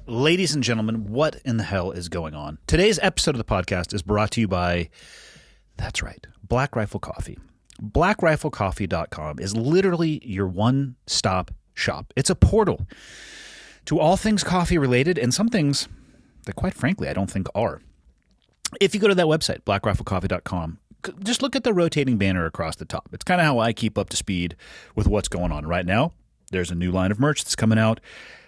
Ladies and gentlemen, what in the hell is going on? Today's episode of the podcast is brought to you by, that's right, Black Rifle Coffee. BlackRifleCoffee.com is literally your one-stop shop. It's a portal to all things coffee related and some things that, quite frankly, I don't think are. If you go to that website, BlackRifleCoffee.com, just look at the rotating banner across the top. It's kind of how I keep up to speed with what's going on right now. There's a new line of merch that's coming out.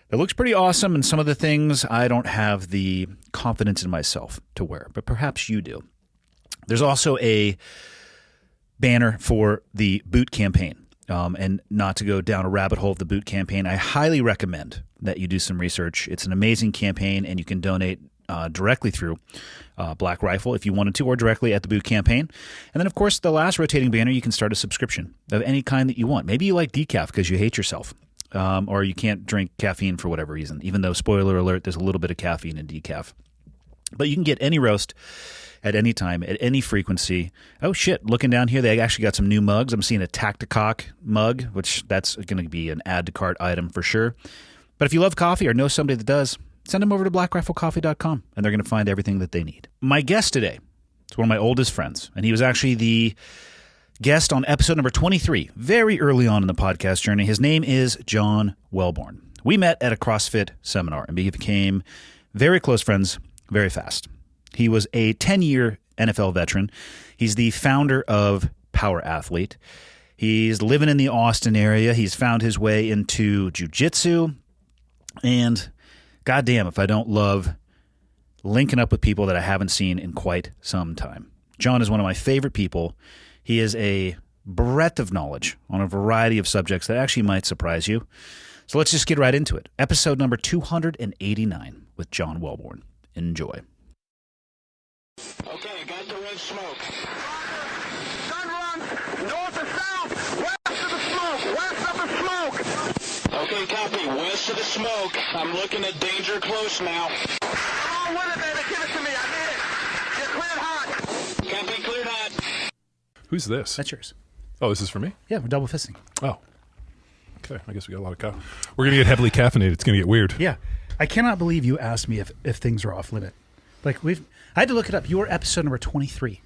It looks pretty awesome, and some of the things I don't have the confidence in myself to wear, but perhaps you do. There's also a banner for the boot campaign, and not to go down a rabbit hole of the boot campaign, I highly recommend that you do some research. It's an amazing campaign, and you can donate directly through Black Rifle if you wanted to, or directly at the boot campaign. And then, of course, the last rotating banner, you can start a subscription of any kind that you want. Maybe you like decaf because you hate yourself. Or you can't drink caffeine for whatever reason, even though, spoiler alert, there's a little bit of caffeine in decaf. But you can get any roast at any time, at any frequency. Oh, shit, looking down here, they actually got some new mugs. I'm seeing a Tacticock mug, which that's going to be an add-to-cart item for sure. But if you love coffee or know somebody that does, send them over to blackriflecoffee.com, and they're going to find everything that they need. My guest today is one of my oldest friends, and he was actually the guest on episode number 23, very early on in the podcast journey. His name is John Welbourn. We met at a CrossFit seminar and became very close friends very fast. He was a 10-year NFL veteran. He's the founder of Power Athlete. He's living in the Austin area. He's found his way into jiu-jitsu. And goddamn if I don't love linking up with people that I haven't seen in quite some time. John is one of my favorite people. He is a breadth of knowledge on a variety of subjects that actually might surprise you. So let's just get right into it. Episode number 289 with John Welbourn. Enjoy. Okay, got the red smoke. Gun run, north or south, west of the smoke, west of the smoke. Okay, copy, west of the smoke. I'm looking at danger close now. Come on with it, baby, give it to me, I need it. You're cleared hot. Copy, cleared hot. Who's this? That's yours. Oh, this is for me? Yeah, we're double fisting. Oh. Okay, I guess we got a lot of coffee. We're going to get heavily caffeinated. It's going to get weird. Yeah. I cannot believe you asked me if things are off limit. Like I had to look it up. You were episode number 23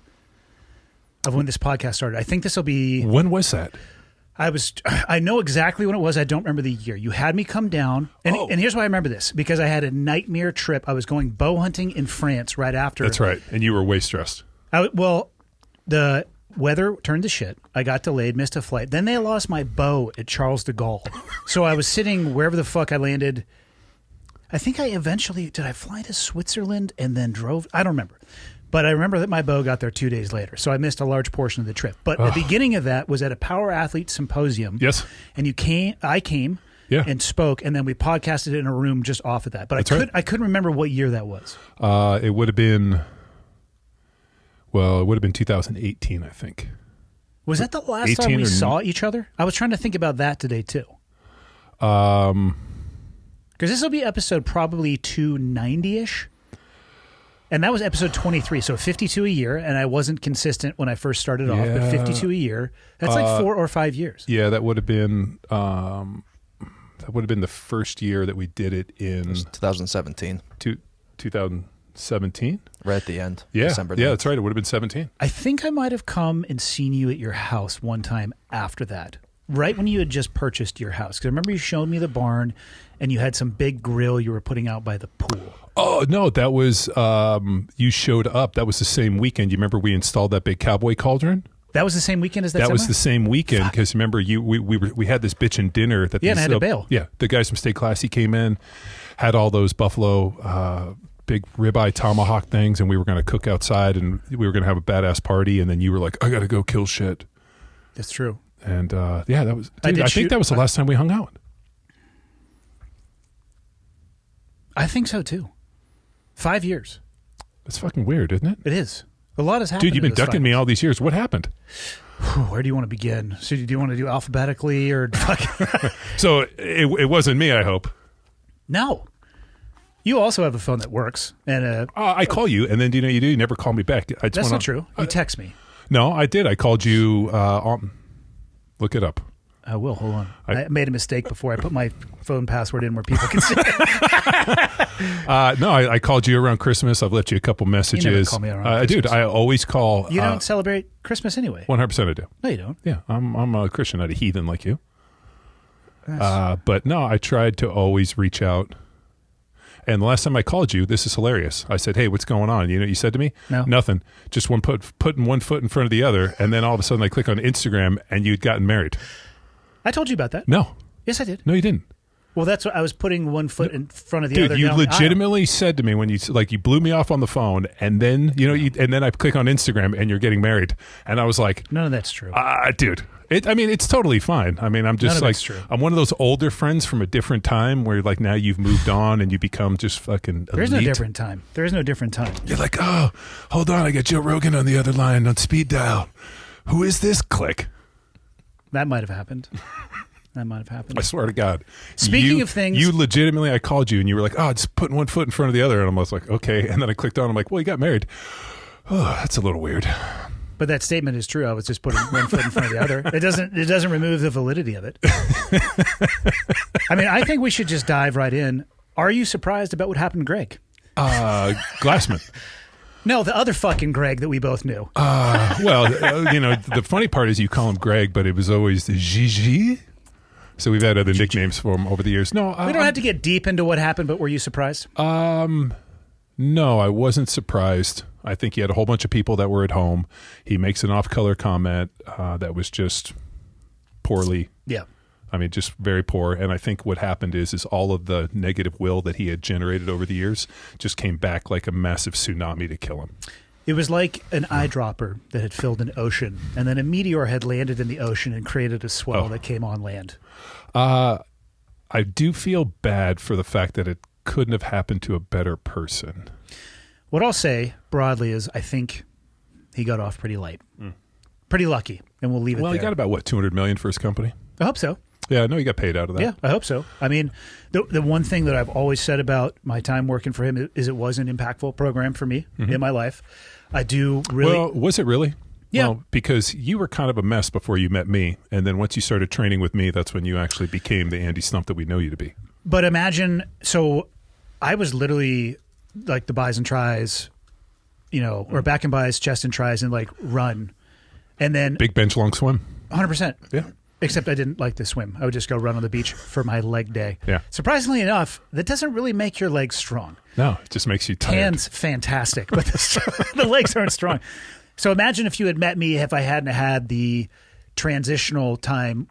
of when this podcast started. I think this will be... When was that? I know exactly when it was. I don't remember the year. You had me come down. And here's why I remember this. Because I had a nightmare trip. I was going bow hunting in France right after. That's right. And you were way stressed. The weather turned to shit. I got delayed, missed a flight. Then they lost my bow at Charles de Gaulle. So I was sitting wherever the fuck I landed. I think did I fly to Switzerland and then drove? I don't remember. But I remember that my bow got there 2 days later. So I missed a large portion of the trip. But the beginning of that was at a Power Athlete Symposium. Yes. And I came and spoke, and then we podcasted it in a room just off of that. But I couldn't remember what year that was. It would have been... Well, it would have been 2018, I think. Was that the last time we saw each other? I was trying to think about that today, too. Because this will be episode probably 290-ish. And that was episode 23, so 52 a year. And I wasn't consistent when I first started off, but 52 a year. That's like 4 or 5 years. Yeah, that would have been the first year that we did it in... It was 2017. 2017? Right at the end. Yeah, December 9th. Yeah, that's right. It would have been 17. I think I might have come and seen you at your house one time after that, right when you had just purchased your house. Because I remember you showed me the barn, and you had some big grill you were putting out by the pool. Oh, no, that was, you showed up. That was the same weekend. You remember we installed that big cowboy cauldron? That was the same weekend as that That was seminar? the same weekend, because remember, we had this bitchin' dinner. That and I had to bail. Yeah, the guys from Stay Classy came in, had all those buffalo... big ribeye tomahawk things, and we were going to cook outside, and we were going to have a badass party, and then you were like, I got to go kill shit. That's true. And that was, dude, I think that was the last time we hung out. I think so too. 5 years. It's fucking weird, isn't it? It is. A lot has happened. Dude, you've been ducking me all these years. What happened? Where do you want to begin? So do you want to do alphabetically or... So it wasn't me, I hope. No. You also have a phone that works. And I call you, and then do you know what you do? You never call me back. That's not true. You text me. No, I did. I called you. Look it up. I will. Hold on. I made a mistake before. I put my phone password in where people can see it. No, I called you around Christmas. I've left you a couple messages. You never call me around Christmas. Dude, I always call. You don't celebrate Christmas anyway. 100% I do. No, you don't. Yeah, I'm a Christian, not a heathen like you. But no, I tried to always reach out. And the last time I called you, this is hilarious. I said, "Hey, what's going on?" You know what you said to me? No. Nothing. Just putting one foot in front of the other, and then all of a sudden I click on Instagram, and you'd gotten married. I told you about that. No. Yes, I did. No, you didn't. Well, that's what I was putting one foot in front of the Dude, other. you down the aisle. legitimately said to me when you blew me off on the phone, and then and then I click on Instagram, and you're getting married, and I was like, None of that's true. Dude. It's totally fine. I mean, I'm just None of like, it's true. I'm one of those older friends from a different time where like now you've moved on and you become just fucking There's no elite. different time. There is no different time. You're like, oh, hold on, I got Joe Rogan on the other line on speed dial. Who is this? Click. That might have happened. I swear to God. Speaking of things, you legitimately, I called you and you were like, oh, just putting one foot in front of the other, and I was like, okay. And then I clicked on. I'm like, well, you got married. Oh, that's a little weird. but that statement is true. I was just putting one foot in front of the other. It doesn't remove the validity of it. I mean, I think we should just dive right in. Are you surprised about what happened to Greg? Glassman. No, the other fucking Greg that we both knew. The funny part is you call him Greg, but it was always Gigi. So we've had other nicknames for him over the years. No, we don't have to get deep into what happened, but were you surprised? No, I wasn't surprised. I think he had a whole bunch of people that were at home. He makes an off-color comment that was just poorly. Yeah. I mean, just very poor. And I think what happened is all of the negative will that he had generated over the years just came back like a massive tsunami to kill him. It was like an eyedropper that had filled an ocean, and then a meteor had landed in the ocean and created a swell that came on land. I do feel bad for the fact that it couldn't have happened to a better person. What I'll say broadly is I think he got off pretty light. Pretty lucky, and we'll leave it there. Well, he got about, $200 million for his company? I hope so. Yeah, I know he got paid out of that. Yeah, I hope so. I mean, the one thing that I've always said about my time working for him is it was an impactful program for me in my life. I do really... Well, was it really? Yeah. Well, because you were kind of a mess before you met me, and then once you started training with me, that's when you actually became the Andy Stump that we know you to be. But imagine, so I was literally like the buys and tries, or back and buys, chest and tries, and like run. And then... Big bench, long swim. 100%. Yeah. Except I didn't like to swim. I would just go run on the beach for my leg day. Yeah. Surprisingly enough, that doesn't really make your legs strong. No, it just makes you tired. Tan's fantastic, but the legs aren't strong. So imagine if you had met me if I hadn't had the transitional time.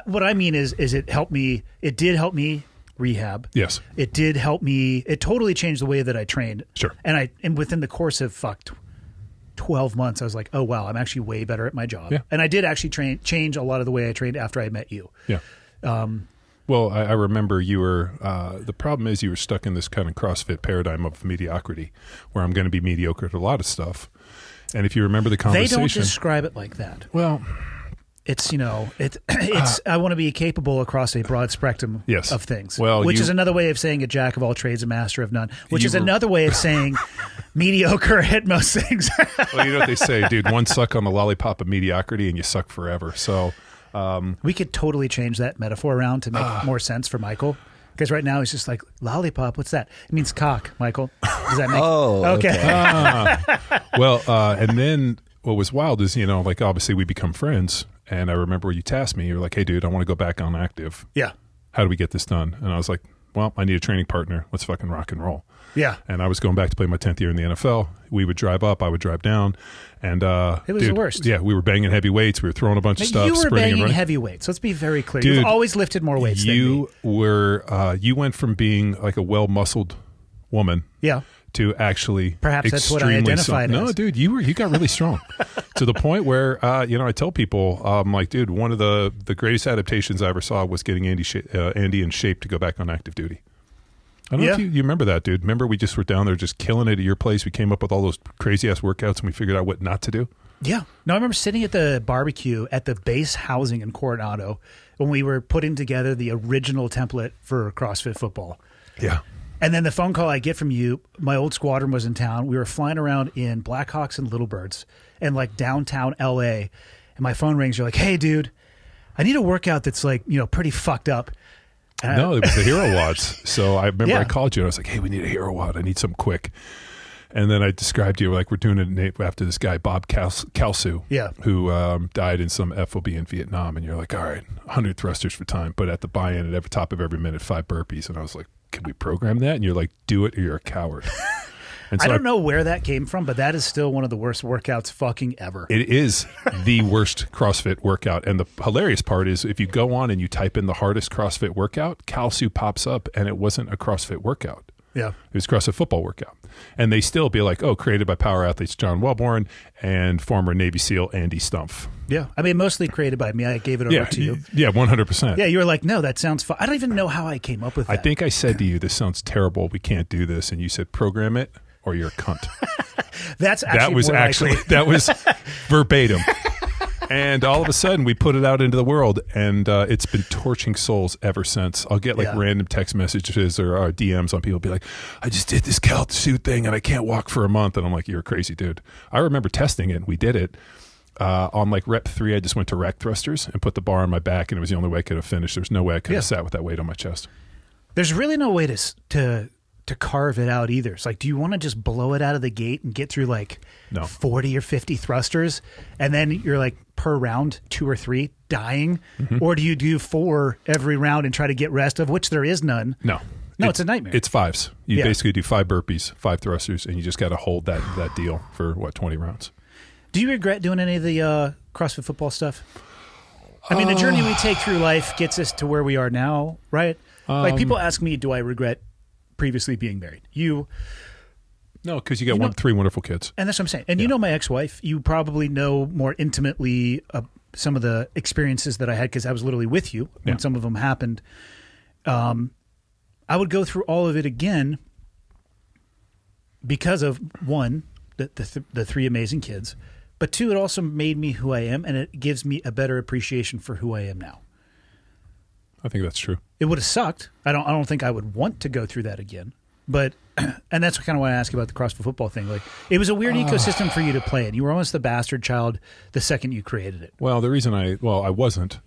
What I mean is it helped me. It did help me rehab. Yes. It did help me. It totally changed the way that I trained. Sure. And within the course of 12 months, I was like, oh, wow, I'm actually way better at my job. Yeah. And I did actually change a lot of the way I trained after I met you. Yeah. Well, I remember you were, the problem is you were stuck in this kind of CrossFit paradigm of mediocrity where I'm going to be mediocre at a lot of stuff. And if you remember the conversation. They don't describe it like that. Well, it's, I want to be capable across a broad spectrum of things. Well, which is another way of saying a jack of all trades, a master of none, which is another way of saying mediocre at most things. Well, you know what they say, dude, one suck on the lollipop of mediocrity and you suck forever. So we could totally change that metaphor around to make more sense for Michael. Because right now he's just like, lollipop, what's that? It means cock, Michael. Does that make okay. And then what was wild is, obviously we become friends. And I remember you tasked me. You were like, hey, dude, I want to go back on active. Yeah. How do we get this done? And I was like, well, I need a training partner. Let's fucking rock and roll. Yeah. And I was going back to play my 10th year in the NFL. We would drive up. I would drive down. And it was the worst. Yeah, we were banging heavy weights. We were throwing a bunch of stuff. You were sprinting banging and heavy weights. Let's be very clear. Dude, you've always lifted more weights than me. You went from being like a well-muscled woman to actually perhaps that's what I identified as. No, dude, you got really strong to the point where I tell people like, dude, one of the greatest adaptations I ever saw was getting Andy in shape to go back on active duty. I don't know if you remember that, dude. Remember we just were down there just killing it at your place. We came up with all those crazy ass workouts and we figured out what not to do. Yeah. No, I remember sitting at the barbecue at the base housing in Coronado when we were putting together the original template for CrossFit football. Yeah. And then the phone call I get from you, my old squadron was in town. We were flying around in Blackhawks and Littlebirds and like downtown LA. And my phone rings. You're like, hey, dude, I need a workout that's like, pretty fucked up. No, it was the Hero WODs. So I remember Yeah. I called you and I was like, hey, we need a Hero WOD. I need something quick. And then I described to you, like, we're doing it after this guy, Bob Kalsu, who died in some FOB in Vietnam. And you're like, all right, 100 thrusters for time, but at the buy-in at every top of every minute, 5 burpees. And I was like, can we program that? And you're like, do it or you're a coward. And so I don't know where that came from, but that is still one of the worst workouts fucking ever. It is the worst CrossFit workout. And the hilarious part is if you go on and you type in the hardest CrossFit workout, Kalsu pops up and it wasn't a CrossFit workout. Yeah. It was CrossFit football workout. And they still be like, oh, created by power athletes John Welbourn and former Navy SEAL Andy Stumpf. Yeah. I mean, mostly created by me. I gave it over to you. Yeah, 100%. Yeah, you were like, no, that sounds fun. I don't even know how I came up with that. I think I said to you, this sounds terrible. We can't do this. And you said, program it or you're a cunt. That was verbatim. And all of a sudden, we put it out into the world, and it's been torching souls ever since. I'll get random text messages or DMs on people be like, I just did this Kalsu thing, and I can't walk for a month. And I'm like, you're a crazy dude. I remember testing it, and we did it. On like rep 3, I just went to rack thrusters and put the bar on my back, and it was the only way I could have finished. There's no way I could have sat with that weight on my chest. There's really no way to carve it out either. It's like, do you want to just blow it out of the gate and get through like 40 or 50 thrusters, and then you're like per round 2 or 3 dying? Or do you do 4 every round and try to get rest, of which there is none? No, it's a nightmare. It's 5s. You basically do 5 burpees, 5 thrusters, and you just got to hold that deal for 20 rounds. Do you regret doing any of the CrossFit football stuff? I mean, the journey we take through life gets us to where we are now, right? Like, people ask me, do I regret previously being married? No, because you got 3 wonderful kids. And that's what I'm saying. And you know my ex-wife. You probably know more intimately some of the experiences that I had because I was literally with you when some of them happened. I would go through all of it again because of, 1, the 3 amazing kids, but 2, it also made me who I am, and it gives me a better appreciation for who I am now. I think that's true. It would have sucked. I don't think I would want to go through that again. But, and that's kind of why I ask about the CrossFit football thing. Like, it was a weird ecosystem for you to play in. You were almost the bastard child the second you created it. Well, the reason I wasn't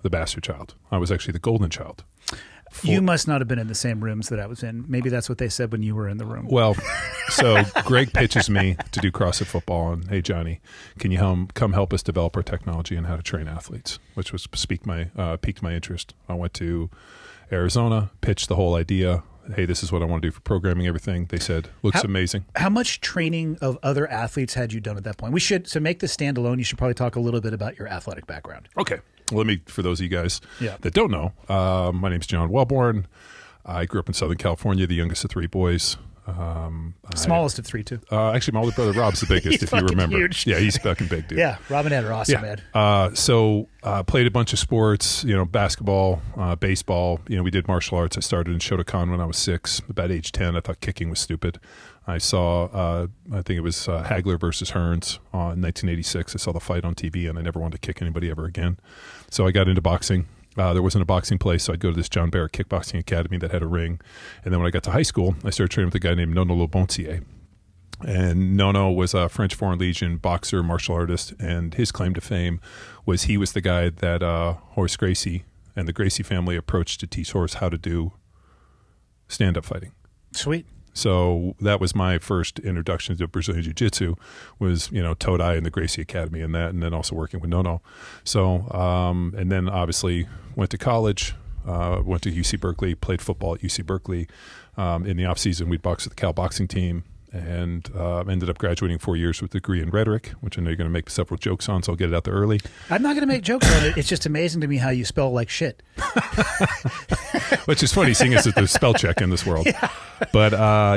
the bastard child. I was actually the golden child. You must not have been in the same rooms that I was in. Maybe that's what they said when you were in the room. Well, so Greg pitches me to do CrossFit football, and hey, Johnny, can you come help us develop our technology and how to train athletes? Which was piqued my interest. I went to Arizona, pitched the whole idea. Hey, this is what I want to do for programming everything. They said, looks amazing. How much training of other athletes had you done at that point? So make this stand alone, you should probably talk a little bit about your athletic background. Okay. Let me, for those of you guys that don't know, my name's John Welbourn. I grew up in Southern California, the youngest of 3 boys. Smallest of 3, too. Actually, my older brother Rob's the biggest, if you remember. Huge. Yeah, he's fucking big, dude. Yeah, Rob and Ed are awesome, man. So played a bunch of sports, basketball, baseball. We did martial arts. I started in Shotokan when I was 6. About age 10, I thought kicking was stupid. I saw, I think it was Hagler versus Hearns in 1986. I saw the fight on TV, and I never wanted to kick anybody ever again. So I got into boxing. There wasn't a boxing place, so I'd go to this John Barrett kickboxing academy that had a ring. And then when I got to high school, I started training with a guy named Nono Lobontier. And Nono was a French Foreign Legion boxer, martial artist, and his claim to fame was he was the guy that Horace Gracie and the Gracie family approached to teach Horace how to do stand-up fighting. Sweet. So that was my first introduction to Brazilian Jiu-Jitsu was, Todai and the Gracie Academy and then also working with Nono. So, and then obviously went to college, went to UC Berkeley, played football at UC Berkeley. In the off season, we'd box with the Cal boxing team and ended up graduating 4 years with a degree in rhetoric, which I know you're going to make several jokes on, so I'll get it out there early. I'm not going to make jokes on it. It's just amazing to me how you spell like shit. Which is funny, seeing as there's spell check in this world. Yeah. But,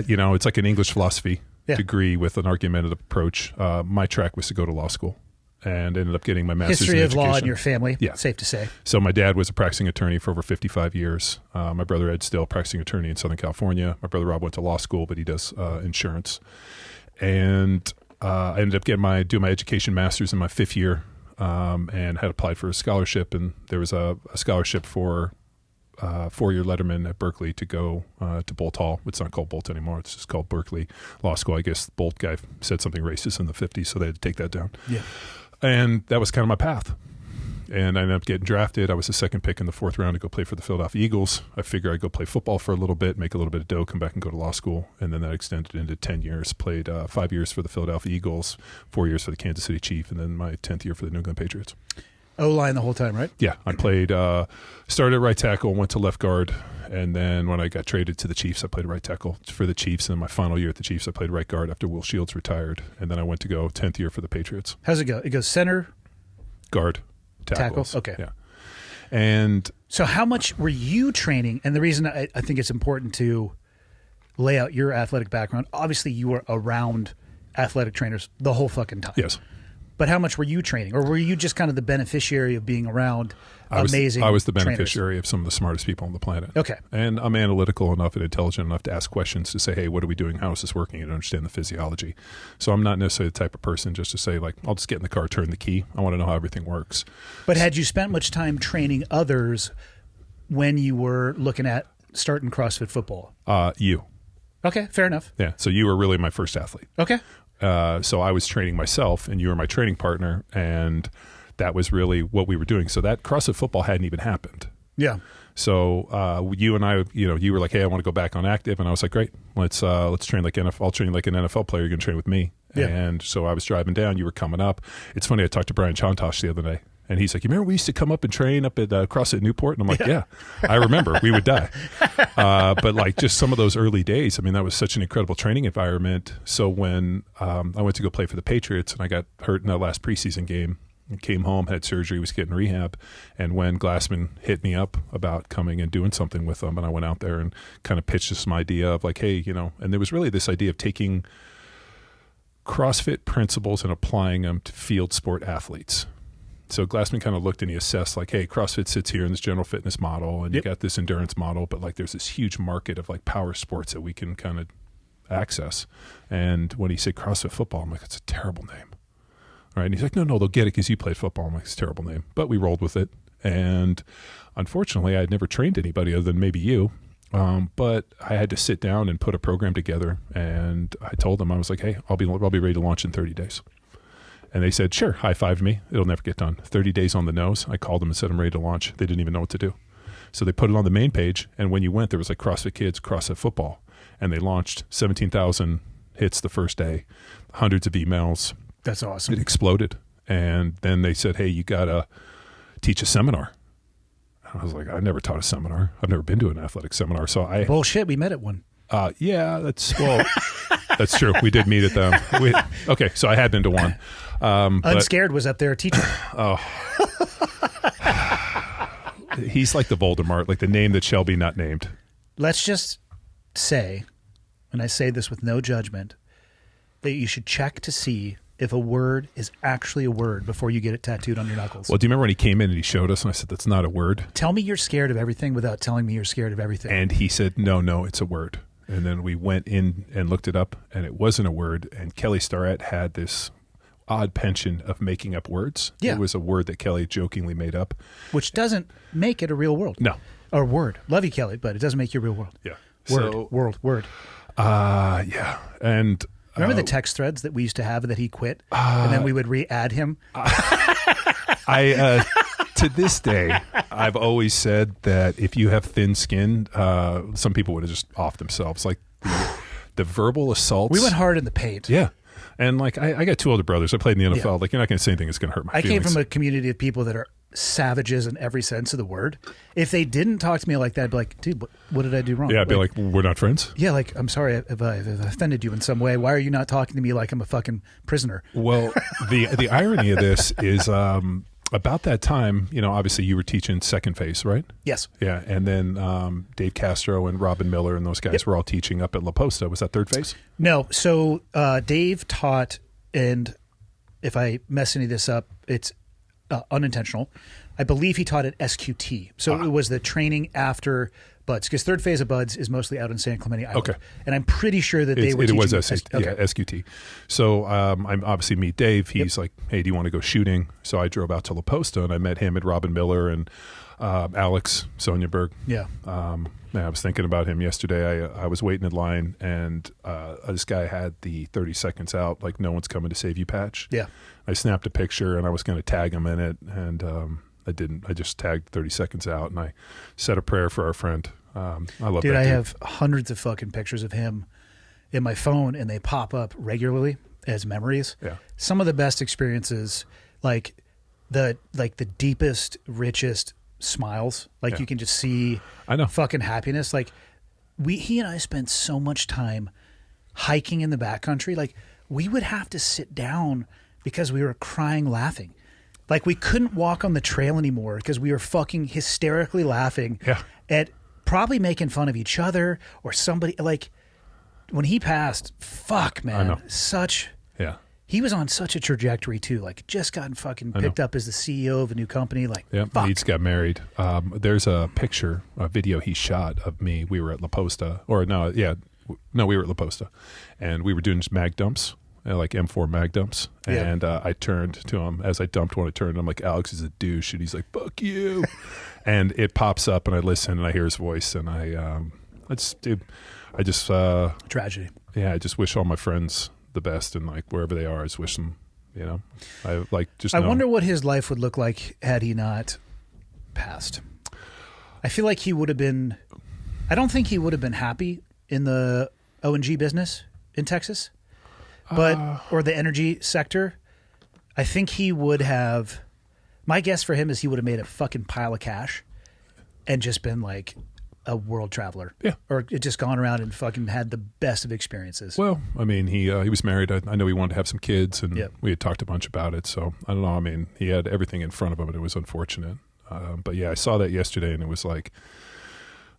it's like an English philosophy degree with an argumentative approach. My track was to go to law school and ended up getting my master's History in of education. law in your family, safe to say. So my dad was a practicing attorney for over 55 years. My brother Ed's still a practicing attorney in Southern California. My brother Rob went to law school, but he does insurance. And I ended up doing my education master's in my 5th year and had applied for a scholarship. And there was a scholarship for 4-year letterman at Berkeley to go to Bolt Hall. It's not called Bolt anymore. It's just called Berkeley Law School. I guess the Bolt guy said something racist in the 50s, so they had to take that down. Yeah. And that was kind of my path. and I ended up getting drafted. I was the second pick in the 4th round to go play for the Philadelphia Eagles. I figured I'd go play football for a little bit, make a little bit of dough, come back and go to law school. And then that extended into 10 years. Played 5 years for the Philadelphia Eagles, 4 years for the Kansas City Chiefs, and then my 10th year for the New England Patriots. O-line the whole time, right? Yeah, I played, started at right tackle, went to left guard, and then when I got traded to the Chiefs, I played right tackle for the Chiefs. And then my final year at the Chiefs, I played right guard after Will Shields retired. And then I went to go 10th year for the Patriots. How's it go? It goes center, Guard, tackles. tackle. Okay. Yeah. And so how much were you training? And the reason I think it's important to lay out your athletic background, obviously you were around athletic trainers the whole fucking time. yes. But how much were you training? Or were you just kind of the beneficiary of being around amazing I was the trainers? beneficiary of some of the smartest people on the planet. Okay. And I'm analytical enough and intelligent enough to ask questions to say, hey, what are we doing? How is this working? And understand the physiology. So I'm not necessarily the type of person just to say, like, I'll just get in the car, turn the key. I want to know how everything works. But had you spent much time training others when you were looking at starting CrossFit football? You. Okay, fair enough. Yeah. So you were really my first athlete. Okay. So I was training myself, and you were my training partner, and that was really what we were doing. So that CrossFit football hadn't even happened. Yeah. So you and I, you were like, hey, I want to go back on active, and I was like, great, let's train like NFL. I'll train like an NFL player. You're going to train with me. Yeah. And so I was driving down. You were coming up. It's funny. I talked to Brian Chontosh the other day. And he's like, you remember we used to come up and train up at CrossFit Newport? And I'm like, yeah, I remember. We would die. But like just some of those early days, I mean, that was such an incredible training environment. So when I went to go play for the Patriots and I got hurt in that last preseason game, came home, had surgery, was getting rehab. And when Glassman hit me up about coming and doing something with them, and I went out there and kind of pitched some idea of like, hey, and there was really this idea of taking CrossFit principles and applying them to field sport athletes. So Glassman kind of looked and he assessed like, hey, CrossFit sits here in this general fitness model and you got this endurance model, but like there's this huge market of like power sports that we can kind of access. And when he said CrossFit football, I'm like, it's a terrible name. Right. And he's like, no, they'll get it because you played football. I'm like, it's a terrible name. But we rolled with it. And unfortunately, I had never trained anybody other than maybe you. But I had to sit down and put a program together. And I told them, I was like, hey, I'll be ready to launch in 30 days. And they said, sure, high-fived me. It'll never get done. 30 days on the nose. I called them and said, I'm ready to launch. They didn't even know what to do. So they put it on the main page. And when you went, there was like CrossFit Kids, CrossFit Football. And they launched 17,000 hits the first day, hundreds of emails. That's awesome. It exploded. And then they said, hey, you got to teach a seminar. And I was like, I never taught a seminar. I've never been to an athletic seminar. So Bullshit, we met at one. Yeah, that's true. We did meet at them. Okay, so I had been to one. Unscared was up there teaching. Oh. He's like the Voldemort, like the name that shall be not named. Let's just say, and I say this with no judgment, that you should check to see if a word is actually a word before you get it tattooed on your knuckles. Well, do you remember when he came in and he showed us and I said, that's not a word? Tell me you're scared of everything without telling me you're scared of everything. And he said, no, it's a word. And then we went in and looked it up and it wasn't a word. And Kelly Starrett had this odd penchant of making up words. Yeah. It was a word that Kelly jokingly made up. Which doesn't make it a real world. No. Or word. Love you, Kelly, but it doesn't make you a real world. Yeah. Word. Yeah. And remember the text threads that we used to have that he quit? And then we would re-add him? To this day, I've always said that if you have thin skin, some people would have just offed themselves. Like the verbal assaults. We went hard in the paint. Yeah. And like I got two older brothers. I played in the NFL. Yeah. Like you're not going to say anything that's going to hurt my feelings. I came from a community of people that are savages in every sense of the word. If they didn't talk to me like that, I'd be like, dude, what did I do wrong? Yeah, I'd be like, we're not friends? Yeah, like, I'm sorry if I've offended you in some way. Why are you not talking to me like I'm a fucking prisoner? Well, the irony of this is about that time, obviously you were teaching second phase, right? Yes. Yeah, and then Dave Castro and Robin Miller and those guys were all teaching up at La Posta. Was that third phase? No. So Dave taught, and if I mess any of this up, it's unintentional. I believe he taught at SQT. So it was the training after Buds, because third phase of Buds is mostly out in San Clemente Island. Okay. And I'm pretty sure that they were teaching. It was SQT. So I'm obviously meet Dave. He's like, hey, do you want to go shooting? So I drove out to La Posta and I met him and Robin Miller and Alex Soniaberg. Yeah. I was thinking about him yesterday. I was waiting in line and this guy had the 30 seconds out, like no one's coming to save you patch. Yeah. I snapped a picture and I was going to tag him in it. And I didn't. I just tagged 30 seconds out, and I said a prayer for our friend. I love Dude, that. I dude. have hundreds of fucking pictures of him in my phone, and they pop up regularly as memories. Yeah. Some of the best experiences, like the deepest, richest smiles. Like Yeah. you can just see I know. fucking happiness. Like he and I spent so much time hiking in the backcountry. Like we would have to sit down because we were crying laughing. Like we couldn't walk on the trail anymore because we were fucking hysterically laughing Yeah. at probably making fun of each other or somebody. Like when he passed, fuck, man. I know. Yeah. He was on such a trajectory too. Like just gotten fucking picked up as the CEO of a new company. Like, Yeah, fuck. he just got married. There's a picture, a video he shot of me. We were at La Posta, we were at La Posta, and we were doing mag dumps, like M4 mag dumps. Yeah. And I turned to him as I dumped one. I turned, and I'm like, Alex is a douche, and he's like, fuck you. And it pops up, and I listen, and I hear his voice, and I just Tragedy. yeah, I just wish all my friends the best, and like wherever they are, I just wish them, I like just. I know- wonder what his life would look like had he not passed. I feel like he would have been. I don't think he would have been happy in the O&G business in Texas, or the energy sector. I think he would have. My guess for him is he would have made a fucking pile of cash, and just been like a world traveler. Yeah. Or just gone around and fucking had the best of experiences. Well, I mean, he was married. I know he wanted to have some kids, and Yep. we had talked a bunch about it. So I don't know. I mean, he had everything in front of him, and it was unfortunate. But yeah, I saw that yesterday, and it was like,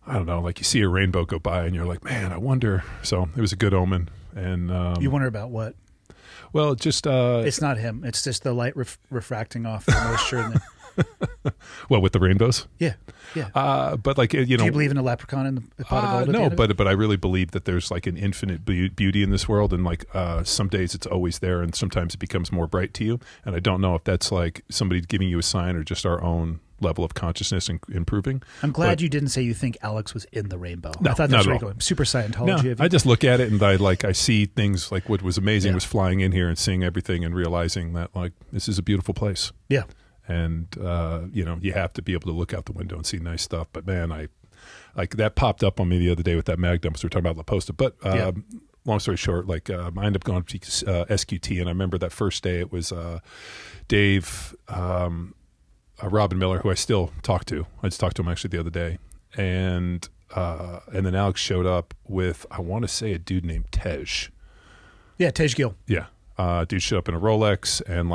I don't know, like you see a rainbow go by, and you're like, man, I wonder. So it was a good omen. And You wonder about what? well, just It's not him. It's just the light refracting off the moisture. And well, with the rainbows. yeah. But like Do you believe in a leprechaun in the pot of gold? at the no, end of it? but I really believe that there's like an infinite beauty in this world, and like some days it's always there, and sometimes it becomes more bright to you. And I don't know if that's like somebody giving you a sign or just our own level of consciousness and improving. I'm glad But- you didn't say you think Alex was in the rainbow. No, I thought not that's at where all. you're going. Super Scientology. No, of you. I just look at it and I see things like what was amazing Yeah. was flying in here and seeing everything and realizing that like this is a beautiful place. Yeah. And you have to be able to look out the window and see nice stuff. But man, I like that popped up on me the other day with that mag dump. So we're talking about La Posta. But Yeah. long story short, like I ended up going to SQT, and I remember that first day it was Dave, Robin Miller, who I still talk to. I just talked to him actually the other day, and then Alex showed up with, I want to say, a dude named Tej. Yeah, Tej Gill. Yeah. Dude showed up in a Rolex and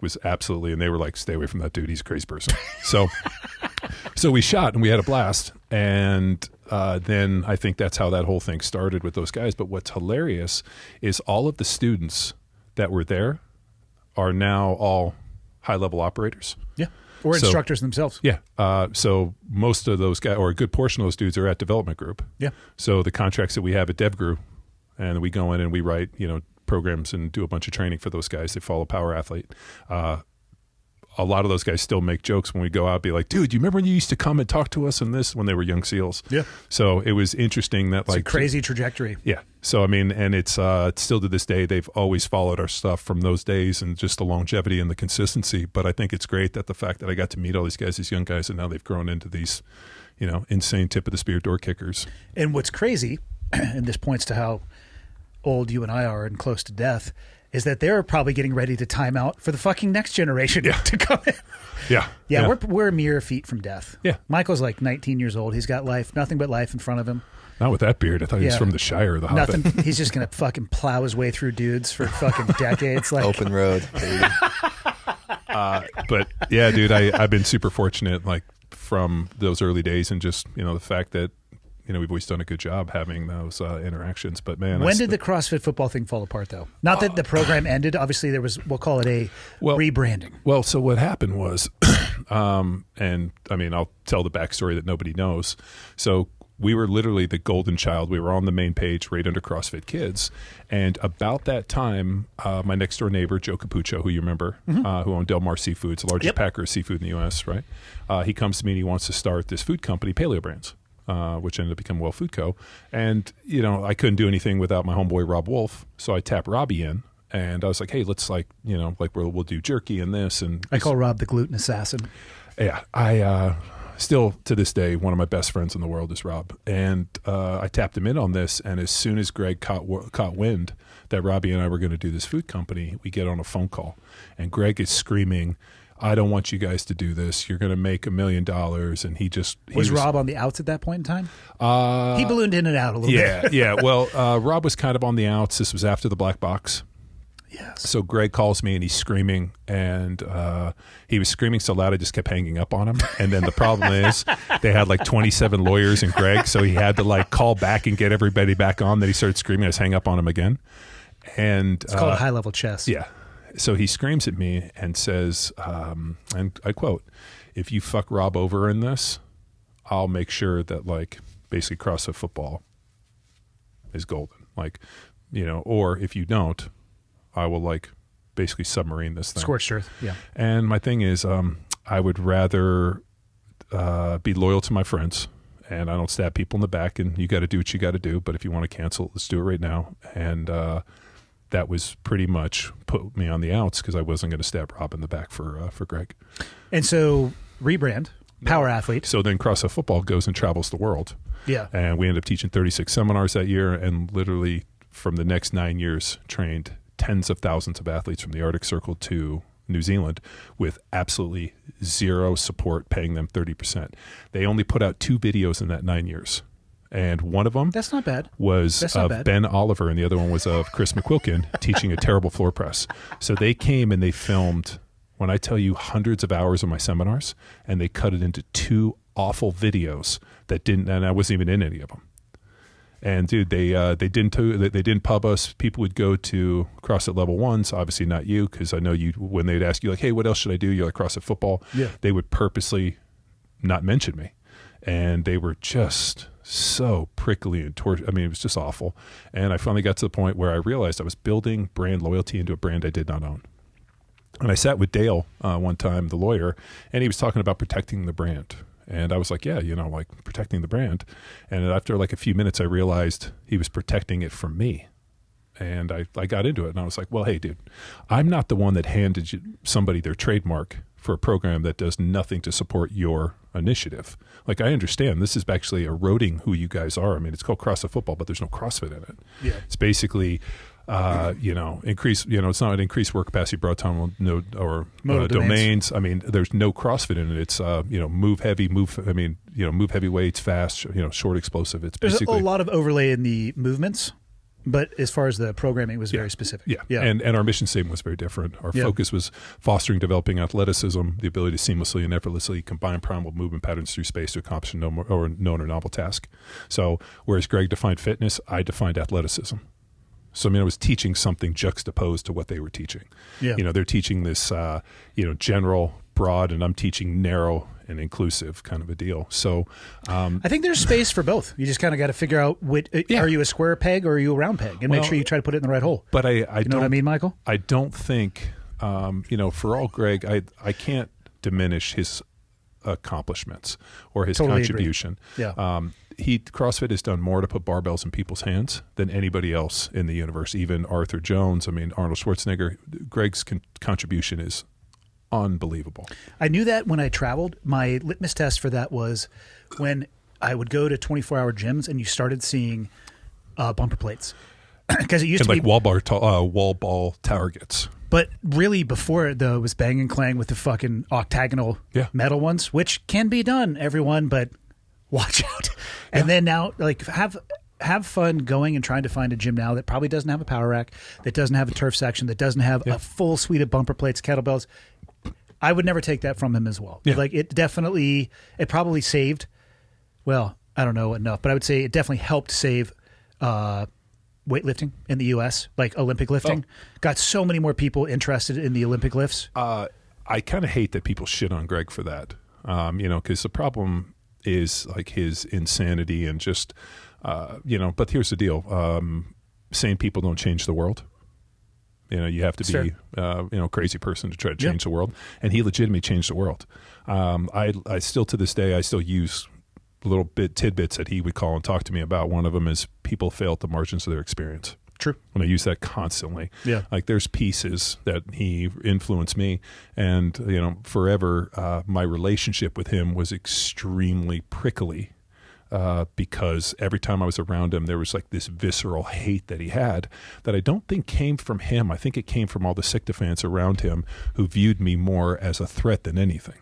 was absolutely, and they were like, stay away from that dude. He's a crazy person. So we shot and we had a blast. And then I think that's how that whole thing started with those guys. But what's hilarious is all of the students that were there are now all high level operators. Yeah. Or So- instructors themselves. Yeah. So most of those guys, or a good portion of those dudes, are at development group. Yeah. So the contracts that we have at DevGru, and we go in and we write, programs and do a bunch of training for those guys. They follow Power Athlete. A lot of those guys still make jokes when we go out, be like, dude, you remember when you used to come and talk to us in this when they were young SEALs? Yeah. So it was interesting that It's a crazy trajectory. Yeah. So, I mean, and it's still to this day, they've always followed our stuff from those days and just the longevity and the consistency. But I think it's great that the fact that I got to meet all these guys, these young guys, and now they've grown into these, insane tip of the spear door kickers. And what's crazy, and this points to how old you and I are and close to death, is that they're probably getting ready to time out for the fucking next generation to come in. Yeah. Yeah, we're mere feet from death. Yeah. Michael's like 19 years old. He's got nothing but life in front of him. Not with that beard. I thought he was Yeah. from the Shire of the Hobbit. Nothing. He's just going to fucking plow his way through dudes for fucking decades. Like, Open road. baby. But yeah, dude, I've been super fortunate, like from those early days, and just the fact that we've always done a good job having those interactions. But man, when did the CrossFit football thing fall apart, though? Not that the program ended. Obviously, there was, we'll call it a rebranding. Well, so what happened was, and I mean, I'll tell the backstory that nobody knows. So we were literally the golden child. We were on the main page right under CrossFit Kids. And about that time, my next door neighbor, Joe Capuccio, who you remember, who owned Del Mar Seafoods, the largest Yep. packer of seafood in the U.S., right? He comes to me and he wants to start this food company, Paleo Brands. Which ended up becoming Well Food Co. And, I couldn't do anything without my homeboy, Rob Wolf. So I tapped Robbie in and I was like, hey, let's we'll do jerky and this. And I call Rob the gluten assassin. Yeah, I still to this day, one of my best friends in the world is Rob, and I tapped him in on this. And as soon as Greg caught wind that Robbie and I were going to do this food company, we get on a phone call, and Greg is screaming, "I don't want you guys to do this. You're going to make $1 million." And he was Rob on the outs at that point in time? He ballooned in and out a little bit. Yeah. Well, Rob was kind of on the outs. This was after the black box. Yes. So Greg calls me and he's screaming, and he was screaming so loud I just kept hanging up on him. And then the problem is they had like 27 lawyers in Greg, so he had to like call back and get everybody back on. Then he started screaming. I just hang up on him again. And it's called high-level chess. Yeah. So he screams at me and says, and I quote, "If you fuck Rob over in this, I'll make sure that like basically CrossFit football is golden. Like, or if you don't, I will like basically submarine this thing." Scorched earth, yeah. And my thing is, I would rather be loyal to my friends, and I don't stab people in the back, and you got to do what you got to do. But if you want to cancel, let's do it right now. And that was pretty much put me on the outs because I wasn't going to stab Rob in the back for Greg. And so rebrand, Power Athlete. So then CrossFit Football goes and travels the world. Yeah. And we ended up teaching 36 seminars that year, and literally from the next 9 years trained tens of thousands of athletes from the Arctic Circle to New Zealand with absolutely zero support, paying them 30%. They only put out 2 videos in that 9 years. And one of them That's not bad. was of Ben Oliver, and the other one was of Chris McQuilkin teaching a terrible floor press. So they came and they filmed, when I tell you, hundreds of hours of my seminars, and they cut it into 2 awful videos that didn't, and I wasn't even in any of them. And dude, they didn't pub us. People would go to CrossFit Level 1s, obviously not you, because I know you, when they'd ask you like, "Hey, what else should I do?" You're like, "CrossFit Football." Yeah. They would purposely not mention me. And they were just so prickly and I mean, it was just awful. And I finally got to the point where I realized I was building brand loyalty into a brand I did not own. And I sat with Dale one time, the lawyer, and he was talking about protecting the brand. And I was like, yeah, like protecting the brand. And after like a few minutes, I realized he was protecting it from me. And I got into it, and I was like, well, hey, dude, I'm not the one that handed somebody their trademark for a program that does nothing to support your initiative. Like, I understand this is actually eroding who you guys are. I mean, it's called CrossFit Football, but there's no CrossFit in it. Yeah. It's basically, increase, it's not an increased work capacity, broad time or domains. I mean, there's no CrossFit in it. It's, move heavy, move heavy weights fast, short explosive. It's basically. There's a lot of overlay in the movements. But as far as the programming, it was very specific. Yeah. And our mission statement was very different. Our focus was fostering, developing athleticism, the ability to seamlessly and effortlessly combine primal movement patterns through space to accomplish a known or novel task. So whereas Greg defined fitness, I defined athleticism. So, I was teaching something juxtaposed to what they were teaching. Yeah. They're teaching this, general, broad, and I'm teaching narrow and inclusive kind of a deal. So I think there's space for both. You just kind of got to figure out are you a square peg or are you a round peg, and make sure you try to put it in the right hole. But I know what I mean, Michael? I don't think, for all Greg, I can't diminish his accomplishments or his contribution. Agree. Yeah. CrossFit has done more to put barbells in people's hands than anybody else in the universe, even Arthur Jones. Arnold Schwarzenegger. Greg's contribution is unbelievable. I knew that when I traveled. My litmus test for that was when I would go to 24-hour gyms and you started seeing bumper plates. Because it used to be wall ball targets. But really, before it, though, it was bang and clang with the fucking octagonal metal ones, which can be done, everyone, but watch out. And then now, like, have fun going and trying to find a gym now that probably doesn't have a power rack, that doesn't have a turf section, that doesn't have a full suite of bumper plates, kettlebells. I would never take that from him as well. Yeah. Like, it probably saved, well, I don't know enough, but I would say it definitely helped save weightlifting in the U.S., like Olympic lifting. Got so many more people interested in the Olympic lifts. I kind of hate that people shit on Greg for that, because the problem is like his insanity and just, but here's the deal. Sane people don't change the world. You have to be, a crazy person to try to change the world. And he legitimately changed the world. I still, to this day, I still use little tidbits that he would call and talk to me about. One of them is people fail at the margins of their experience. True. And I use that constantly. Yeah. Like there's pieces that he influenced me, and forever my relationship with him was extremely prickly. Because every time I was around him, there was like this visceral hate that he had that I don't think came from him. I think it came from all the sycophants around him who viewed me more as a threat than anything.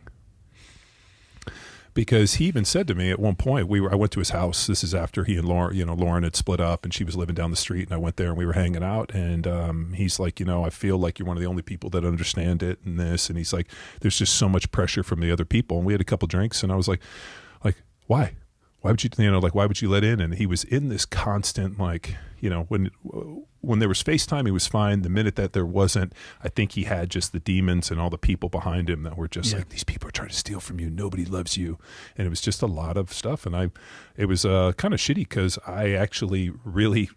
Because he even said to me at one point, I went to his house. This is after he and Lauren had split up, and she was living down the street, and I went there and we were hanging out, and he's like, I feel like you're one of the only people that understand it and this, and he's like, there's just so much pressure from the other people, and we had a couple drinks, and I was like, why? Why would why would you let in? And he was in this constant, when there was FaceTime, he was fine. The minute that there wasn't, I think he had just the demons and all the people behind him that were just like, these people are trying to steal from you. Nobody loves you. And it was just a lot of stuff. And it was kind of shitty because I actually really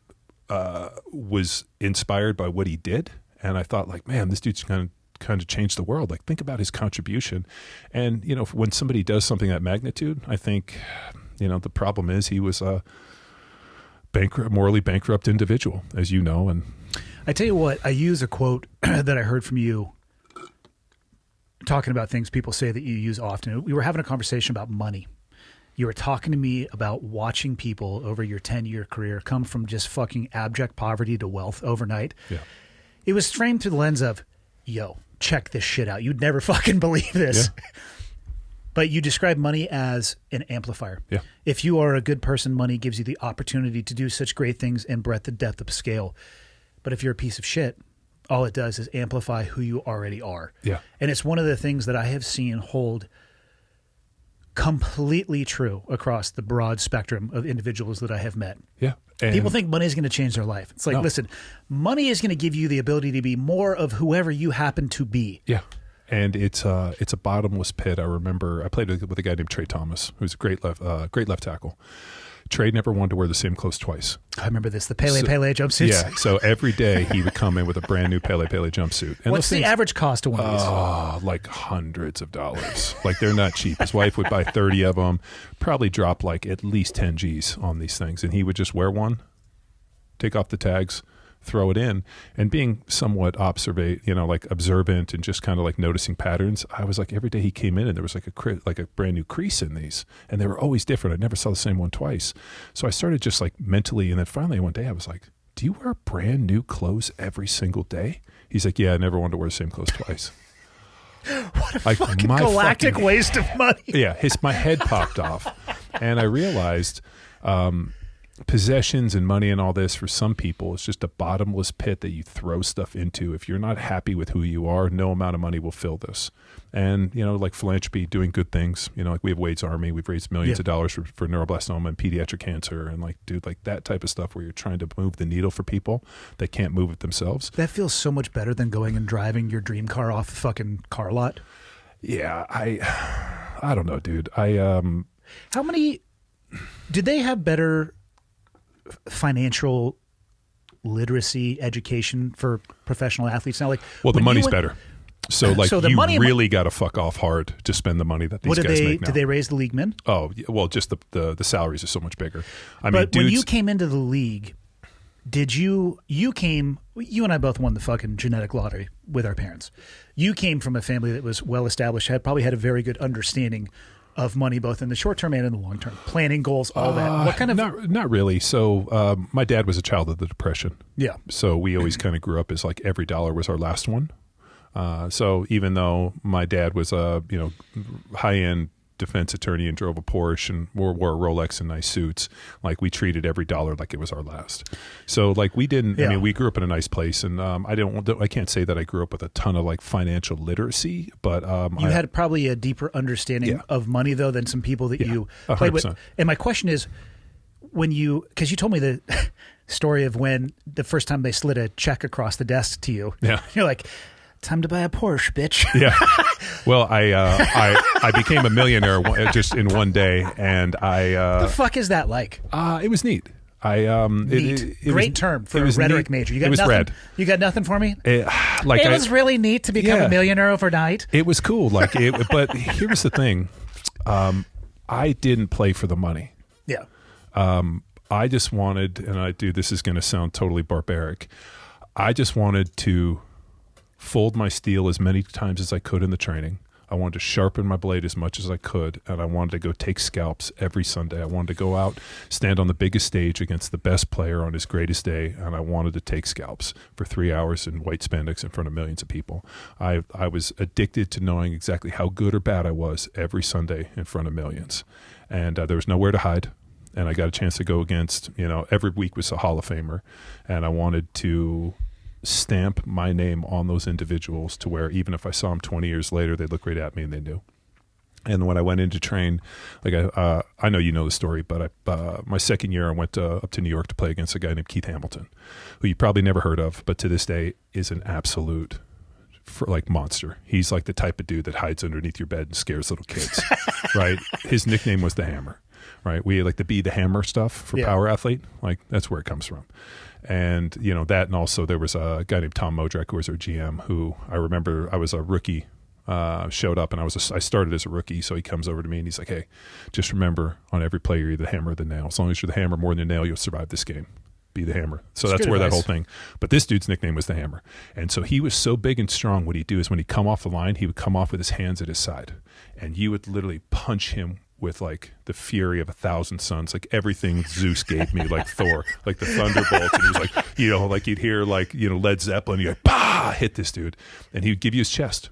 was inspired by what he did. And I thought like, man, this dude's kind of changed the world. Like, think about his contribution. And, when somebody does something that magnitude, I think... the problem is he was a morally bankrupt individual, as you know. And I tell you what, I use a quote that I heard from you talking about things people say that you use often. We were having a conversation about money. You were talking to me about watching people over your 10-year career come from just fucking abject poverty to wealth overnight. Yeah. It was framed through the lens of, yo, check this shit out. You'd never fucking believe this. Yeah. But you describe money as an amplifier. Yeah. If you are a good person, money gives you the opportunity to do such great things in breadth and depth of scale. But if you're a piece of shit, all it does is amplify who you already are. Yeah. And it's one of the things that I have seen hold completely true across the broad spectrum of individuals that I have met. Yeah. And people think money is going to change their life. It's like, listen, money is going to give you the ability to be more of whoever you happen to be. Yeah. And it's a bottomless pit. I remember I played with a guy named Trey Thomas, who's a great left tackle. Trey never wanted to wear the same clothes twice. I remember this, the Pele jumpsuits. Yeah, so every day he would come in with a brand new Pele jumpsuit. And what's the average cost of one of these? Oh, like hundreds of dollars. Like they're not cheap. His wife would buy 30 of them, probably drop like at least 10 G's on these things. And he would just wear one, take off the tags, throw it in, and being somewhat observant and just kind of like noticing patterns. I was like, every day he came in and there was like a brand new crease in these, and they were always different. I never saw the same one twice. So I started just like mentally, and then finally one day I was like, do you wear brand new clothes every single day? He's like, yeah, I never wanted to wear the same clothes twice. What a fucking galactic waste of money. Yeah, my head popped off, and I realized possessions and money and all this, for some people, it's just a bottomless pit that you throw stuff into. If you're not happy with who you are, no amount of money will fill this. And, like philanthropy, doing good things, like we have Wade's Army, we've raised millions of dollars for neuroblastoma and pediatric cancer, and like that type of stuff where you're trying to move the needle for people that can't move it themselves. That feels so much better than going and driving your dream car off the fucking car lot. Yeah, I don't know, dude. How many did they have better financial literacy education for professional athletes now? Like, well, the money's better. So you really got to fuck off hard to spend the money that these guys make now. Did they raise the league min? Oh, well, just the salaries are so much bigger. But when you came into the league, did you and I both won the fucking genetic lottery with our parents. You came from a family that was well established, probably had a very good understanding of money, both in the short term and in the long term, planning goals, all that. What kind of not really. So my dad was a child of the Depression. Yeah. So we always kind of grew up as like every dollar was our last one. So even though my dad was a high end defense attorney and drove a Porsche and wore a Rolex and nice suits, like we treated every dollar like it was our last. So like we didn't. I mean, we grew up in a nice place, and I can't say that I grew up with a ton of like financial literacy, but you had probably a deeper understanding of money though than some people that you played with. And my question is, because you told me the story of when the first time they slid a check across the desk to you. Yeah, you're like, time to buy a Porsche, bitch. Yeah. Well, I became a millionaire just in one day, and the fuck is that like? It was neat. Neat. Great term for a rhetoric major. You got nothing? Rad. You got nothing for me? It was really neat to become a millionaire overnight. It was cool. But here's the thing. I didn't play for the money. Yeah. I just wanted, and this is going to sound totally barbaric, I just wanted to fold my steel as many times as I could in the training. I wanted to sharpen my blade as much as I could, and I wanted to go take scalps every Sunday. I wanted to go out, stand on the biggest stage against the best player on his greatest day, and I wanted to take scalps for 3 hours in white spandex in front of millions of people. I was addicted to knowing exactly how good or bad I was every Sunday in front of millions, and there was nowhere to hide. And I got a chance to go against, every week was a Hall of Famer, and I wanted to stamp my name on those individuals to where even if I saw them 20 years later, they'd look right at me and they knew. And when I went in to train, like I know you know the story, but my second year I went up to New York to play against a guy named Keith Hamilton, who you probably never heard of, but to this day is an absolute monster. He's like the type of dude that hides underneath your bed and scares little kids, right? His nickname was the Hammer, right? We like to be the Hammer stuff for Power Athlete. Like that's where it comes from. And, that, and also there was a guy named Tom Modrak, who was our GM, who I remember I was a rookie, showed up, and I started as a rookie. So he comes over to me and he's like, hey, just remember on every play, you're the hammer or the nail. As long as you're the hammer more than the nail, you'll survive this game. Be the hammer. So that's where that whole thing. But this dude's nickname was the Hammer. And so he was so big and strong. What he'd do is when he'd come off the line, he would come off with his hands at his side. And you would literally punch him with like the fury of 1,000 suns, like everything Zeus gave me, like Thor, like the thunderbolts. And he was like, like you'd hear like, Led Zeppelin, you're like, bah, hit this dude. And he would give you his chest.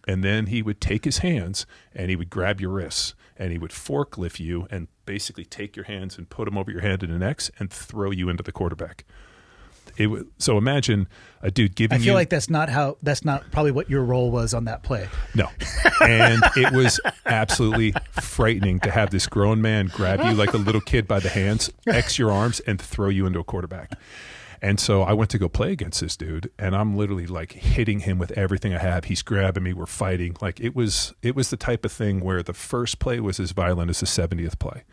And then he would take his hands and he would grab your wrists and he would forklift you and basically take your hands and put them over your head and the necks and throw you into the quarterback. So imagine a dude giving you... I feel like that's not probably what your role was on that play. No. And it was absolutely frightening to have this grown man grab you like a little kid by the hands, X your arms, and throw you into a quarterback. And so I went to go play against this dude, and I'm literally like hitting him with everything I have. He's grabbing me. We're fighting. Like it was the type of thing where the first play was as violent as the 70th play.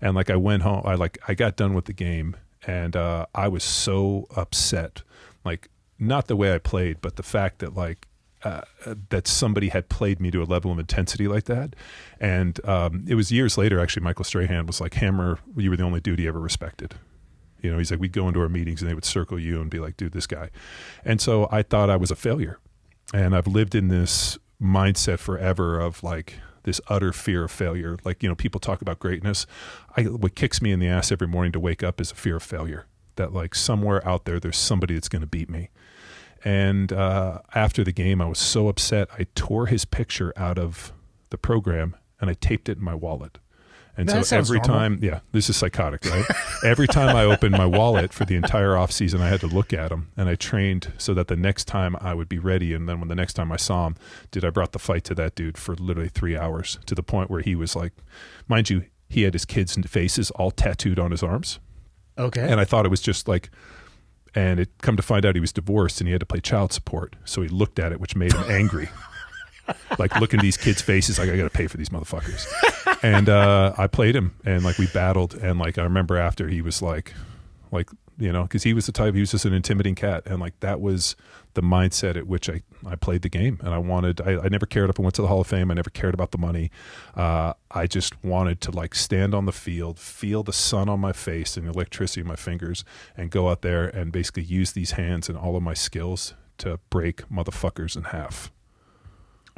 And like I went home, I got done with the game. And I was so upset, like not the way I played, but the fact that that somebody had played me to a level of intensity like that. And it was years later, actually, Michael Strahan was like, Hammer, you were the only dude he ever respected. He's like, we'd go into our meetings and they would circle you and be like, dude, this guy. And so I thought I was a failure. And I've lived in this mindset forever of like, this utter fear of failure. Like, people talk about greatness. What kicks me in the ass every morning to wake up is a fear of failure, that like somewhere out there's somebody that's going to beat me. And after the game, I was so upset. I tore his picture out of the program and I taped it in my wallet. And so every time, this is psychotic, right? Every time I opened my wallet for the entire off season, I had to look at him, and I trained so that the next time I would be ready. And then when the next time I saw him, I brought the fight to that dude for literally 3 hours, to the point where he was like, mind you, he had his kids' faces all tattooed on his arms. Okay. And I thought it was just like, and it come to find out he was divorced and he had to pay child support. So he looked at it, which made him angry. Like looking at these kids' faces, like I got to pay for these motherfuckers. And I played him, and like we battled, and like I remember after he was like, because he was the type, he was just an intimidating cat, and like that was the mindset at which I played the game, and I never cared if I went to the Hall of Fame. I never cared about the money. I just wanted to like stand on the field, feel the sun on my face and the electricity in my fingers, and go out there and basically use these hands and all of my skills to break motherfuckers in half.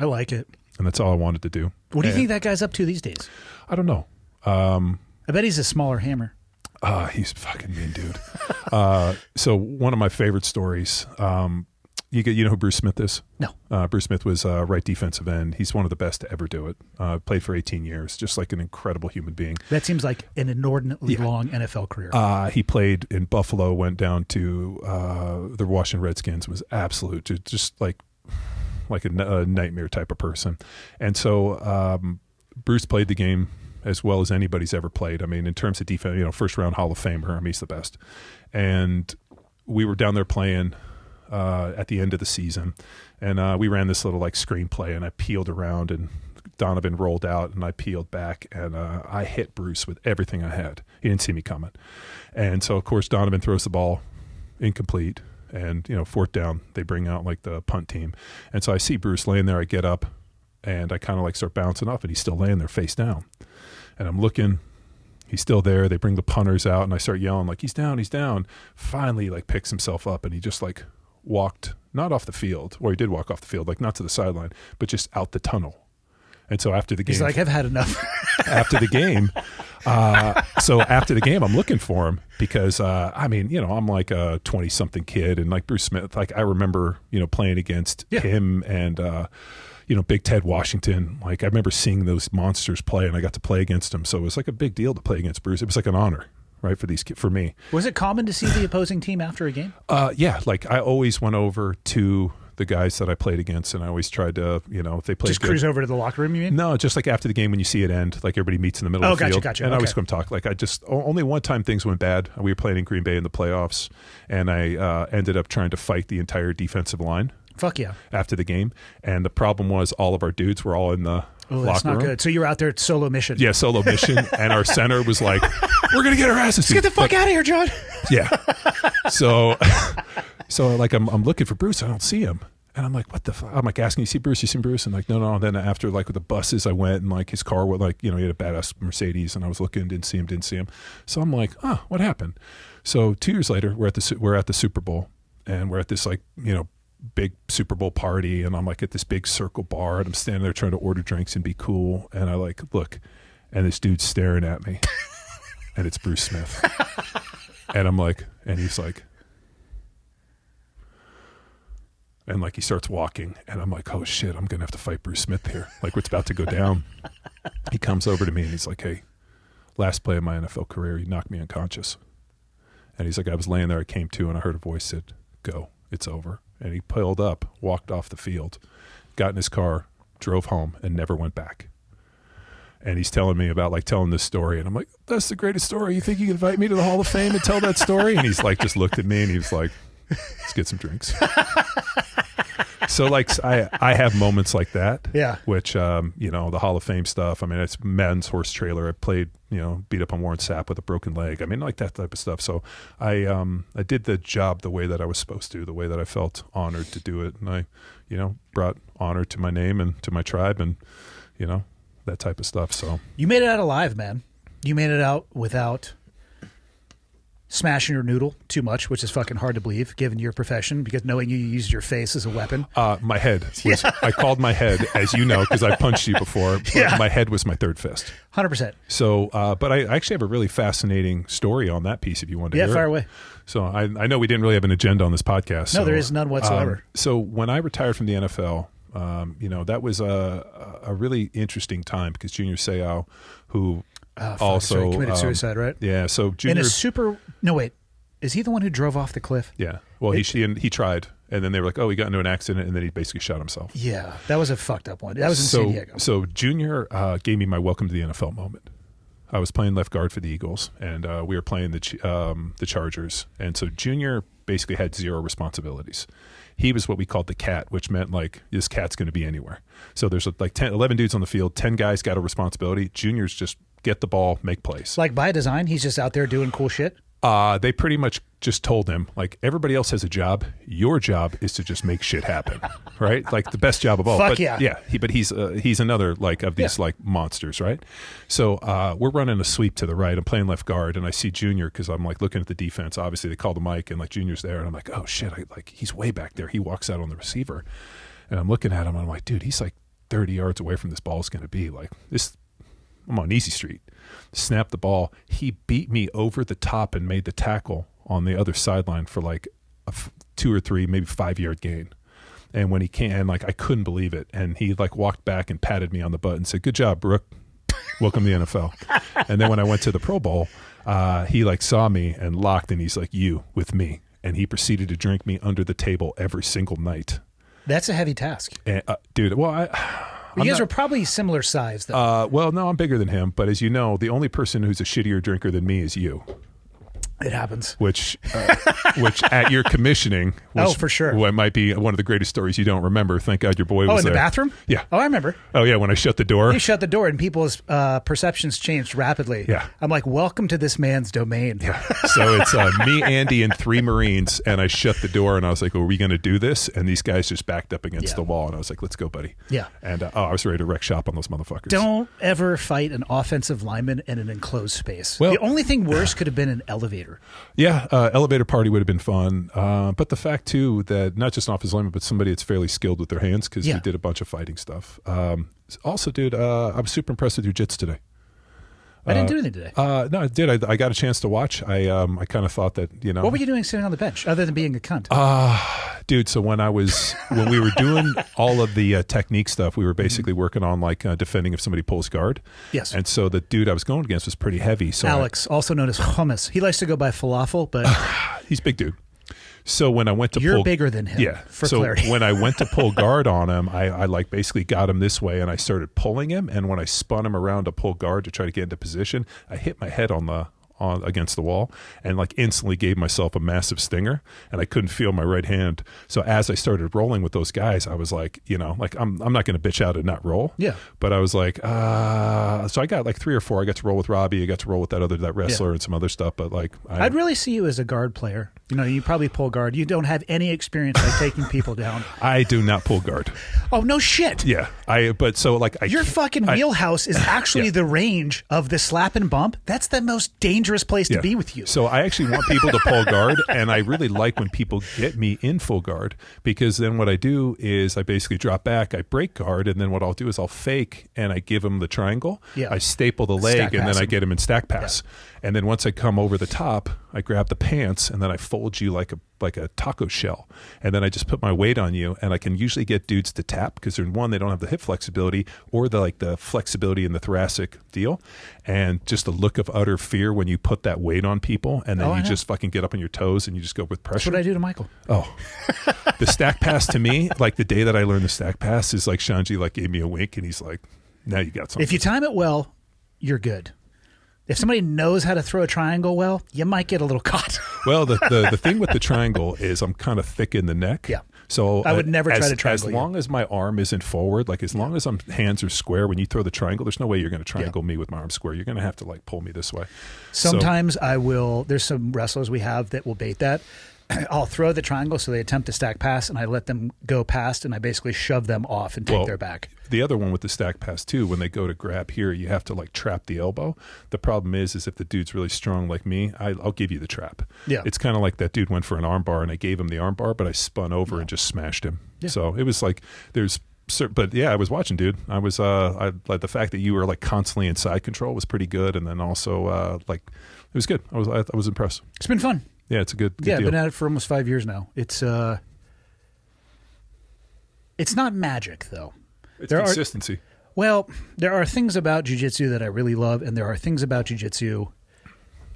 I like it. And that's all I wanted to do. What do you think that guy's up to these days? I don't know. I bet he's a smaller Hammer. He's fucking mean, dude. So one of my favorite stories, you know who Bruce Smith is? No. Bruce Smith was right defensive end. He's one of the best to ever do it. Played for 18 years, just like an incredible human being. That sees like an inordinately long NFL career. He played in Buffalo, went down to the Washington Redskins, was absolute, just like a nightmare type of person. And so Bruce played the game as well as anybody's ever played. I mean, in terms of defense, first round Hall of Famer, I mean, he's the best. And we were down there playing at the end of the season, and we ran this little like screenplay, and I peeled around, and Donovan rolled out, and I peeled back, and I hit Bruce with everything I had. He didn't see me coming. And so, of course, Donovan throws the ball incomplete. And, fourth down, they bring out like the punt team. And so I see Bruce laying there. I get up and I kind of like start bouncing off, and he's still laying there face down. And I'm looking, He's still there. They bring the punters out, and I start yelling, like, he's down, he's down. Finally, he, like, picks himself up, and he just, like, walked, not off the field, or he did walk off the field, like, not to the sideline, but just out the tunnel. And so after the game... He's like, I've had enough. After the game... after the game, I'm looking for him because, I mean, you know, I'm like a 20-something kid, and like Bruce Smith, like I remember, you know, playing against him and, you know, Big Ted Washington. Like I remember seeing those monsters play, and I got to play against him. So it was like a big deal to play against Bruce. It was like an honor, right, for me. Was it common to see the opposing team after a game? Yeah, like I always went over to the guys that I played against, and I always tried to, you know, if they played just cruise over to the locker room, you mean? No, just like after the game when you see it end, like everybody meets in the middle of the field. Gotcha. And I always come talk. Like I just, only one time things went bad. We were playing in Green Bay in the playoffs, and I ended up trying to fight the entire defensive line. Fuck yeah. After the game. And the problem was all of our dudes were all in the that's not room. Good. So you were out there at solo mission. Yeah, solo mission. And our center was like, we're going to get our asses beat. Let's get the fuck out of here, John. Yeah. So like I'm looking for Bruce. I don't see him. And I'm like, what the fuck? I'm like asking, you see Bruce? And like, no. And then after like with the buses, I went and like his car was like, you know, he had a badass Mercedes, and I was looking, didn't see him. So I'm like, oh, what happened? So 2 years later, we're at the Super Bowl, and we're at this like, you know, big Super Bowl party, and I'm like at this big circle bar, and I'm standing there trying to order drinks and be cool. And I like look, and this dude's staring at me, and it's Bruce Smith. And I'm like, and he's like, and like he starts walking, and I'm like, oh shit, I'm gonna have to fight Bruce Smith here. Like it's about to go down. He comes over to me and he's like, hey, last play of my NFL career, he knocked me unconscious. And he's like, I was laying there, I came to, and I heard a voice said, go, it's over. And he pulled up, walked off the field, got in his car, drove home, and never went back. And he's telling me about like telling this story, and I'm like, that's the greatest story. You think you can invite me to the Hall of Fame and tell that story? And he's like, just looked at me, and he was like, let's get some drinks. So like I have moments like that, which you know, the Hall of Fame stuff. I mean, it's men's horse trailer. I played, you know, beat up on Warren Sapp with a broken leg. I mean, like that type of stuff. So I did the job the way that I was supposed to, the way that I felt honored to do it, and I, you know, brought honor to my name and to my tribe, and you know, that type of stuff. So you made it out alive, man. You made it out without smashing your noodle too much, which is fucking hard to believe given your profession, because knowing you used your face as a weapon. My head was, I called my head, as you know, because I punched you before, but my head was my third fist. 100%. So, but I actually have a really fascinating story on that piece if you want to hear it. Yeah, fire away. So I know we didn't really have an agenda on this podcast. No, there is none whatsoever. So when I retired from the NFL, you know, that was a really interesting time because Junior Seau, who also committed suicide, right? Yeah. So Junior, is he the one who drove off the cliff? Yeah. Well, he tried, and then they were like, "Oh, he got into an accident," and then he basically shot himself. Yeah, that was a fucked up one. That was in San Diego. So Junior gave me my welcome to the NFL moment. I was playing left guard for the Eagles, and we were playing the Chargers, and so Junior basically had zero responsibilities. He was what we called the cat, which meant like this cat's going to be anywhere. So there's like 11 dudes on the field, 10 guys got a responsibility. Junior's just get the ball, make plays. Like by design, he's just out there doing cool shit? They pretty much just told him, like, everybody else has a job. Your job is to just make shit happen, right? Like the best job of all. Fuck but, yeah. Yeah. He's another like of these like monsters, right? So we're running a sweep to the right. I'm playing left guard, and I see Junior because I'm like looking at the defense. Obviously, they call the mic, and like Junior's there, and I'm like, oh shit, he's way back there. He walks out on the receiver, and I'm looking at him, and I'm like, dude, he's like 30 yards away from this ball is going to be. Like this, I'm on easy street. Snapped the ball. He beat me over the top and made the tackle on the other sideline for like a 2 or 3, maybe 5-yard gain. And when he came, like I couldn't believe it. And he like walked back and patted me on the butt and said, "Good job, Brooke. Welcome to the NFL." And then when I went to the Pro Bowl, he like saw me and locked, and he's like, "You with me." And he proceeded to drink me under the table every single night. That's a heavy task. And, dude, well, you guys are probably similar size, though. Well, no, I'm bigger than him. But as you know, the only person who's a shittier drinker than me is you. It happens. Which at your commissioning, which, for sure, what might be one of the greatest stories you don't remember. Thank God your boy was in there. the bathroom. Yeah. Oh, I remember. Oh yeah, when I shut the door. You shut the door, and people's perceptions changed rapidly. Yeah. I'm like, welcome to this man's domain. Yeah. So it's me, Andy, and 3 Marines, and I shut the door, and I was like, "Are we going to do this?" And these guys just backed up against the wall, and I was like, "Let's go, buddy." Yeah. And I was ready to wreck shop on those motherfuckers. Don't ever fight an offensive lineman in an enclosed space. Well, the only thing worse could have been an elevator. Yeah, elevator party would have been fun. But the fact, too, that not just an offensive lineman, but somebody that's fairly skilled with their hands because we did a bunch of fighting stuff. Also, dude, I'm super impressed with your jits today. I didn't do anything today. No, I did. I got a chance to watch. I kind of thought that, you know. What were you doing sitting on the bench other than being a cunt? Dude, so when we were doing all of the technique stuff, we were basically working on like defending if somebody pulls guard. Yes. And so the dude I was going against was pretty heavy. So Alex, also known as hummus. He likes to go by falafel, but he's a big dude. So when I went to you're bigger than him. Yeah. For so clarity. when I went to pull guard on him, I like basically got him this way and I started pulling him. And when I spun him around to pull guard to try to get into position, I hit my head on against the wall and like instantly gave myself a massive stinger and I couldn't feel my right hand. So as I started rolling with those guys, I was like, you know, like I'm not going to bitch out and not roll. Yeah. But I was like, so I got like 3 or 4. I got to roll with Robbie. I got to roll with that wrestler and some other stuff. But like, I'd really see you as a guard player. You know, you probably pull guard. You don't have any experience like taking people down. I do not pull guard. Oh, no shit. Yeah. Your fucking wheelhouse is actually the range of the slap and bump. That's the most dangerous place to be with you. So I actually want people to pull guard, and I really like when people get me in full guard because then what I do is I basically drop back, I break guard, and then what I'll do is I'll fake and I give them the triangle. Yeah. I staple the leg, Stack and pass then I him. get him in stack pass. Yeah. And then once I come over the top, I grab the pants, and then I fold you like a taco shell. And then I just put my weight on you, and I can usually get dudes to tap because they're one, they don't have the hip flexibility or the flexibility in the thoracic deal. And just the look of utter fear when you put that weight on people, and then you just fucking get up on your toes and you just go with pressure. That's what I do to Michael. Oh, the stack pass to me, like the day that I learned the stack pass is like Shanji like gave me a wink and he's like, now you got something. If you time it well, you're good. If somebody knows how to throw a triangle well, you might get a little caught. Well, the thing with the triangle is I'm kind of thick in the neck. Yeah. So I would never try to triangle as long as my arm isn't forward, like as long as hands are square, when you throw the triangle, there's no way you're going to triangle me with my arm square. You're going to have to like pull me this way. Sometimes I will. There's some wrestlers we have that will bait that. I'll throw the triangle so they attempt to stack pass, and I let them go past, and I basically shove them off and take their back. The other one with the stack pass too, when they go to grab here, you have to like trap the elbow. The problem is if the dude's really strong like me, I'll give you the trap. Yeah, it's kind of like that dude went for an arm bar, and I gave him the arm bar, but I spun over and just smashed him. Yeah. So it was like but yeah, I was watching, dude. I was I like the fact that you were like constantly in side control was pretty good, and then also like it was good. I was impressed. It's been fun. Yeah, it's a good deal. I've been at it for almost 5 years now. It's not magic though. It's consistency. There are things about jiu-jitsu that I really love, and there are things about jiu-jitsu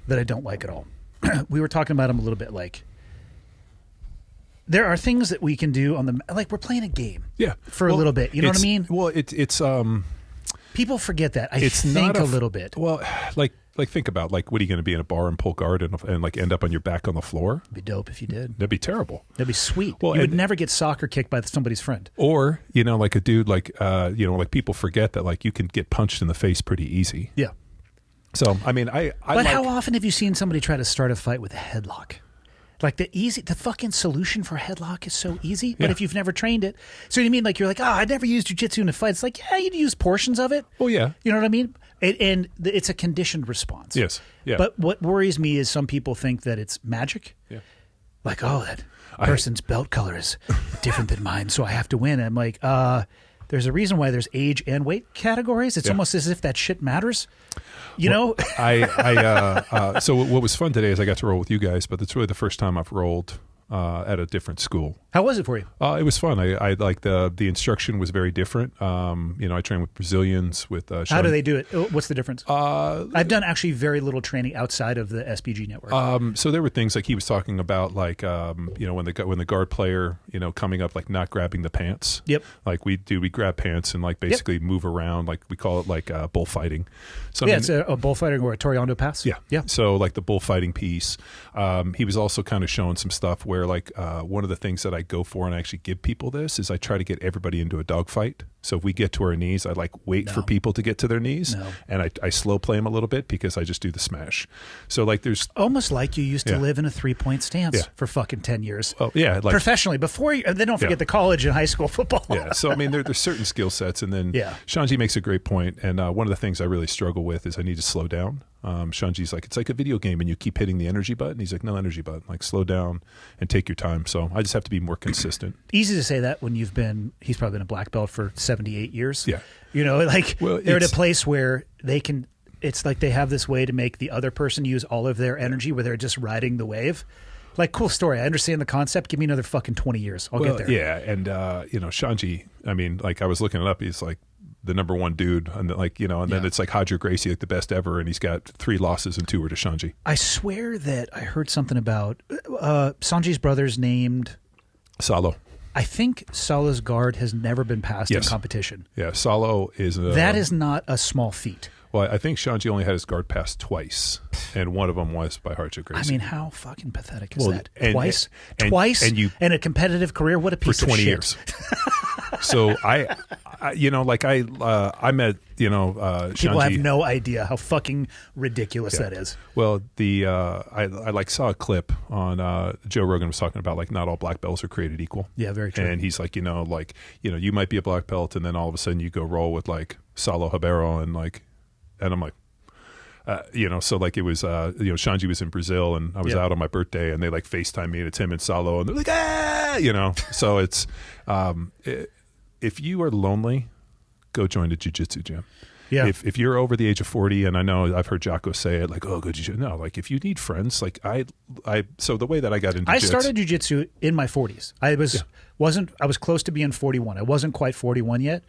that I don't like at all. We were talking about them a little bit. Like, there are things that we can do on like we're playing a game. Yeah, for a little bit. You know what I mean? Well, it's people forget that. I it's think not a little bit. Well, like think about like what are you going to be in a bar and pull guard and like end up on your back on the floor? It'd be dope if you did. That'd be terrible. That'd be sweet. Well, you would never get soccer kicked by somebody's friend. Or like a dude like like people forget that like you can get punched in the face pretty easy. Yeah. So I mean But how often have you seen somebody try to start a fight with a headlock? Like the fucking solution for a headlock is so easy, but if you've never trained it, so you mean like you're like, I never used jiu-jitsu in a fight. It's like, yeah, you'd use portions of it. Oh yeah, you know what I mean. And it's a conditioned response. Yes, yeah. But what worries me is some people think that it's magic. Yeah, like that person's belt color is different than mine, so I have to win. And I'm like, there's a reason why there's age and weight categories. It's almost as if that shit matters. You know, so what was fun today is I got to roll with you guys, but it's really the first time I've rolled at a different school. How was it for you? It was fun. I like the instruction was very different. I trained with Brazilians. With how do they do it? What's the difference? I've done actually very little training outside of the SBG network. So there were things like he was talking about, like when the guard player coming up, like not grabbing the pants. Yep. Like we grab pants and like basically move around, like we call it like bullfighting. So it's a bullfighting or a Toriando pass. Yeah. So like the bullfighting piece. He was also kind of showing some stuff where like one of the things that I go for and I actually give people this is I try to get everybody into a dogfight. So if we get to our knees, I like wait for people to get to their knees, and I slow play them a little bit because I just do the smash. So like there's almost like you used to live in a 3-point stance for fucking 10 years. Oh yeah, like, professionally before you. Then don't forget the college and high school football. Yeah. So I mean there's certain skill sets, and then Shanji makes a great point, and one of the things I really struggle with is I need to slow down. Shanji's like, it's like a video game and you keep hitting the energy button. He's like, no energy button, like slow down and take your time. So I just have to be more consistent. Easy to say that when he's probably been a black belt for 78 years. Yeah. They're at a place where it's like they have this way to make the other person use all of their energy where they're just riding the wave. Like, cool story. I understand the concept. Give me another fucking 20 years. I'll get there. Yeah. And, Shanji, I mean, like I was looking it up. He's like the number one dude. And then it's like Roger Gracie, like the best ever. And he's got 3 losses and 2 were to Shanji. I swear that I heard something about Sanji's brother's named Salo. I think Salo's guard has never been passed in competition. Yeah. Salo is that is not a small feat. Well, I think Shanji only had his guard passed twice, and one of them was by Roger Gracie. I mean, how fucking pathetic is that? Twice? And a competitive career? What a piece of shit. For 20 years. So I met, Shanji. People have no idea how fucking ridiculous that is. Well, I saw a clip on Joe Rogan was talking about like not all black belts are created equal. Yeah, very true. And he's like, you might be a black belt, and then all of a sudden you go roll with like Salo Ribeiro and I'm like, so like it was, Shanji was in Brazil and I was out on my birthday and they like FaceTime me and it's him and Salo and they're like, so it's, if you are lonely, go join a jiu-jitsu gym. Yeah. If you're over the age of 40, and I know I've heard Jocko say it, like, oh, go jiu-jitsu. No, like if you need friends, like so the way that I got into I started jiu-jitsu in my 40s. I was close to being 41. I wasn't quite 41 yet.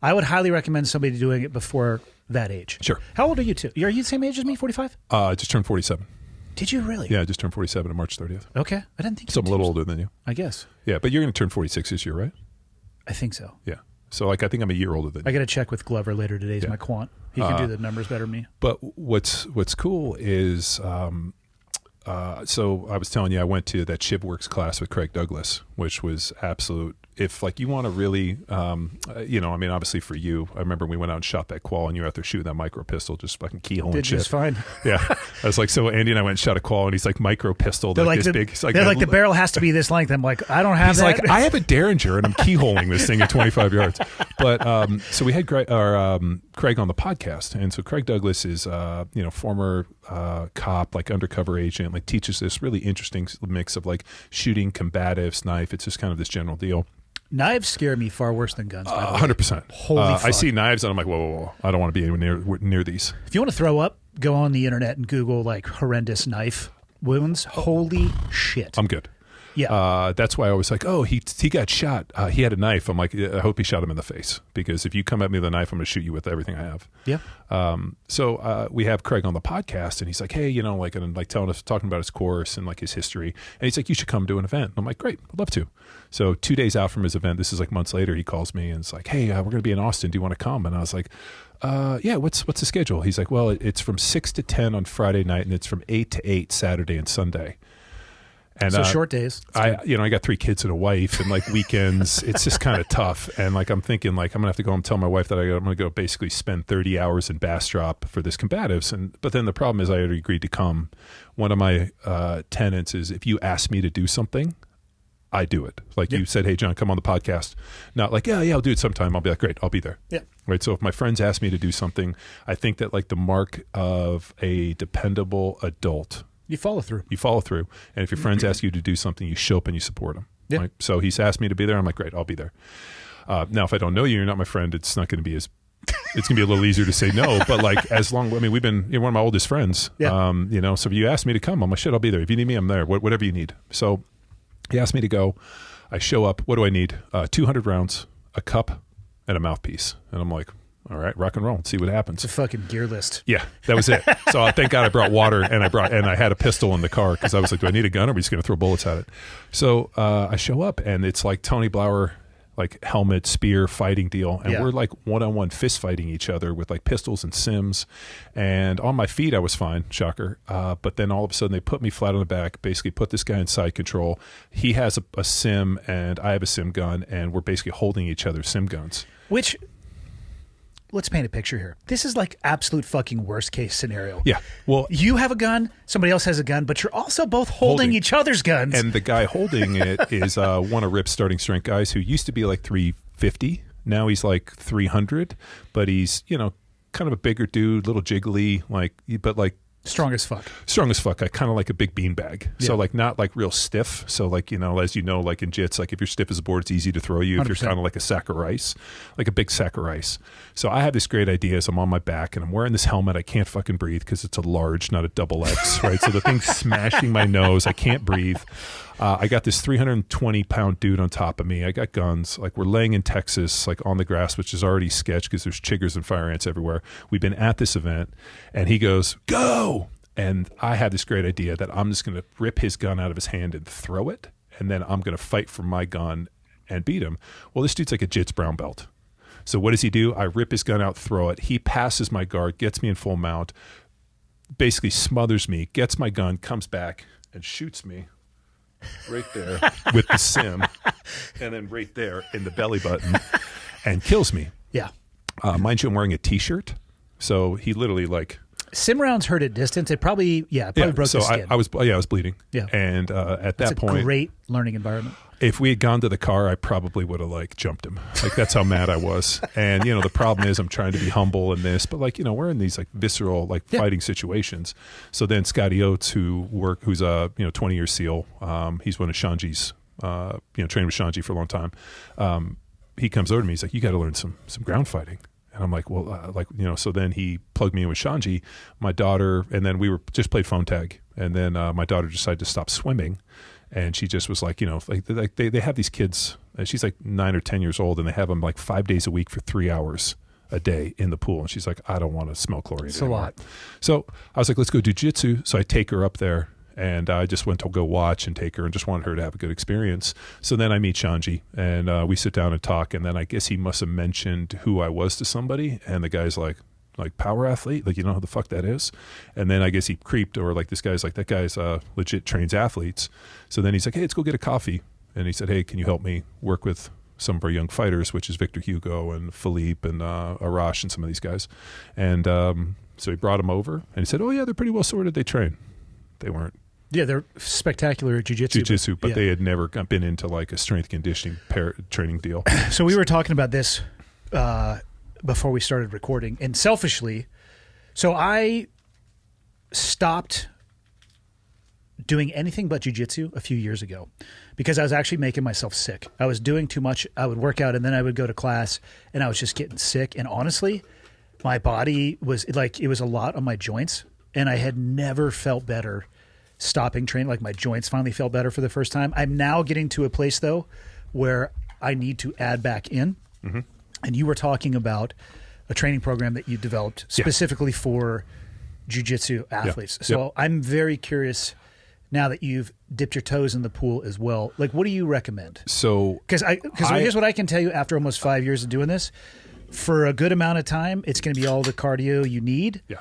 I would highly recommend somebody doing it before that age. Sure. How old are you two? Are you the same age as me, 45? I just turned 47. Did you really? Yeah, I just turned 47 on March 30th. Okay. I didn't think so. I'm a little older than you. I guess. Yeah, but you're going to turn 46 this year, right? I think so. Yeah. So like I think I'm a year older than you. I got to check with Glover later today. He's my quant. He can do the numbers better than me. But what's cool is so I was telling you I went to that ShivWorks class with Craig Douglas, which was absolute. If like you want to really, I mean, obviously for you, I remember we went out and shot that qual and you were out there shooting that micro pistol, just fucking keyhole and shit. Did just fine. Yeah. I was like, so Andy and I went and shot a qual and he's like micro pistol. They're like, this big. They're like the barrel has to be this length. I'm like, I don't have that. He's like, I have a Derringer and I'm keyholing this thing at 25 yards. But so we had Craig on the podcast. And so Craig Douglas is, former cop, like undercover agent, like teaches this really interesting mix of like shooting, combatives, knife. It's just kind of this general deal. Knives scare me far worse than guns. 100%. Holy fuck. I see knives and I'm like, whoa. I don't want to be anywhere near these. If you want to throw up, go on the internet and Google like horrendous knife wounds. Holy shit. I'm good. Yeah. That's why I was like, oh, he got shot. He had a knife. I'm like, I hope he shot him in the face because if you come at me with a knife, I'm going to shoot you with everything I have. Yeah. So we have Craig on the podcast and he's like, hey, talking about his course and like his history. And he's like, you should come to an event. And I'm like, great. I'd love to. So 2 days out from his event, this is like months later, he calls me and it's like, hey, we're going to be in Austin. Do you want to come? And I was like, yeah, what's the schedule? He's like, well, it's from 6 to 10 on Friday night and it's from 8 to 8 Saturday and Sunday. And so short days. I got 3 kids and a wife and like weekends, it's just kind of tough. And like, I'm thinking like, I'm gonna have to go and tell my wife that I'm going to go basically spend 30 hours in Bastrop for this combatives. But then the problem is I already agreed to come. One of my tenets is if you ask me to do something, I do it. Like you said, hey, John, come on the podcast. Not like, yeah, I'll do it sometime. I'll be like, great, I'll be there. Yeah. Right. So if my friends ask me to do something, I think that like the mark of a dependable adult, you follow through. And if your friends ask you to do something, you show up and you support them. Yeah. Right? So he's asked me to be there. I'm like, great, I'll be there. Now, if I don't know you, you're not my friend, it's not going to be it's going to be a little easier to say no. But like we've been, you're one of my oldest friends. Yeah. So if you ask me to come, I'm like, shit, I'll be there. If you need me, I'm there. Whatever you need. So He asked me to go. I show up. What do I need? 200 rounds, a cup, and a mouthpiece. And I'm like, all right, rock and roll. Let's see what happens. It's a fucking gear list. Yeah, that was it. So thank God I brought water, and I had a pistol in the car because I was like, do I need a gun or are we just going to throw bullets at it? So I show up, and it's like Tony Blauer, like helmet, spear, fighting deal. And we're like one-on-one fist fighting each other with like pistols and sims. And on my feet, I was fine, shocker. But then all of a sudden they put me flat on the back, basically put this guy in side control. He has a sim and I have a sim gun, and we're basically holding each other's sim guns. Which, let's paint a picture here. This is like absolute fucking worst case scenario. Yeah. Well, you have a gun, somebody else has a gun, but you're also both holding each other's guns. And the guy holding it is one of Rip's starting strength guys who used to be like 350. Now he's like 300, but he's, you know, kind of a bigger dude, little jiggly, but strong as fuck. Strong as fuck. I kind of like a big beanbag. Yeah. So like not like real stiff. So like, you know, as you know, like in jits, like if you're stiff as a board, it's easy to throw you. 100%. If you're kind of like a sack of rice, like a big sack of rice. So I have this great idea as I'm on my back and I'm wearing this helmet. I can't fucking breathe because it's a large, not a double X, right? So the thing's smashing my nose. I can't breathe. I got this 320-pound dude on top of me. I got guns. Like we're laying in Texas, like on the grass, which is already sketch because there's chiggers and fire ants everywhere. We've been at this event, and he goes, "Go!" And I had this great idea that I'm just going to rip his gun out of his hand and throw it, and then I'm going to fight for my gun and beat him. Well, this dude's like a jits brown belt. So what does he do? I rip his gun out, throw it. He passes my guard, gets me in full mount, basically smothers me, gets my gun, comes back, and shoots me. Right there with the sim, and then right there in the belly button, and kills me. Yeah. Mind you, I'm wearing a T-shirt, so he literally like sim rounds hurt at distance. It probably broke so the skin. I was bleeding. Yeah. And at That's that point, a great learning environment. If we had gone to the car, I probably would have like jumped him. Like that's how mad I was. And you know, the problem is I'm trying to be humble in this, but like, you know, we're in these like visceral like fighting situations. So then Scotty Oates, who's a 20-year SEAL, he's one of Shanji's, trained with Shanji for a long time. He comes over to me. He's like, "You got to learn some ground fighting." And I'm like, well, so then he plugged me in with Shanji, my daughter, and then we just played phone tag. And then my daughter decided to stop swimming. And she just was like, you know, like they have these kids, she's like 9 or 10 years old, and they have them like 5 days a week for 3 hours a day in the pool. And she's like, I don't want to smell chlorine anymore. A lot. So I was like, let's go do jiu-jitsu. So I take her up there, and I just went to go watch and take her and just wanted her to have a good experience. So then I meet Shanji, and we sit down and talk. And then I guess he must have mentioned who I was to somebody. And the guy's like power athlete, like, you know who the fuck that is? And then I guess he creeped, or like this guy's like, that guy's legit trains athletes. So then he's like, hey, let's go get a coffee. And he said, hey, can you help me work with some of our young fighters, which is Victor Hugo and Philippe and Arash and some of these guys. And so he brought him over, and he said, oh yeah, they're pretty well sorted. They train. They weren't. Yeah, they're spectacular at jiu-jitsu. But they had never been into like a strength conditioning training deal. So we were talking about this before we started recording, and selfishly, so I stopped doing anything but jiu-jitsu a few years ago because I was actually making myself sick. I was doing too much. I would work out and then I would go to class and I was just getting sick. And honestly, my body was like, it was a lot on my joints, and I had never felt better stopping training. Like my joints finally felt better for the first time. I'm now getting to a place though where I need to add back in. Mm-hmm. And you were talking about a training program that you developed specifically for jiu-jitsu athletes. Yeah. So I'm very curious now that you've dipped your toes in the pool as well. Like, what do you recommend? So, because here's what I can tell you after almost 5 years of doing this. For a good amount of time, it's going to be all the cardio you need. Yeah.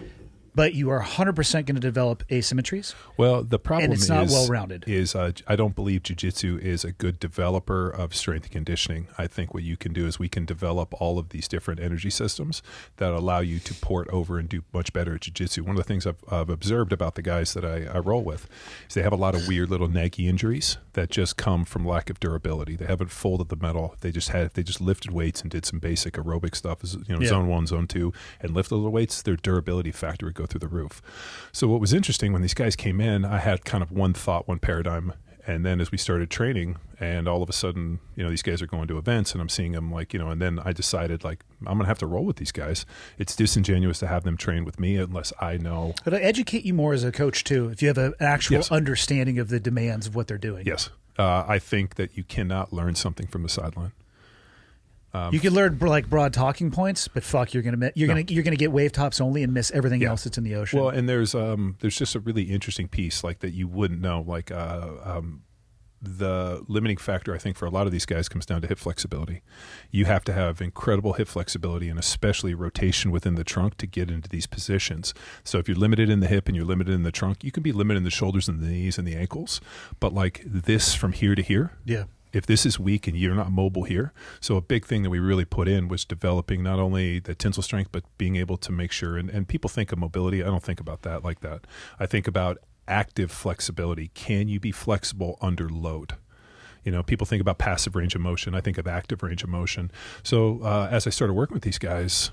But you are 100% going to develop asymmetries. Well, the problem and it's not well-rounded. Is I don't believe jiu-jitsu is a good developer of strength and conditioning. I think what you can do is we can develop all of these different energy systems that allow you to port over and do much better at jiu-jitsu. One of the things I've observed about the guys that I roll with is they have a lot of weird little naggy injuries that just come from lack of durability. They haven't folded the metal. They just lifted weights and did some basic aerobic stuff, zone 1, zone 2, and lifted little weights. Their durability factor would go through the roof. So what was interesting when these guys came in, I had kind of one thought, one paradigm, and then as we started training, and all of a sudden, these guys are going to events, and I'm seeing them and then I decided like I'm gonna have to roll with these guys. It's disingenuous to have them train with me unless I know. But I educate you more as a coach too, if you have an actual understanding of the demands of what they're doing. Yes. I think that you cannot learn something from the sideline. You can learn like broad talking points, but fuck, you're gonna get wave tops only and miss everything else that's in the ocean. Well, and there's just a really interesting piece like that you wouldn't know. Like the limiting factor, I think, for a lot of these guys comes down to hip flexibility. You have to have incredible hip flexibility and especially rotation within the trunk to get into these positions. So if you're limited in the hip and you're limited in the trunk, you can be limited in the shoulders and the knees and the ankles. But like this from here to here, if this is weak and you're not mobile here. So a big thing that we really put in was developing not only the tensile strength, but being able to make sure, and people think of mobility. I don't think about that like that. I think about active flexibility. Can you be flexible under load? You know, people think about passive range of motion. I think of active range of motion. So as I started working with these guys,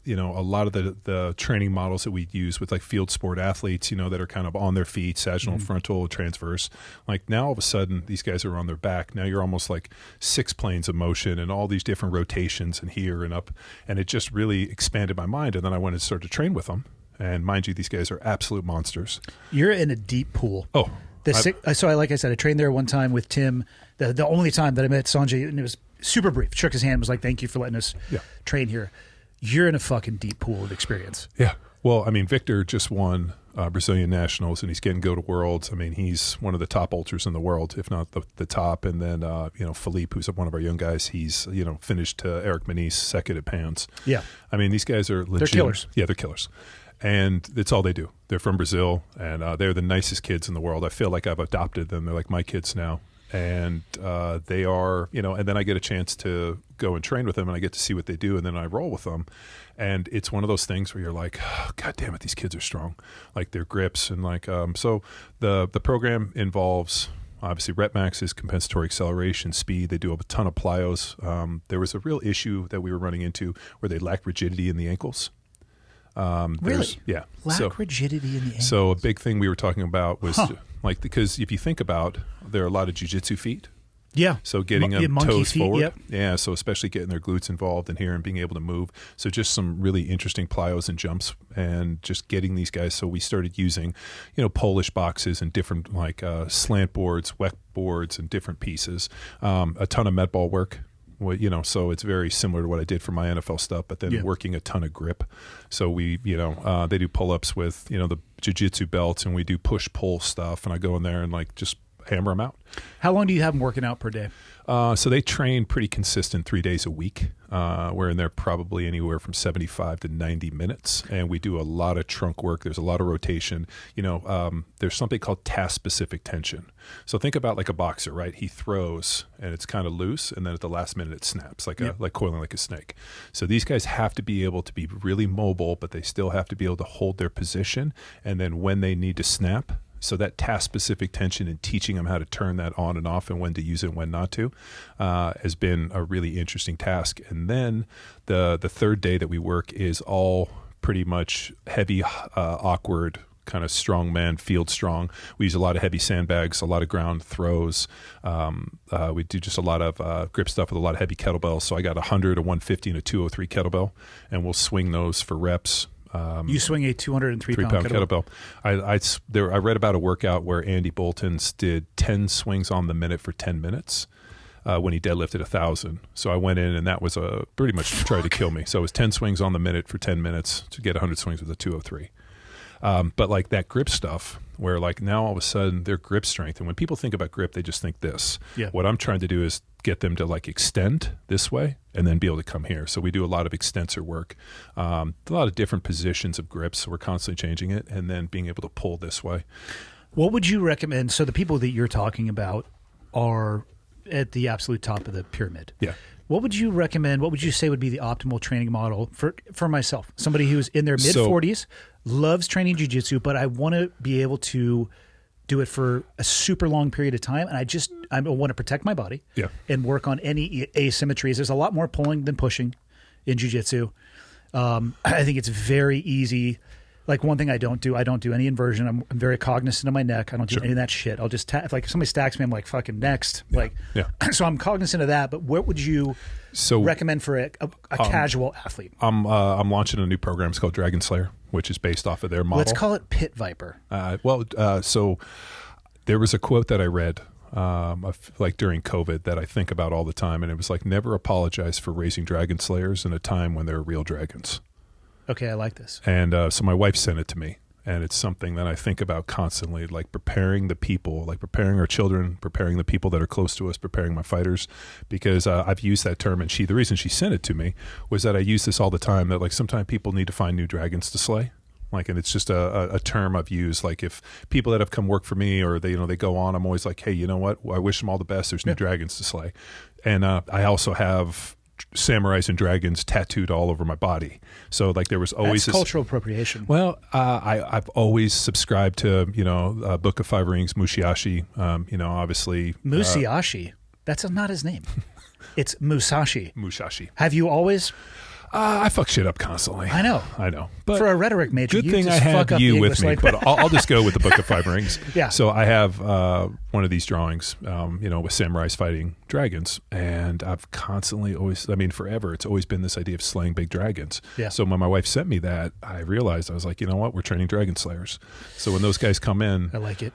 you know, a lot of the training models that we use with like field sport athletes, you know, that are kind of on their feet, sagittal, frontal, transverse. Like now all of a sudden these guys are on their back. Now you're almost like 6 planes of motion and all these different rotations and here and up. And it just really expanded my mind. And then I went and started to train with them. And mind you, these guys are absolute monsters. You're in a deep pool. Oh, like I said, I trained there one time with Tim. The only time that I met Sanjay, and it was super brief. Shook his hand, was like, "Thank you for letting us train here." You're in a fucking deep pool of experience. Yeah. Well, I mean, Victor just won Brazilian Nationals, and he's getting to go to Worlds. I mean, he's one of the top ultras in the world, if not the top. And then, you know, Philippe, who's one of our young guys, he's, you know, finished Eric Manise second at Pans. Yeah. I mean, these guys are legit. They're killers. Yeah, they're killers. And it's all they do. They're from Brazil, and they're the nicest kids in the world. I feel like I've adopted them. They're like my kids now. And they are, you know, and then I get a chance to go and train with them, and I get to see what they do, and then I roll with them. And it's one of those things where you're like, oh, God damn it, these kids are strong. Like their grips and like, so the program involves obviously rep maxes, compensatory acceleration, speed. They do a ton of plyos. There was a real issue that we were running into where they lack rigidity in the ankles. Really? Yeah. Lack rigidity in the ankles. So a big thing we were talking about was like, because if you think about, there are a lot of jiu-jitsu feet. Yeah. So getting them toes feet, forward. Yep. Yeah. So especially getting their glutes involved in here and being able to move. So just some really interesting plyos and jumps and just getting these guys. So we started using, you know, Polish boxes and different like slant boards, wet boards and different pieces. A ton of med ball work. Well, you know, so it's very similar to what I did for my NFL stuff, but then working a ton of grip. So we, you know, they do pull-ups with, you know, the jiu-jitsu belts, and we do push-pull stuff, and I go in there and like just hammer them out. How long do you have them working out per day? So they train pretty consistent 3 days a week. We're in there probably anywhere from 75 to 90 minutes, and we do a lot of trunk work. There's a lot of rotation. You know, there's something called task-specific tension. So think about like a boxer, right? He throws, and it's kind of loose, and then at the last minute it snaps, like like coiling like a snake. So these guys have to be able to be really mobile, but they still have to be able to hold their position, and then when they need to snap. So that task-specific tension and teaching them how to turn that on and off and when to use it and when not to has been a really interesting task. And then the third day that we work is all pretty much heavy, awkward, kind of strong man, field strong. We use a lot of heavy sandbags, a lot of ground throws. We do just a lot of grip stuff with a lot of heavy kettlebells. So I got 100, a 150, and a 203 kettlebell, and we'll swing those for reps. You swing a 203-pound kettlebell. I read about a workout where Andy Bolton's did 10 swings on the minute for 10 minutes when he deadlifted 1,000. So I went in, and that was pretty much to try to kill me. So it was 10 swings on the minute for 10 minutes to get 100 swings with a 203. But like that grip stuff, where like now all of a sudden their grip strength, and when people think about grip, they just think this. Yeah. What I'm trying to do is get them to like extend this way and then be able to come here. So we do a lot of extensor work, a lot of different positions of grips. So we're constantly changing it and then being able to pull this way. What would you recommend? So the people that you're talking about are at the absolute top of the pyramid. Yeah. What would you recommend? What would you say would be the optimal training model for myself? Somebody who's in their mid-40s, loves training jiu-jitsu, but I want to be able to do it for a super long period of time, and I want to protect my body and work on any asymmetries. There's a lot more pulling than pushing in jiu-jitsu. I think it's very easy. Like one thing I don't do any inversion. I'm very cognizant of my neck. I don't do any of that shit. I'll just if like somebody stacks me, I'm like fucking next. So I'm cognizant of that. But what would you recommend for a casual athlete? I'm launching a new program. It's called Dragon Slayer, which is based off of their model. Let's call it Pit Viper. So there was a quote that I read like during COVID that I think about all the time, and it was like never apologize for raising dragon slayers in a time when there are real dragons. Okay, I like this. And so my wife sent it to me, and it's something that I think about constantly, like preparing the people, like preparing our children, preparing the people that are close to us, preparing my fighters, because I've used that term, and the reason she sent it to me was that I use this all the time, that like sometimes people need to find new dragons to slay. Like, and it's just a term I've used. Like, if people that have come work for me or they go on, I'm always like, hey, you know what? I wish them all the best. There's new dragons to slay. And I also have samurais and dragons tattooed all over my body. So like there was always That's cultural appropriation. Well, I've always subscribed to, Book of Five Rings, Mushiashi, obviously. Musashi. That's not his name. It's Musashi. Mushashi. Have you always... I fuck shit up constantly. I know. But for a rhetoric major, good you thing just I have fuck up you the with English me. language. But I'll just go with the Book of Five Rings. Yeah. So I have one of these drawings, with samurais fighting dragons, and I've constantly forever, it's always been this idea of slaying big dragons. Yeah. So when my wife sent me that, I realized, I was like, you know what, we're training dragon slayers. So when those guys come in, I like it.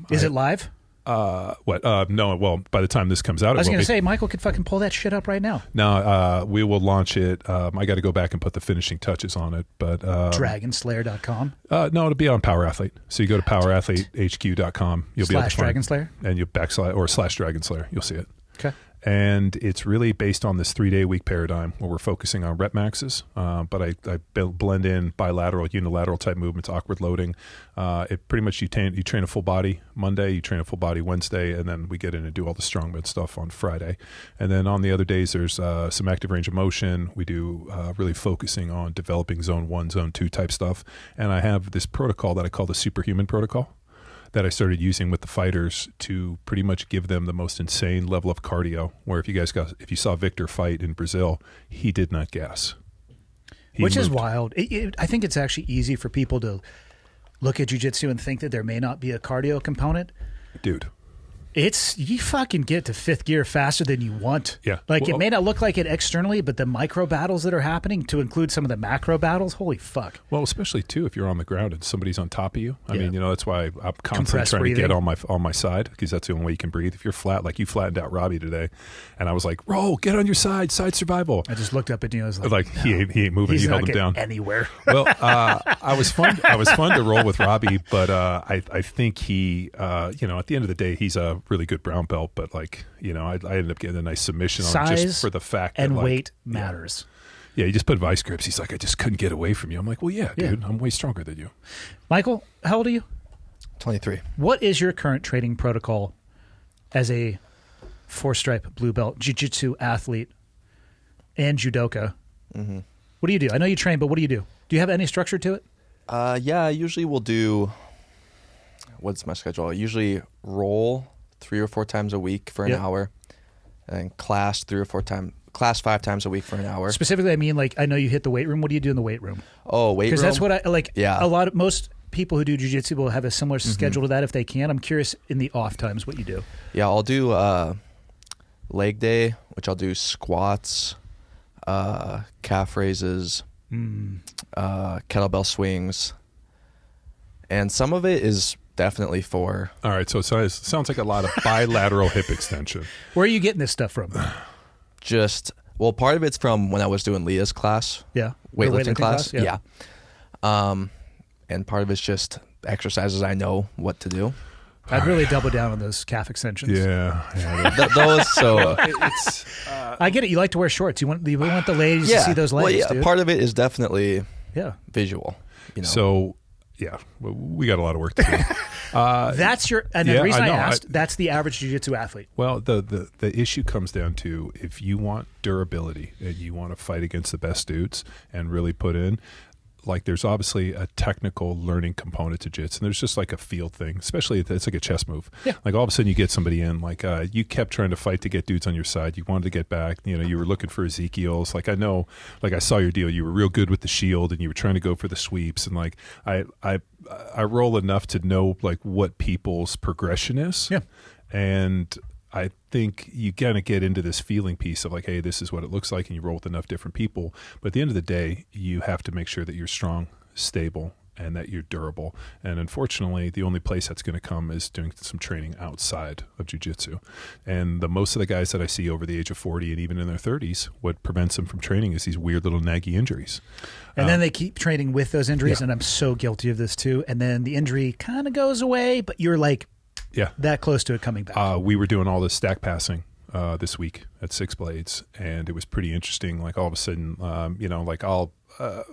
Is it live? What? No. Well, by the time this comes out, I was going to say Michael could fucking pull that shit up right now. No, we will launch it. I got to go back and put the finishing touches on it, but Dragonslayer.com. No, it'll be on Power Athlete. So you go to powerathletehq.com. You'll be able to find Dragonslayer, and you /Dragonslayer. You'll see it. Okay. And it's really based on this 3-day-a-week paradigm where we're focusing on rep maxes, but I blend in bilateral, unilateral type movements, awkward loading. It pretty much you train a full body Monday, you train a full body Wednesday, and then we get in and do all the strongman stuff on Friday. And then on the other days, there's some active range of motion. We do really focusing on developing zone 1, zone 2 type stuff. And I have this protocol that I call the superhuman protocol, that I started using with the fighters to pretty much give them the most insane level of cardio. Where if you saw Victor fight in Brazil, he did not gas. Which is wild. I think it's actually easy for people to look at jiu-jitsu and think that there may not be a cardio component. Dude. You fucking get to fifth gear faster than you want. Yeah. It may not look like it externally, but the micro battles that are happening, to include some of the macro battles, holy fuck. Well, especially too if you're on the ground and somebody's on top of you. I mean, that's why I'm constantly Compressed trying breathing. to get on my side, because that's the only way you can breathe. If you're flat, like you flattened out Robbie today, and I was like, "Roll, get on your side survival." I just looked up at you. I was Like no, he ain't moving. he's You not held him down anywhere. Well, I was fun to roll with Robbie, but I think he, at the end of the day, he's a really good brown belt. But I ended up getting a nice submission on him just for the fact and that weight matters. Yeah, he just put vice grips. He's like, I just couldn't get away from you. I'm like, well, yeah, dude, I'm way stronger than you. Michael, how old are you? 23. What is your current training protocol as a 4-stripe blue belt jiu-jitsu athlete and judoka? Mm-hmm. What do you do? I know you train, but what do you do? Do you have any structure to it? Yeah, I usually will do, what's my schedule? I usually roll 3 or 4 times a week for an hour, and class 5 times a week for an hour. Specifically, I mean, I know you hit the weight room. What do you do in the weight room? Oh, weight room? Because that's what I like. Yeah. Most people who do jiu-jitsu will have a similar schedule to that if they can. I'm curious in the off times what you do. Yeah, I'll do leg day, which I'll do squats, calf raises, kettlebell swings, and some of it is definitely for... All right, so it sounds like a lot of bilateral hip extension. Where are you getting this stuff from? Part of it's from when I was doing Leah's class. Yeah. Weightlifting class. Yeah. And part of it's just exercises I know what to do. I'd really double down on those calf extensions. Yeah. Those, so... I get it. You like to wear shorts. You want the ladies to see those legs, dude. Part of it is definitely visual. So... Yeah, we got a lot of work to do. That's your, and the reason I asked, that's the average jiu-jitsu athlete. Well, the issue comes down to, if you want durability and you want to fight against the best dudes and really put in, there's obviously a technical learning component to jits, and there's just a field thing, especially if it's like a chess move. Yeah. All of a sudden you get somebody in, you kept trying to fight to get dudes on your side. You wanted to get back. You were looking for Ezekiel's. I saw your deal. You were real good with the shield, and you were trying to go for the sweeps. And I roll enough to know what people's progression is. Yeah. And I think you kind of get into this feeling piece of hey, this is what it looks like, and you roll with enough different people. But at the end of the day, you have to make sure that you're strong, stable, and that you're durable. And unfortunately, the only place that's going to come is doing some training outside of jiu-jitsu. And most of the guys that I see over the age of 40 and even in their 30s, what prevents them from training is these weird little naggy injuries. And then they keep training with those injuries, and I'm so guilty of this too. And then the injury kind of goes away, but you're like that close to it coming back. We were doing all this stack passing this week at Six Blades, and it was pretty interesting. Like all of a sudden, like I'll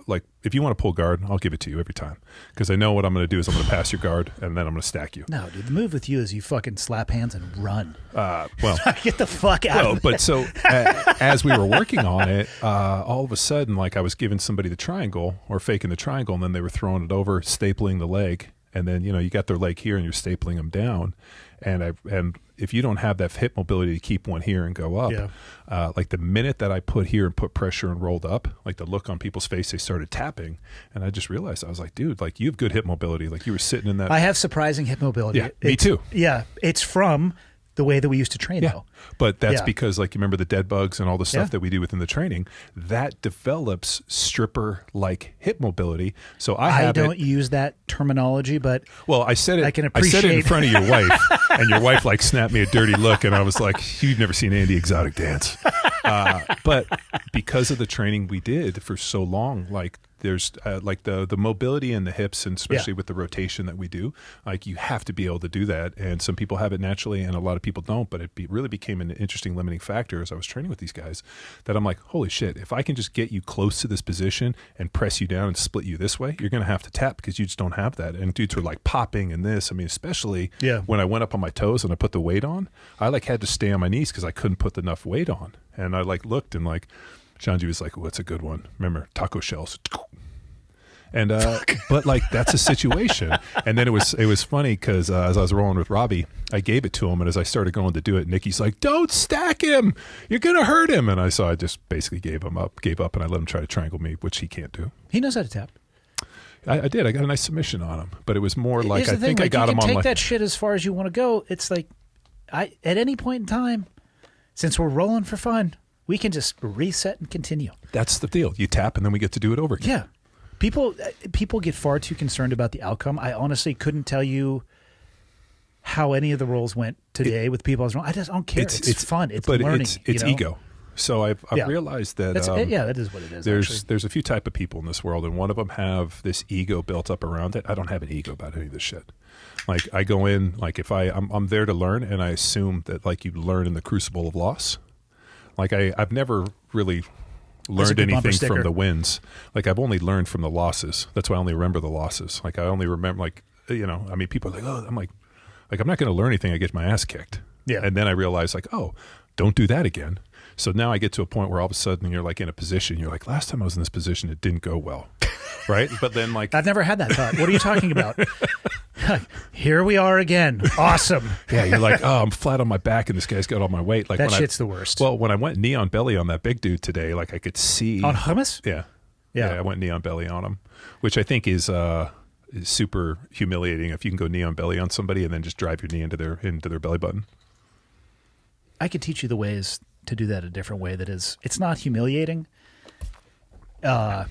like if you want to pull guard, I'll give it to you every time because I know what I'm going to do is I'm going to pass your guard and then I'm going to stack you. No, dude, the move with you is you fucking slap hands and run. Well, get the fuck out of there. But so as we were working on it, all of a sudden, like I was giving somebody the triangle or faking the triangle, and then they were throwing it over, stapling the leg, and then you got their leg here and you're stapling them down. And if you don't have that hip mobility to keep one here and go up, like the minute that I put here and put pressure and rolled up, like the look on people's face, they started tapping. And I just realized, I was like, dude, like you have good hip mobility. Like you were sitting in that. I have surprising hip mobility. Yeah, me too. Yeah. It's from the way that we used to train, though. But that's because, like, you remember the dead bugs and all the stuff that we do within the training, that develops stripper-like hip mobility. So I don't use that terminology, but I said it. I can appreciate. I said it in front of your wife, and your wife like snapped me a dirty look, and I was like, "You've never seen Andy Exotic dance." But because of the training we did for so long, like. There's like the mobility in the hips, and especially with the rotation that we do, like you have to be able to do that. And some people have it naturally, and a lot of people don't. But it really became an interesting limiting factor as I was training with these guys. That I'm like, holy shit! If I can just get you close to this position and press you down and split you this way, you're going to have to tap because you just don't have that. And dudes were like popping and this. I mean, especially when I went up on my toes and I put the weight on, I like had to stay on my knees because I couldn't put enough weight on. And I like looked and like. Shanji was like, "Oh, that's a good one." Remember taco shells, and but like that's a situation. And then it was funny because as I was rolling with Robbie, I gave it to him, and as I started going to do it, Nikki's like, "Don't stack him, you're gonna hurt him." And I just basically gave up, and I let him try to triangle me, which he can't do. He knows how to tap. I did. I got a nice submission on him, but it was more like I think I got him on. You can take that shit as far as you want to go. It's like at any point in time, since we're rolling for fun. We can just reset and continue. That's the deal. You tap, and then we get to do it over again. Yeah. People get far too concerned about the outcome. I honestly couldn't tell you how any of the rolls went today with people I was rolling. I just don't care. It's fun. It's learning. It's ego. So I've realized that that is what it is. There's a few type of people in this world, and one of them have this ego built up around it. I don't have an ego about any of this shit. Like I go in, like if I'm there to learn, and I assume that like you learn in the crucible of loss. Like I've never really learned anything from the wins. Like I've only learned from the losses. That's why I only remember the losses. Like I only remember I mean, people are like, oh, I'm not going to learn anything. I get my ass kicked. Yeah. And then I realize like, oh, don't do that again. So now I get to a point where all of a sudden you're like in a position. You're like, last time I was in this position, it didn't go well. Right. But then like, I've never had that thought. What are you talking about? Here we are again. Awesome. Yeah, you're like, oh, I'm flat on my back, and this guy's got all my weight. Like that shit's the worst. Well, when I went knee on belly on that big dude today, like I could see on hummus. Yeah, I went knee on belly on him, which I think is super humiliating. If you can go knee on belly on somebody and then just drive your knee into their belly button. I could teach you the ways to do that a different way. It's not humiliating. There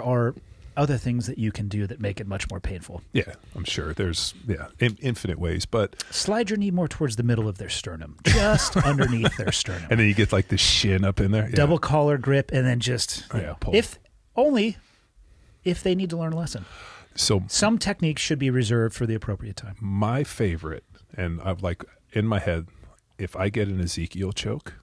are other things that you can do that make it much more painful. Yeah, I'm sure. There's infinite ways, but slide your knee more towards the middle of their sternum, just underneath their sternum. And then you get like the shin up in there. Double collar grip, and then just pull. If they need to learn a lesson. So some techniques should be reserved for the appropriate time. My favorite, and I've like in my head, if I get an Ezekiel choke,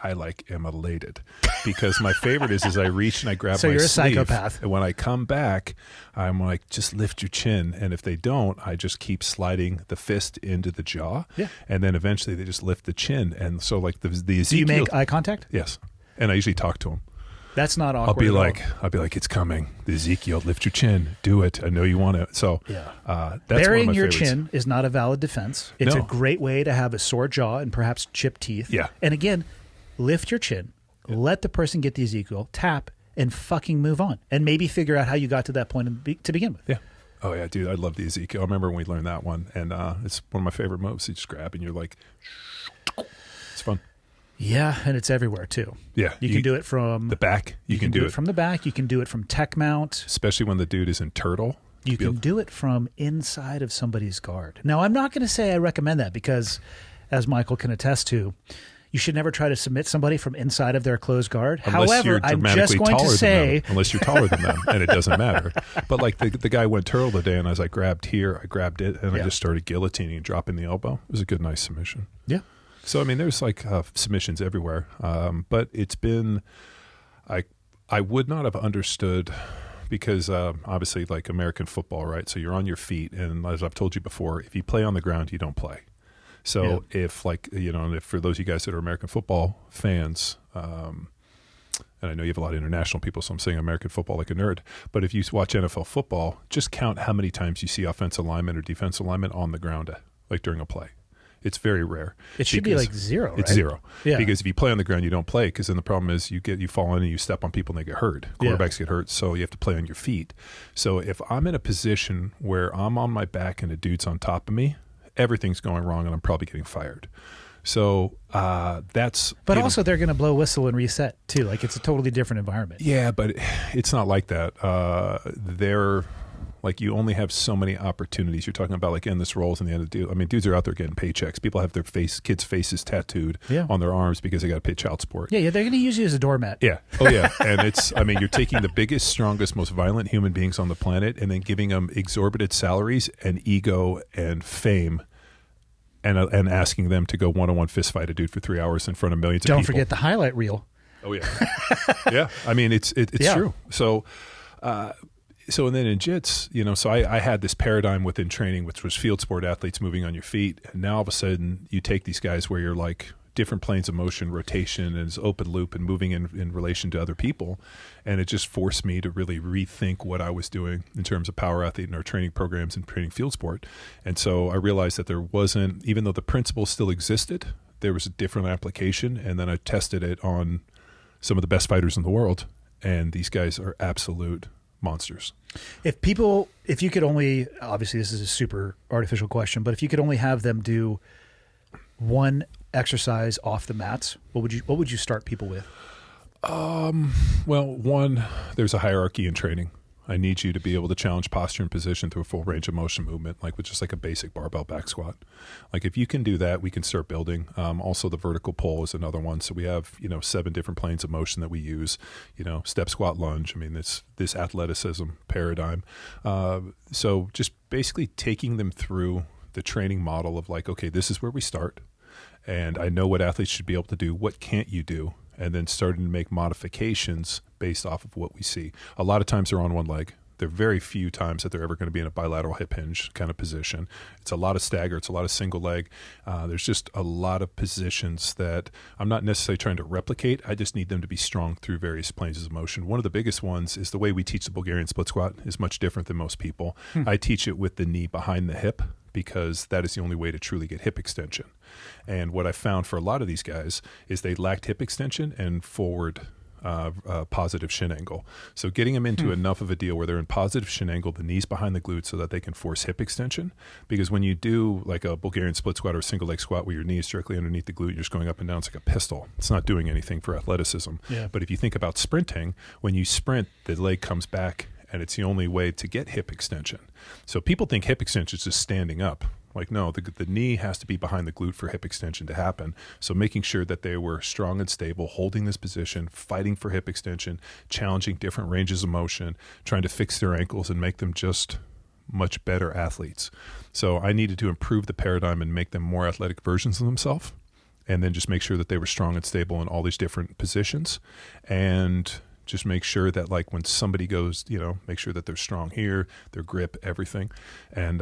I like am elated because my favorite is I reach and I grab my sleeve. So you're a psychopath. And when I come back, I'm like, just lift your chin. And if they don't, I just keep sliding the fist into the jaw. Yeah. And then eventually they just lift the chin. And so like the Ezekiel. Do you make eye contact? Yes. And I usually talk to them. That's not awkward. I'll be like, it's coming. The Ezekiel, lift your chin. Do it. I know you want it. So that's burying your chin is not a valid defense. It's a great way to have a sore jaw and perhaps chipped teeth. Yeah. And again, lift your chin, let the person get the Ezekiel, tap, and fucking move on. And maybe figure out how you got to that point to begin with. Yeah. Oh, yeah, dude, I love the Ezekiel. I remember when we learned that one, and it's one of my favorite moves. You just grab, and you're like, it's fun. Yeah, and it's everywhere too. Yeah. You can do it from the back. You can do it from the back. You can do it from tech mount. Especially when the dude is in turtle. You can do it from inside of somebody's guard. Now, I'm not going to say I recommend that because, as Michael can attest to, you should never try to submit somebody from inside of their closed guard. Unless However, I'm just going to say... Unless you're taller than them, and it doesn't matter. But like the guy went turtle today, and as I grabbed here, I grabbed it, and I just started guillotining and dropping the elbow. It was a good, nice submission. Yeah. So, I mean, there's like submissions everywhere. But it's been... I would not have understood... Because obviously, like American football, right? So you're on your feet, and as I've told you before, if you play on the ground, you don't play. So if, like, you know, if for those of you guys that are American football fans, and I know you have a lot of international people, so I'm saying American football like a nerd, but if you watch NFL football, just count how many times you see offensive linemen or defensive linemen on the ground, like during a play. It's very rare. It should be like zero, right? It's zero. Yeah. Because if you play on the ground, you don't play, because then the problem is you fall in and you step on people and they get hurt. Quarterbacks get hurt, so you have to play on your feet. So if I'm in a position where I'm on my back and a dude's on top of me, everything's going wrong and I'm probably getting fired. So that's... But also they're going to blow whistle and reset too. Like it's a totally different environment. Yeah, but it's not like that. They're... Like you only have so many opportunities. You're talking about like endless roles in the end of the deal. I mean, dudes are out there getting paychecks. People have their kids' faces tattooed on their arms because they got to pay child support. Yeah, they're going to use you as a doormat. Yeah. Oh, yeah. And it's, I mean, you're taking the biggest, strongest, most violent human beings on the planet and then giving them exorbitant salaries and ego and fame and asking them to go one-on-one fist fight a dude for 3 hours in front of millions of people. Don't forget the highlight reel. Oh, yeah. Yeah. I mean, it's true. So, and then in jits, you know, so I had this paradigm within training, which was field sport athletes moving on your feet. And now all of a sudden you take these guys where you're like different planes of motion, rotation, and it's open loop and moving in relation to other people. And it just forced me to really rethink what I was doing in terms of power athlete and our training programs and training field sport. And so I realized that there wasn't, even though the principle still existed, there was a different application. And then I tested it on some of the best fighters in the world. And these guys are absolute monsters. If you could only, obviously this is a super artificial question, but if you could only have them do one exercise off the mats, what would you start people with? Well, one, there's a hierarchy in training. I need you to be able to challenge posture and position through a full range of motion movement, like with just like a basic barbell back squat. Like if you can do that, we can start building. Also the vertical pull is another one. So we have, 7 different planes of motion that we use, step, squat, lunge. I mean, this athleticism paradigm. So just basically taking them through the training model of like, okay, this is where we start. And I know what athletes should be able to do. What can't you do? And then starting to make modifications based off of what we see. A lot of times they're on one leg. There are very few times that they're ever going to be in a bilateral hip hinge kind of position. It's a lot of stagger. It's a lot of single leg. There's just a lot of positions that I'm not necessarily trying to replicate. I just need them to be strong through various planes of motion. One of the biggest ones is the way we teach the Bulgarian split squat is much different than most people. I teach it with the knee behind the hip, because that is the only way to truly get hip extension. And what I found for a lot of these guys is they lacked hip extension and forward positive shin angle. So getting them into enough of a deal where they're in positive shin angle, the knees behind the glutes so that they can force hip extension. Because when you do like a Bulgarian split squat or a single leg squat where your knee is directly underneath the glute, you're just going up and down, it's like a pistol. It's not doing anything for athleticism. Yeah. But if you think about sprinting, when you sprint, the leg comes back and it's the only way to get hip extension. So people think hip extension is just standing up. Like, no, the knee has to be behind the glute for hip extension to happen. So making sure that they were strong and stable, holding this position, fighting for hip extension, challenging different ranges of motion, trying to fix their ankles and make them just much better athletes. So I needed to improve the paradigm and make them more athletic versions of themselves, and then just make sure that they were strong and stable in all these different positions. And just make sure that like when somebody goes, make sure that they're strong here, their grip, everything. And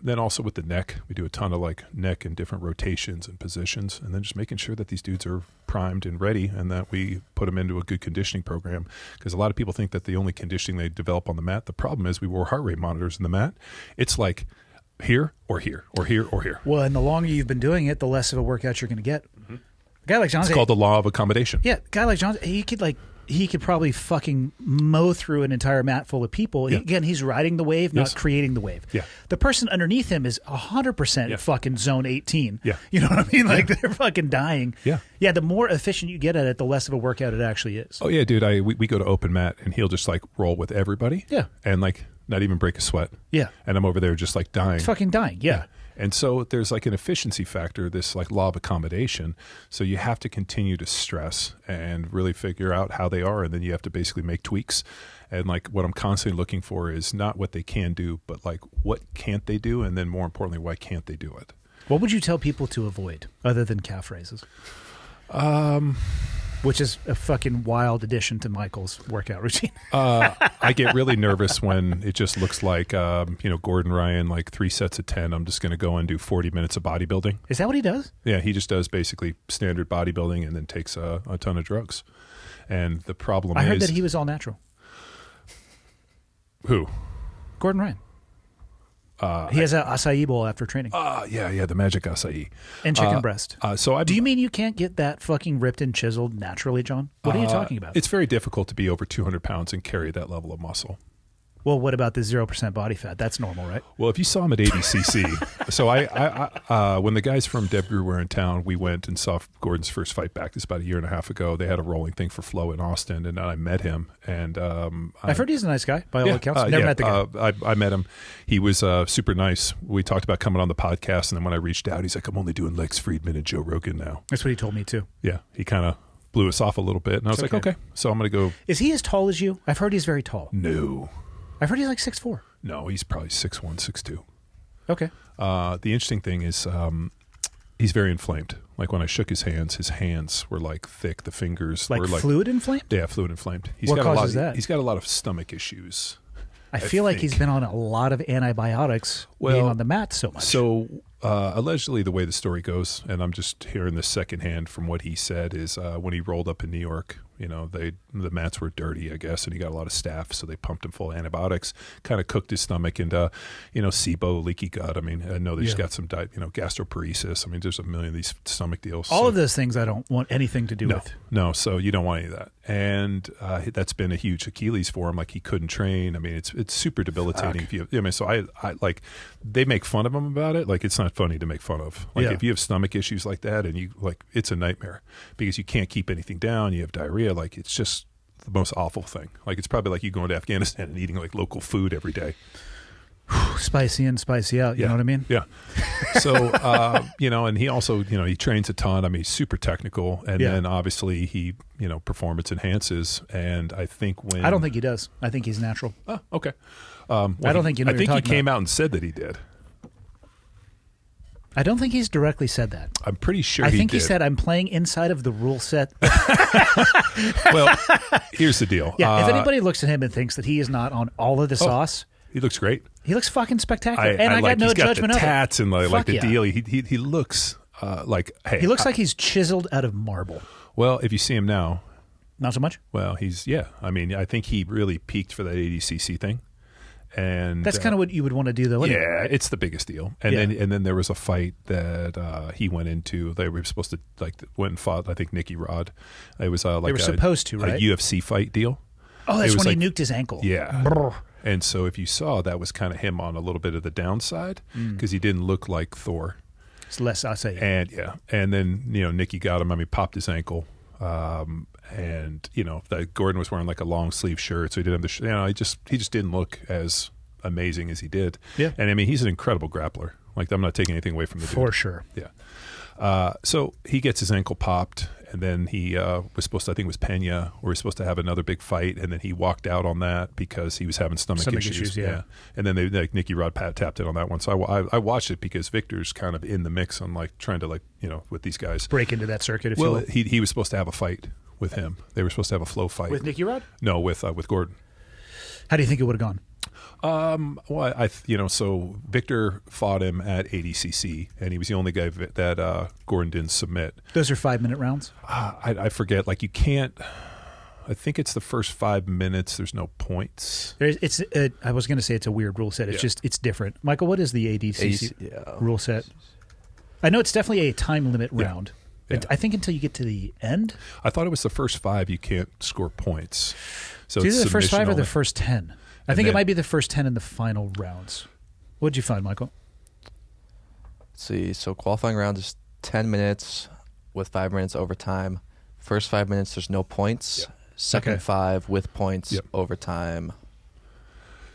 then also with the neck, we do a ton of like neck and different rotations and positions. And then just making sure that these dudes are primed and ready and that we put them into a good conditioning program. Because a lot of people think that the only conditioning they develop on the mat, the problem is we wore heart rate monitors in the mat. It's like here or here or here or here. Well, and the longer you've been doing it, the less of a workout you're going to get. A guy like Johnson, it's called the law of accommodation. Yeah, a guy like Johnson, he could he could probably fucking mow through an entire mat full of people. Yeah. Again, he's riding the wave, not creating the wave. Yeah. The person underneath him is 100% fucking zone 18. Yeah. You know what I mean? Like they're fucking dying. Yeah. Yeah, the more efficient you get at it, the less of a workout it actually is. Oh yeah, dude. We go to open mat and he'll just like roll with everybody. Yeah. And like not even break a sweat. Yeah. And I'm over there just like dying. It's fucking dying. Yeah. And so there's like an efficiency factor, this like law of accommodation. So you have to continue to stress and really figure out how they are. And then you have to basically make tweaks. And like what I'm constantly looking for is not what they can do, but like what can't they do? And then more importantly, why can't they do it? What would you tell people to avoid other than calf raises? Which is a fucking wild addition to Michael's workout routine. I get really nervous when it just looks like, Gordon Ryan, like 3 sets of 10. I'm just going to go and do 40 minutes of bodybuilding. Is that what he does? Yeah, he just does basically standard bodybuilding and then takes a ton of drugs. And the problem is... I heard that he was all natural. Who? Gordon Ryan. He has an acai bowl after training. Yeah, the magic acai. And chicken breast. Do you mean you can't get that fucking ripped and chiseled naturally, John? What are you talking about? It's very difficult to be over 200 pounds and carry that level of muscle. Well, what about the 0% body fat? That's normal, right? Well, if you saw him at ADCC, so I when the guys from Dev Brew were in town, we went and saw Gordon's first fight back. This about a year and a half ago. They had a rolling thing for Flow in Austin, and I met him. And I've heard he's a nice guy by all accounts. Never met the guy. I met him. He was super nice. We talked about coming on the podcast, and then when I reached out, he's like, "I'm only doing Lex Friedman and Joe Rogan now." That's what he told me too. Yeah, he kind of blew us off a little bit, and I was like, "Okay." So I'm going to go. Is he as tall as you? I've heard he's very tall. No. I've heard he's like 6'4". No, he's probably 6'1", 6'2". Okay. The interesting thing is he's very inflamed. Like when I shook his hands were like thick. The fingers were like fluid inflamed? Yeah, fluid inflamed. What causes that? He's got a lot of stomach issues. I feel like he's been on a lot of antibiotics being on the mat so much. So allegedly the way the story goes, and I'm just hearing this secondhand from what he said, is when he rolled up in New York, the mats were dirty, I guess, and he got a lot of staph, so they pumped him full of antibiotics, kind of cooked his stomach, and SIBO, leaky gut. I mean, I know that he's got some gastroparesis. I mean, there's a million of these stomach deals. All of those things I don't want anything to do with. No, so you don't want any of that. And that's been a huge Achilles for him. Like he couldn't train. I mean, it's super debilitating. So I like, they make fun of him about it. Like it's not funny to make fun of. Like if you have stomach issues like that, and you like, it's a nightmare because you can't keep anything down. You have diarrhea. Like it's just the most awful thing. Like it's probably like you going to Afghanistan and eating like local food every day. Spicy in, spicy out. You know what I mean? Yeah. So, and he also, he trains a ton. I mean, he's super technical. And then obviously he, performance enhances. And I think I don't think he does. I think he's natural. Oh, okay. I don't think I think he came out and said that he did. I don't think he's directly said that. I'm pretty sure I think he said, I'm playing inside of the rule set. Well, here's the deal. Yeah, if anybody looks at him and thinks that he is not on all of the sauce. He looks great. He looks fucking spectacular. I got no judgment of it. He's got the tats and like the yeah. deal. He looks like, hey. He looks like he's chiseled out of marble. Well, if you see him now. Not so much? Well, I mean, I think he really peaked for that ADCC thing. And that's kind of what you would want to do, though. Anyway, yeah, right? it's the biggest deal. And then there was a fight that he went into. They were supposed to went and fought. I think Nicky Rod. It was like they were supposed to, right? A UFC fight deal. Oh, that's when he nuked his ankle. Yeah. Brr. And so if you saw, that was kind of him on a little bit of the downside because he didn't look like Thor. It's less, I say. And then Nicky got him. I mean, popped his ankle. And that Gordon was wearing like a long sleeve shirt, so he didn't have the. He just didn't look as amazing as he did. Yeah. And I mean, he's an incredible grappler. Like I'm not taking anything away from the dude. For sure. Yeah. So he gets his ankle popped, and then he was supposed to, I think it was Pena, or he was supposed to have another big fight, and then he walked out on that because he was having stomach issues. Yeah. And then Nicky Rod tapped in on that one. So I watched it because Victor's kind of in the mix on like trying to with these guys break into that circuit. If you will. He was supposed to have a fight with him. They were supposed to have a flow fight with Nicky Rod. No, with Gordon. How do you think it would have gone? Well, so Victor fought him at ADCC, and he was the only guy that Gordon didn't submit. Those are 5-minute rounds? I forget. Like you can't. I think it's the first 5 minutes. There's no points. I was going to say it's a weird rule set. It's just it's different. Michael, what is the ADCC rule set? I know it's definitely a time limit round. Yeah. I think until you get to the end. I thought it was the first 5 you can't score points. So It's it's either the first 5 or submission the only. first 10. I And think it then- might be the first 10 in the final rounds. What'd you find, Michael? Let's see. So qualifying round is 10 minutes with 5 minutes overtime. First 5 minutes, there's no points. Yep. Second Okay. 5 with points, Yep. overtime.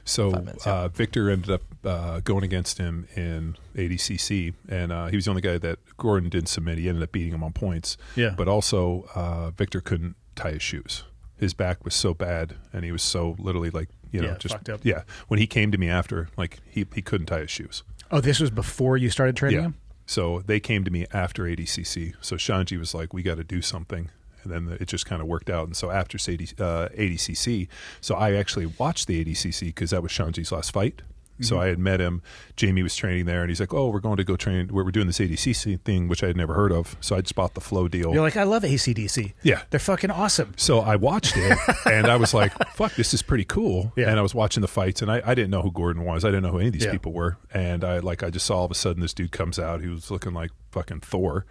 So 5 minutes, yeah. Victor ended up going against him in ADCC, and he was the only guy that Gordon didn't submit. He ended up beating him on points. Yeah. But also, Victor couldn't tie his shoes. His back was so bad, and he was so literally like, just fucked up. Yeah. When he came to me after, like he couldn't tie his shoes. Oh, this was before you started training Yeah. him? So they came to me after ADCC. So Shanji was like, we got to do something. And then it just kind of worked out. And so after ADCC, so I actually watched the ADCC because that was Shanji's last fight. So I had met him. Jamie was training there, and he's like, "Oh, we're going to go train. We're doing this ADCC thing, which I had never heard of." So I just bought the Flow deal. You're like, I love ACDC. Yeah. They're fucking awesome. So I watched it, and I was like, "Fuck, this is pretty cool." Yeah. And I was watching the fights, and I didn't know who Gordon was. I didn't know who any of these Yeah. people were. And I just saw all of a sudden this dude comes out who was looking like fucking Thor.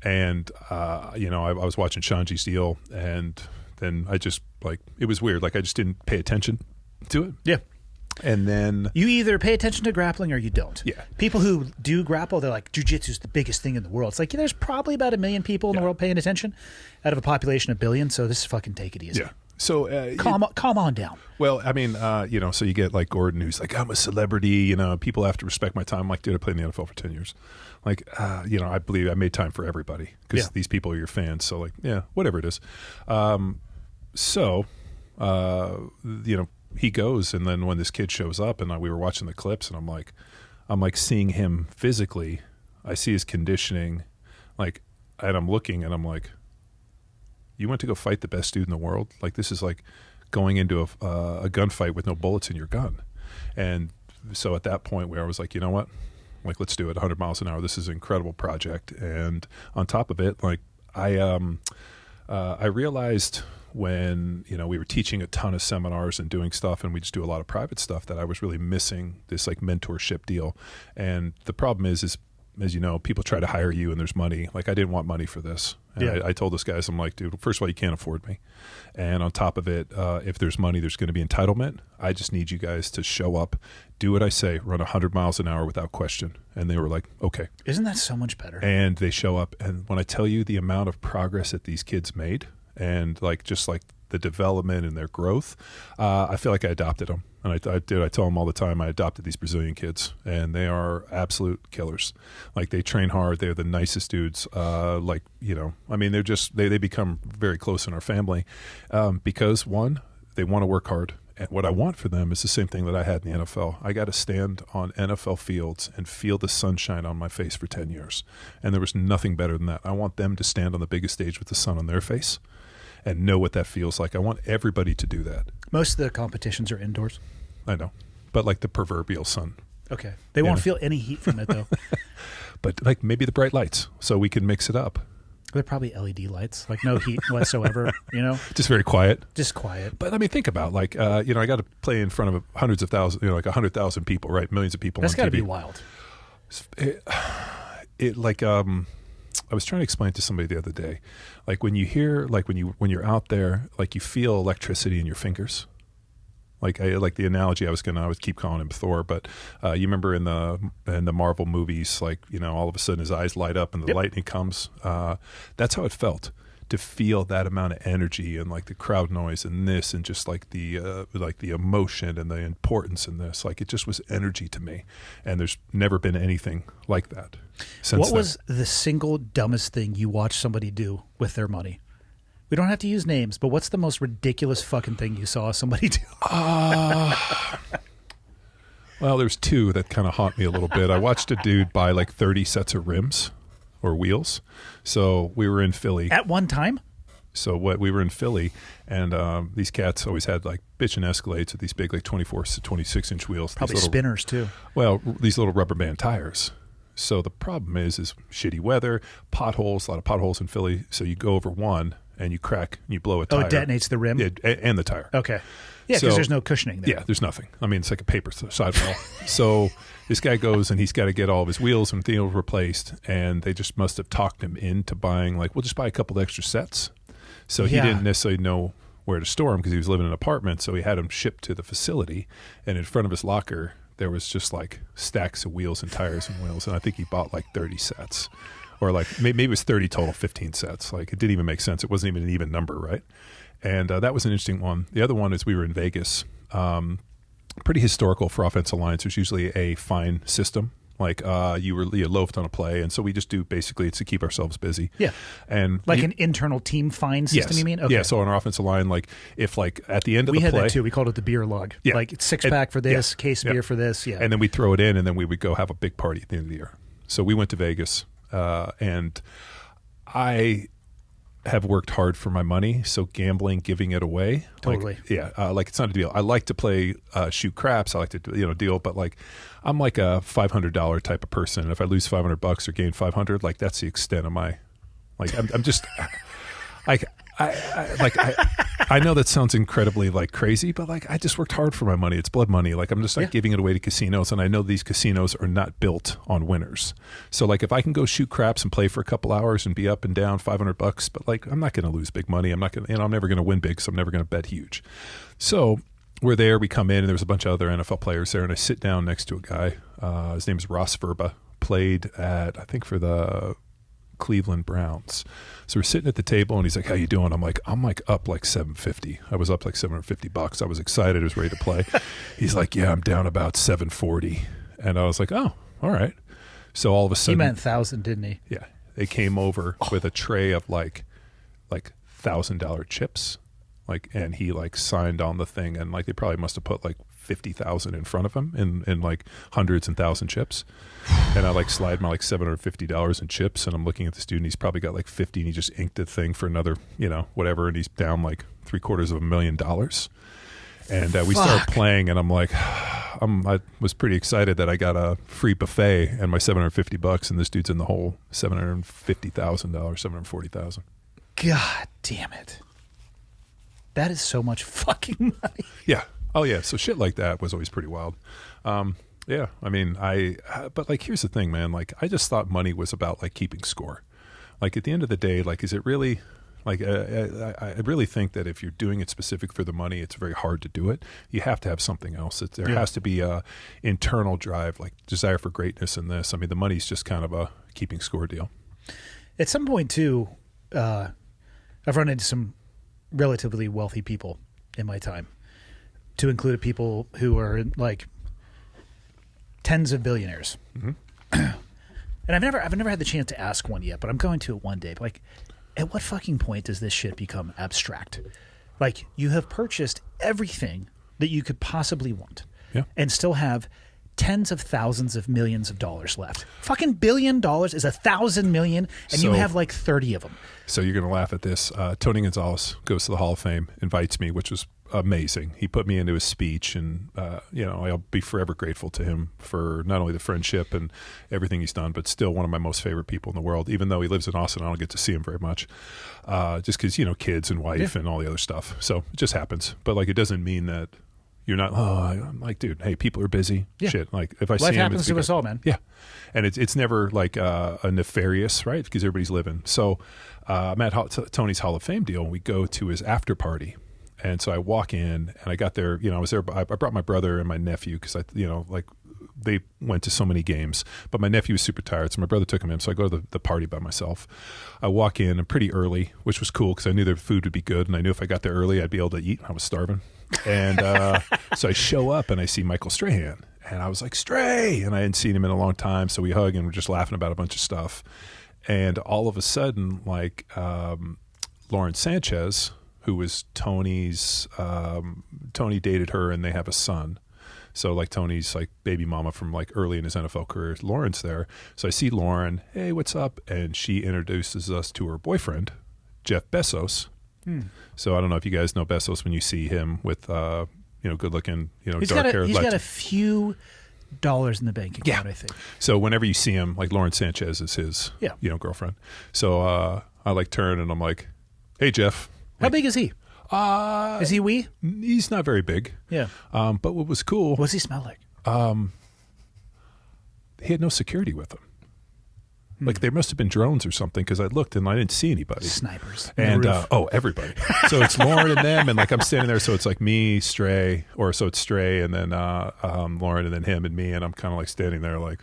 And I was watching Shanji's deal, and then I just it was weird. Like I just didn't pay attention to it. Yeah. And then You either pay attention to grappling or you don't. Yeah. People who do grapple, they're like, jiu-jitsu is the biggest thing in the world. It's like, there's probably about 1 million people in the Yeah. world paying attention out of a population of 1 billion, so this is fucking take it easy. yeah. So Calm on down. well, I mean, so you get like Gordon, who's like, I'm a celebrity. People have to respect my time. I'm like, dude, I played in the NFL for 10 years. Like, I believe I made time for everybody because Yeah. these people are your fans. So, like, yeah, whatever it is. He goes, and then when this kid shows up, and we were watching the clips, and I'm like seeing him physically. I see his conditioning, and I'm looking, and I'm like, you went to go fight the best dude in the world? Like, this is like going into a gunfight with no bullets in your gun. And so at that point where I was like, you know what? Like, let's do it 100 miles an hour. This is an incredible project. And on top of it, I realized when, we were teaching a ton of seminars and doing stuff, and we just do a lot of private stuff, that I was really missing this like mentorship deal. And the problem is as you know, people try to hire you and there's money. Like, I didn't want money for this. And Yeah. I told those guys, I'm like, dude, first of all, you can't afford me. And on top of it, if there's money, there's going to be entitlement. I just need you guys to show up, do what I say, run 100 miles an hour without question. And they were like, okay. Isn't that so much better? And they show up. And when I tell you the amount of progress that these kids made, and just the development and their growth, I feel like I adopted them. And I tell them all the time, I adopted these Brazilian kids, and they are absolute killers. Like, they train hard. They're the nicest dudes. They're just, they become very close in our family because, one, they want to work hard. And what I want for them is the same thing that I had in the NFL. I got to stand on NFL fields and feel the sunshine on my face for 10 years. And there was nothing better than that. I want them to stand on the biggest stage with the sun on their face and know what that feels like. I want everybody to do that. Most of the competitions are indoors. I know. But like the proverbial sun. Okay. They won't feel any heat from it, though. But like maybe the bright lights so we can mix it up. They're probably LED lights, like no heat whatsoever, Just very quiet. Just quiet. But I mean, think about I got to play in front of hundreds of thousands, like 100,000 people, right? Millions of people That's on TV. got to be wild. I was trying to explain to somebody the other day, like when you hear, like when you're out there, like you feel electricity in your fingers. Like the analogy I would keep calling him Thor, but you remember in the Marvel movies, all of a sudden his eyes light up and the Yep. lightning comes. That's how it felt to feel that amount of energy and like the crowd noise and this and just like the emotion and the importance in this. Like, it just was energy to me, and there's never been anything like that since What then. was the single dumbest thing you watched somebody do with their money? We don't have to use names, but what's the most ridiculous fucking thing you saw somebody do? Well, there's two that kind of haunt me a little bit. I watched a dude buy like 30 sets of rims or wheels. So we were in Philly. At one time? So we were in Philly, and these cats always had like bitchin' Escalades with these big like 24 to 26 inch wheels. Probably these little, spinners, too. Well, these little rubber band tires. So the problem is shitty weather, potholes, a lot of potholes in Philly. So you go over one, and you crack, you blow a Oh, tire. it detonates the rim? Yeah, and the tire. Okay. Yeah, because So- there's no cushioning there. Yeah, there's nothing. I mean, it's like a paper sidewall. So this guy goes and he's got to get all of his wheels and things replaced, and they just must have talked him into buying, like, we'll just buy a couple of extra sets. So he Yeah. didn't necessarily know where to store them because he was living in an apartment, so he had them shipped to the facility, and in front of his locker there was just like stacks of wheels and tires and wheels, and I think he bought like 30 sets. Or like maybe it was 30 total, 15 sets. Like it didn't even make sense. It wasn't even an even number, right? And that was an interesting one. The other one is we were in Vegas. Pretty historical for offensive lines. There's usually a fine system. Like you loafed on a play, and so we just do basically it's to keep ourselves busy. Yeah. And Like an internal team fine system, yes. you mean? Okay. Yeah, so on our offensive line, like if like at the end of We the had play, that too. We called it the beer log. Yeah. Like six-pack for this, yeah. case beer for this. Yeah. and then we'd throw it in, and then we would go have a big party at the end of the year. So we went to Vegas, and I have worked hard for my money, so gambling, giving it away, Totally. like it's not a deal. I like to play shoot craps. I like to deal, but like I'm like a $500 type of person. And if I lose $500 or gain 500, like that's the extent of my, like I'm just, I know that sounds incredibly like crazy, but like I just worked hard for my money. It's blood money. Like I'm just not giving it away to casinos, and I know these casinos are not built on winners. So like if I can go shoot craps and play for a couple hours and be up and down $500, but like I'm not going to lose big money. I'm not going to, I'm never going to win big, so I'm never going to bet huge. So we're there. We come in, and there was a bunch of other NFL players there, and I sit down next to a guy. His name is Ross Verba. Played at I think for the Cleveland Browns. So we're sitting at the table, and he's like, "How you doing?" I'm like up like $750. I was up like $750. I was excited. I was ready to play. He's like, "Yeah, I'm down about $740." And I was like, "Oh, all right." So all of a He sudden, meant 1,000, didn't he? yeah, they came over with a tray of like $1,000 chips, like, and he like signed on the thing, and like they probably must have put like 50,000 in front of him in like hundreds and thousand chips. And I like slide my like $750 in chips, and I'm looking at the student. He's probably got like 50, and he just inked the thing for another, whatever, and he's down like $750,000. And we started playing, and I'm like, I was pretty excited that I got a free buffet and my $750, and this dude's in the hole $750,000, $740,000. God damn it. That is so much fucking money. Yeah. Oh yeah. So shit like that was always pretty wild. Yeah. I mean, but like, here's the thing, man. Like, I just thought money was about like keeping score. Like at the end of the day, like, is it really like, I really think that if you're doing it specific for the money, it's very hard to do it. You have to have something else. There has to be a internal drive, like desire for greatness in this. I mean, the money's just kind of a keeping score deal. At some point too, I've run into some relatively wealthy people in my time, to include people who are like tens of billionaires. Mm-hmm. And I've never had the chance to ask one yet, but I'm going to it one day. But like, at what fucking point does this shit become abstract? Like, you have purchased everything that you could possibly want, and still have tens of thousands of millions of dollars left. Fucking $1 billion is 1,000 million, and you have like 30 of them. So you're going to laugh at this. Tony Gonzalez goes to the Hall of Fame, invites me, which was amazing. He put me into his speech, and I'll be forever grateful to him for not only the friendship and everything he's done, but still one of my most favorite people in the world. Even though he lives in Austin, I don't get to see him very much, just because kids and wife and all the other stuff. So it just happens. But like, it doesn't mean that you're not. Oh, I'm like, dude, hey, people are busy. Yeah. Shit, like if I see him, life happens to us all, man. Yeah, and it's never like a nefarious, right? Because everybody's living. So I'm at Tony's Hall of Fame deal, and we go to his after party. And so I walk in, and I got there, I was there, I brought my brother and my nephew, because they went to so many games, but my nephew was super tired, so my brother took him in. So I go to the party by myself. I walk in, and pretty early, which was cool because I knew the food would be good, and I knew if I got there early, I'd be able to eat. I was starving. And so I show up, and I see Michael Strahan, and I was like, Stray! And I hadn't seen him in a long time, so we hug, and we're just laughing about a bunch of stuff. And all of a sudden, like, Lauren Sanchez, who was Tony's, Tony dated her, and they have a son. So like Tony's like baby mama from like early in his NFL career. Lauren's there. So I see Lauren, hey, what's up? And she introduces us to her boyfriend, Jeff Bezos. So I don't know if you guys know Bezos when you see him with, good looking, dark hair. He's got a few dollars in the bank account, I think. So whenever you see him, like Lauren Sanchez is his, girlfriend. So I like turn, and I'm like, Hey, Jeff. How big is he? Is he wee? He's not very big. Yeah. But what was cool, What does he smell like? he had no security with him. Like there must have been drones or something because I looked and I didn't see anybody. Snipers. And everybody. So it's Lauren and them, and like I'm standing there. So it's like me, Stray, so it's Stray, and then Lauren, and then him and me, and I'm kind of like standing there like.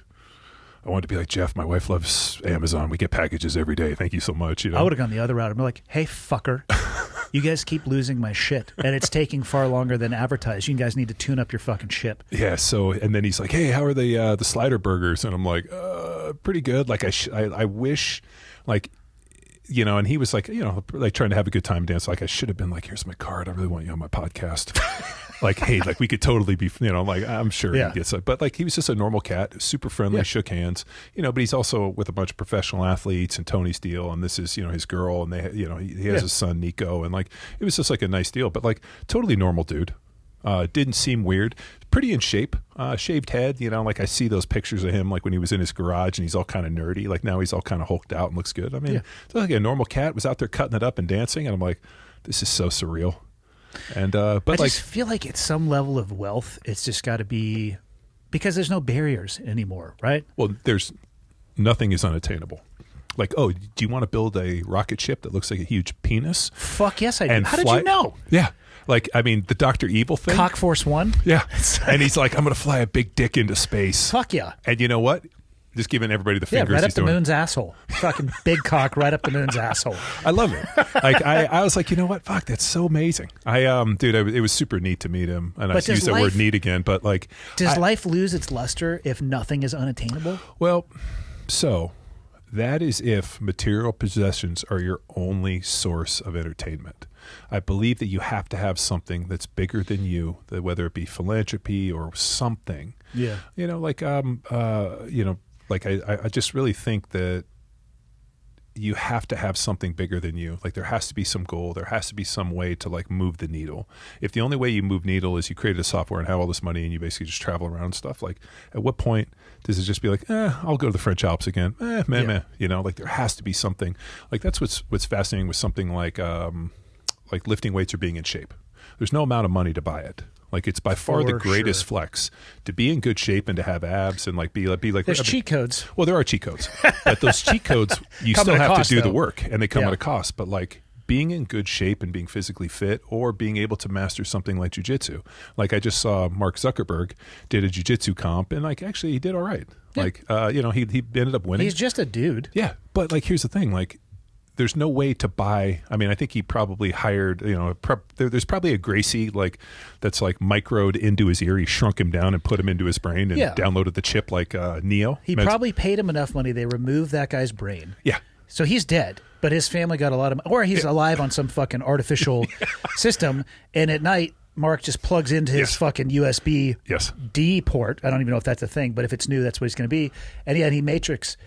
I wanted to be like, Jeff, my wife loves Amazon. We get packages every day. Thank you so much. You know? I would have gone the other route. I'd be like, hey, fucker, you guys keep losing my shit, and it's taking far longer than advertised. You guys need to tune up your fucking ship. Yeah, so, and then he's like, hey, how are the slider burgers? And I'm like, pretty good. Like, I wish, like, you know, and he was like, you know, like trying to have a good time dance. Like, I should have been like, here's my card. I really want you on my podcast. Like, hey, like we could totally be, you know, like I'm sure he gets it. But like he was just a normal cat, super friendly, shook hands, you know, but he's also with a bunch of professional athletes and Tony's deal. And this is, you know, his girl. And they, you know, he has his son, Nico. And like, it was just like a nice deal, but like totally normal dude. Didn't seem weird. Pretty in shape. Shaved head, you know, like I see those pictures of him like when he was in his garage and he's all kind of nerdy. Like now he's all kind of hulked out and looks good. I mean, it's like a normal cat was out there cutting it up and dancing. And I'm like, this is so surreal. And but I like, just feel like at some level of wealth, it's just got to be because there's no barriers anymore, right? well, there's nothing is unattainable. Like, oh, do you want to build a rocket ship that looks like a huge penis? Fuck yes, I do. And How fly- did you know? Yeah. Like, I mean, the Dr. Evil thing. Cock Force One? Yeah. And he's like, I'm going to fly a big dick into space. Fuck yeah. And you know what? Just giving everybody the Yeah, fingers. right up he's the doing. moon's asshole. Fucking big cock right up the moon's asshole. I love it. Like I was like, you know what? Fuck, that's so amazing. It was super neat to meet him, and But I use that word neat again. But like, Does life lose its luster if nothing is unattainable? well, so that is if material possessions are your only source of entertainment. I believe that you have to have something that's bigger than you, that whether it be philanthropy or something. Yeah. You know, like you know, like I just really think that you have to have something bigger than you. Like there has to be some goal. There has to be some way to like move the needle. If the only way you move needle is you created a software and have all this money and you basically just travel around and stuff, like at what point does it just be like, I'll go to the French Alps again? Meh. You know, like there has to be something. Like that's what's fascinating with something like lifting weights or being in shape. There's no amount of money to buy it. Like it's by far the greatest flex to be in good shape and to have abs and like be like. There's cheat codes. Well, there are cheat codes, but those cheat codes you Come still at a have cost, to do the though. work, and they come at a cost. But like being in good shape and being physically fit, or being able to master something like jiu-jitsu. Like I just saw Mark Zuckerberg did a jiu-jitsu comp, and like actually he did all right. Yeah. Like you know he ended up winning. He's just a dude. Yeah, but like here's the thing, like. There's no way to buy. I mean, I think he probably hired. You know, there's probably a Gracie like that's like microed into his ear. He shrunk him down and put him into his brain and downloaded the chip like Neo. He probably paid him enough money. They removed that guy's brain. Yeah. So he's dead, but his family got a lot of money. Or he's alive on some fucking artificial system. And at night, Mark just plugs into his fucking USB D port. I don't even know if that's a thing, but if it's new, that's what he's going to be. And he Matrix.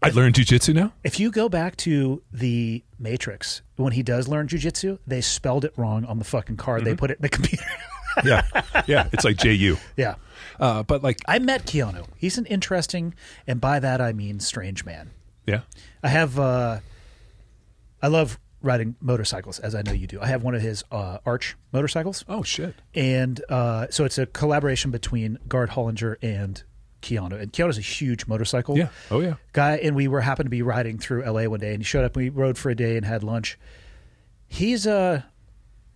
I learned jiu-jitsu now? If you go back to the Matrix, when he does learn jiu-jitsu, they spelled it wrong on the fucking card. They put it in the computer. Yeah. It's like JU. Yeah. But like... I met Keanu. He's an interesting, and by that I mean strange man. Yeah. I love riding motorcycles, as I know you do. I have one of his Arch motorcycles. Oh, shit. And so it's a collaboration between Gard Hollinger and Keanu. And Keanu's a huge motorcycle guy, and we happened to be riding through LA one day, and he showed up and we rode for a day and had lunch. He's a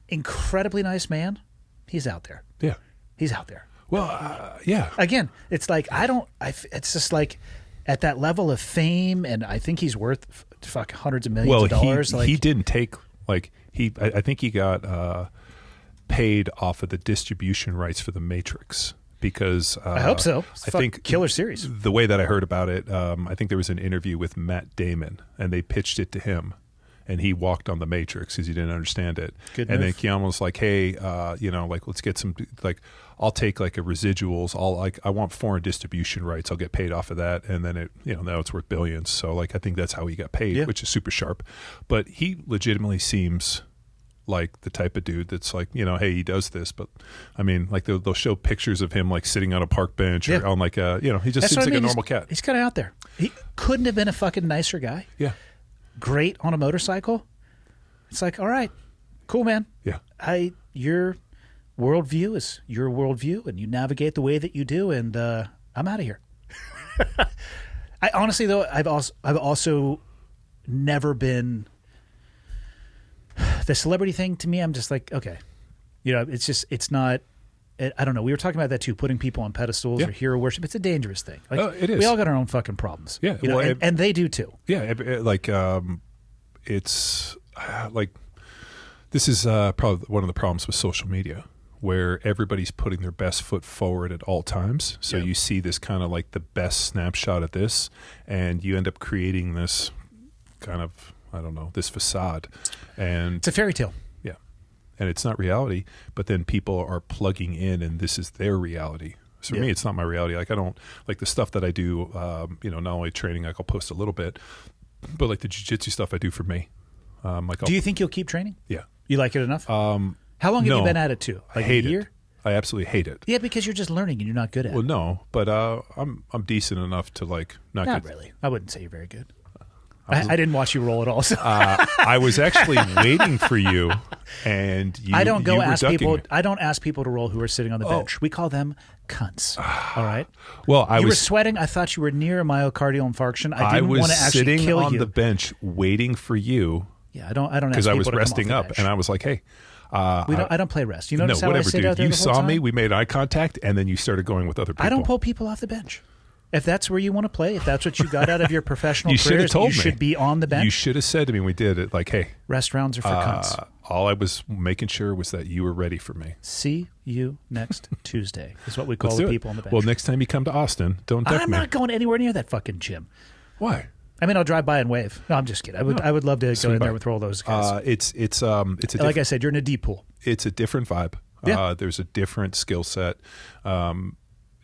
incredibly nice man. He's out there. Yeah. He's out there. Well, yeah. Again, it's like it's just like at that level of fame, and I think he's worth hundreds of millions of dollars. He didn't take like I think he got paid off of the distribution rights for the Matrix. Because I hope so. I think killer series. The way that I heard about it, I think there was an interview with Matt Damon, and they pitched it to him, and he walked on the Matrix because he didn't understand it. Good and move. then Keanu was like, "Hey, you know, like let's get some like I'll take like a residuals. I want foreign distribution rights. I'll get paid off of that, and then it now it's worth billions. So like I think that's how he got paid, which is super sharp. But he legitimately seems like the type of dude that's like, hey, he does this, but I mean, like they'll show pictures of him like sitting on a park bench or on like a, he just seems like a normal cat. He's kind of out there. He couldn't have been a fucking nicer guy. Yeah. Great on a motorcycle. It's like, all right, cool, man. Yeah. Your worldview is your worldview, and you navigate the way that you do, and I'm out of here. I honestly, though, I've also never been the celebrity thing. To me, I'm just like, okay, it's not. I don't know. We were talking about that too, putting people on pedestals or hero worship. It's a dangerous thing. Like, it is. We all got our own fucking problems. Yeah, and they do too. Yeah, it's like this is probably one of the problems with social media, where everybody's putting their best foot forward at all times. So you see this kind of like the best snapshot at this, and you end up creating this kind of, I don't know, this facade. And it's a fairy tale. Yeah. And it's not reality, but then people are plugging in and this is their reality. So for me, it's not my reality. Like I don't, like the stuff that I do, not only training, like I'll post a little bit, but like the jiu-jitsu stuff I do for me. Do you think you'll keep training? Yeah. You like it enough? How long have you been at it too? Like I hate a year? it. I absolutely hate it. Yeah, because you're just learning and you're not good at it. Well, no, but I'm decent enough to like not really. I wouldn't say you're very good. I didn't watch you roll at all. So. I was actually waiting for you, and you. I don't go you were ask ducking people. me. I don't ask people to roll who are sitting on the bench. We call them cunts. All right. Well, you were sweating. I thought you were near a myocardial infarction. I didn't was want to actually sitting kill on you. the bench waiting for you. Yeah, I don't ask because I people was to come resting off up, the bench. and I was like, "Hey, I don't play rest. You notice no, how whatever, I sit dude. out there You the whole saw time? me. We made eye contact, and then you started going with other people. I don't pull people off the bench. If that's where you want to play, if that's what you got out of your professional You should have careers, told you me. should be on the bench. You should have said to me, we did it, like, hey, rest rounds are for cunts. all I was making sure was that you were ready for me. See you next Tuesday is what we call Let's the do it. people on the bench. Well, next time you come to Austin, don't duck I'm me. not going anywhere near that fucking gym. Why? I mean, I'll drive by and wave. No, I'm just kidding. I would love to go in there with all those guys. It's a like I said, you're in a deep pool. It's a different vibe. Yeah. There's a different skill set.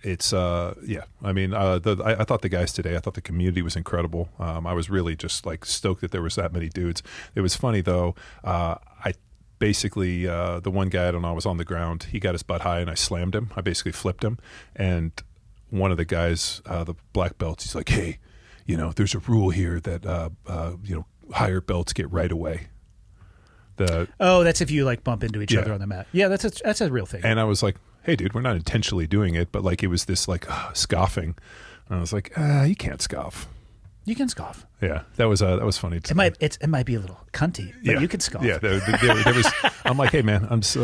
It's I mean, I thought the guys today, I thought the community was incredible. I was really just like stoked that there was that many dudes. It was funny though. I basically, the one guy, I don't know, I was on the ground. He got his butt high and I slammed him. I basically flipped him. And one of the guys, the black belts, he's like, hey, there's a rule here that, higher belts get right away. That's if you like bump into each other on the mat. Yeah, that's a real thing. And I was like, hey, dude, we're not intentionally doing it, but like it was this like scoffing. And I was like, you can't scoff. You can scoff. Yeah, that was funny. It might be a little cunty, but you can scoff. Yeah, there was. I'm like, hey man, I'm just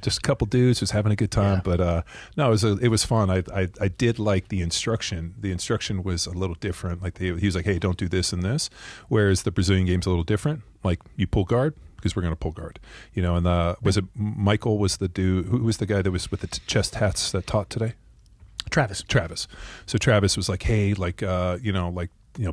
just a couple dudes just having a good time. Yeah. But no, it was fun. I did like the instruction. The instruction was a little different. Like he was like, hey, don't do this and this. Whereas the Brazilian game's a little different. Like you pull guard because we're going to pull guard. And was it Michael was the dude? Who was the guy that was with the chest hats that taught today? Travis. So Travis was like, hey,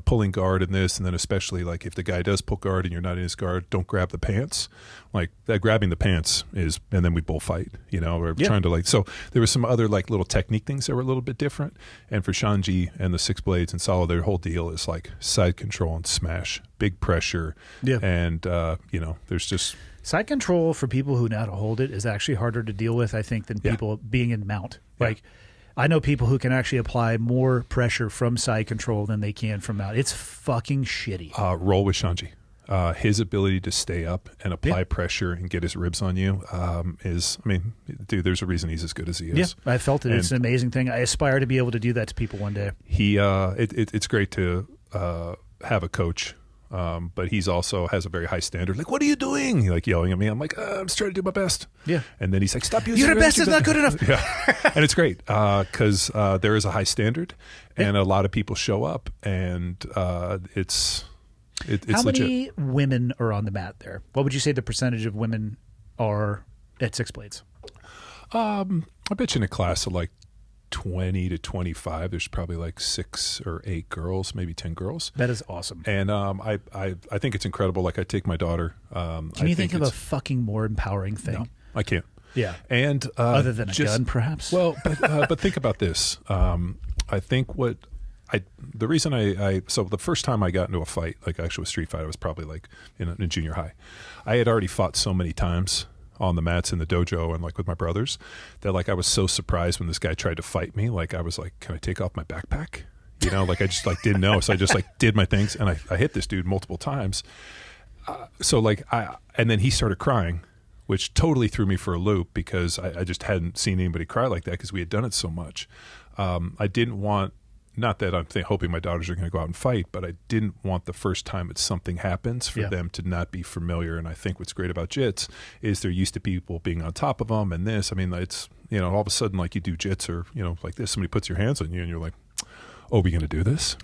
pulling guard in this, and then especially like if the guy does pull guard and you're not in his guard, don't grab the pants. Like that grabbing the pants is, and then we bullfight, we're trying to so there was some other like little technique things that were a little bit different. And for Shanji and the Six Blades and Salo, their whole deal is like side control and smash, big pressure. Yeah. And, there's just side control for people who know how to hold it is actually harder to deal with, I think, than people being in mount. Yeah. Like, I know people who can actually apply more pressure from side control than they can from mount. It's fucking shitty. Roll with Shanji. His ability to stay up and apply pressure and get his ribs on you is, dude, there's a reason he's as good as he is. Yeah, I felt it. It's an amazing thing. I aspire to be able to do that to people one day. It's great to have a coach. But he's also has a very high standard. Like, what are you doing? He like yelling at me. I'm like, I'm just trying to do my best. Yeah. And then he's like, stop using your best is not good enough. Yeah. And it's great because there is a high standard, and a lot of people show up, and it's How legit. many women are on the mat there? What would you say the percentage of women are at Six Blades? I bet you in a class of like 20 to 25, there's probably like 6 or 8 girls, maybe 10 girls. That is awesome. And I think it's incredible. Like I take my daughter. Can you think of a fucking more empowering thing? No, I can't. Yeah. And other than a gun, perhaps. Well, but think about this. I think the reason so the first time I got into a fight, like actually a street fight, I was probably like in junior high. I had already fought so many times on the mats in the dojo and like with my brothers that like I was so surprised when this guy tried to fight me. Like I was like, can I take off my backpack? Like I just like didn't know. So I just like did my things and I hit this dude multiple times. so like and then he started crying, which totally threw me for a loop because I just hadn't seen anybody cry like that because we had done it so much. I didn't want, not that I'm hoping my daughters are going to go out and fight, but I didn't want the first time that something happens for them to not be familiar. And I think what's great about jits is they're used to people being on top of them and this. I mean, it's, all of a sudden, like you do jits or, like this, somebody puts your hands on you and you're like, oh, are we going to do this?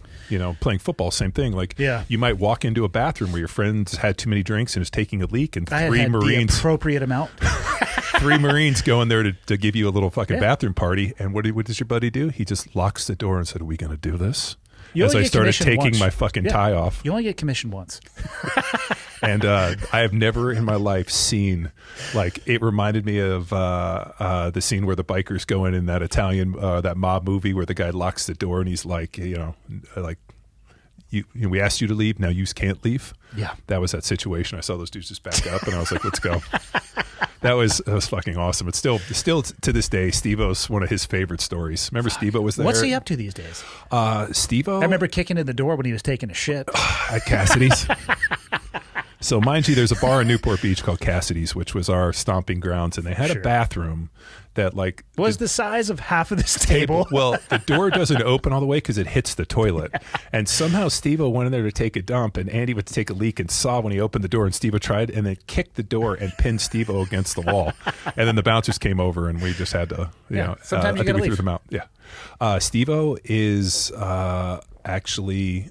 Playing football, same thing. Like you might walk into a bathroom where your friend's had too many drinks and is taking a leak and three Marines. The appropriate amount. 3 Marines go in there to give you a little fucking bathroom party. And what does your buddy do? He just locks the door and said, are we going to do this? As I started taking my fucking tie off. You only get commissioned once. And I have never in my life seen, like, it reminded me of the scene where the bikers go in that Italian, that mob movie where the guy locks the door and he's like, we asked you to leave, now you can't leave. Yeah. That was that situation. I saw those dudes just back up and I was like, let's go. That was fucking awesome. It's still to this day, Steve-O's one of his favorite stories. Remember Steve-O was there? What's he up to these days? Steve-O? I remember kicking in the door when he was taking a shit. At Cassidy's. So mind you, there's a bar in Newport Beach called Cassidy's, which was our stomping grounds, and they had a bathroom that like was the size of half of this table. Well, the door doesn't open all the way because it hits the toilet, and somehow Steve-O went in there to take a dump, and Andy went to take a leak and saw when he opened the door, and Steve-O tried, and then kicked the door and pinned Steve-O against the wall, and then the bouncers came over, and we just had to, sometimes I think we threw them out. Yeah, Steve-O is actually.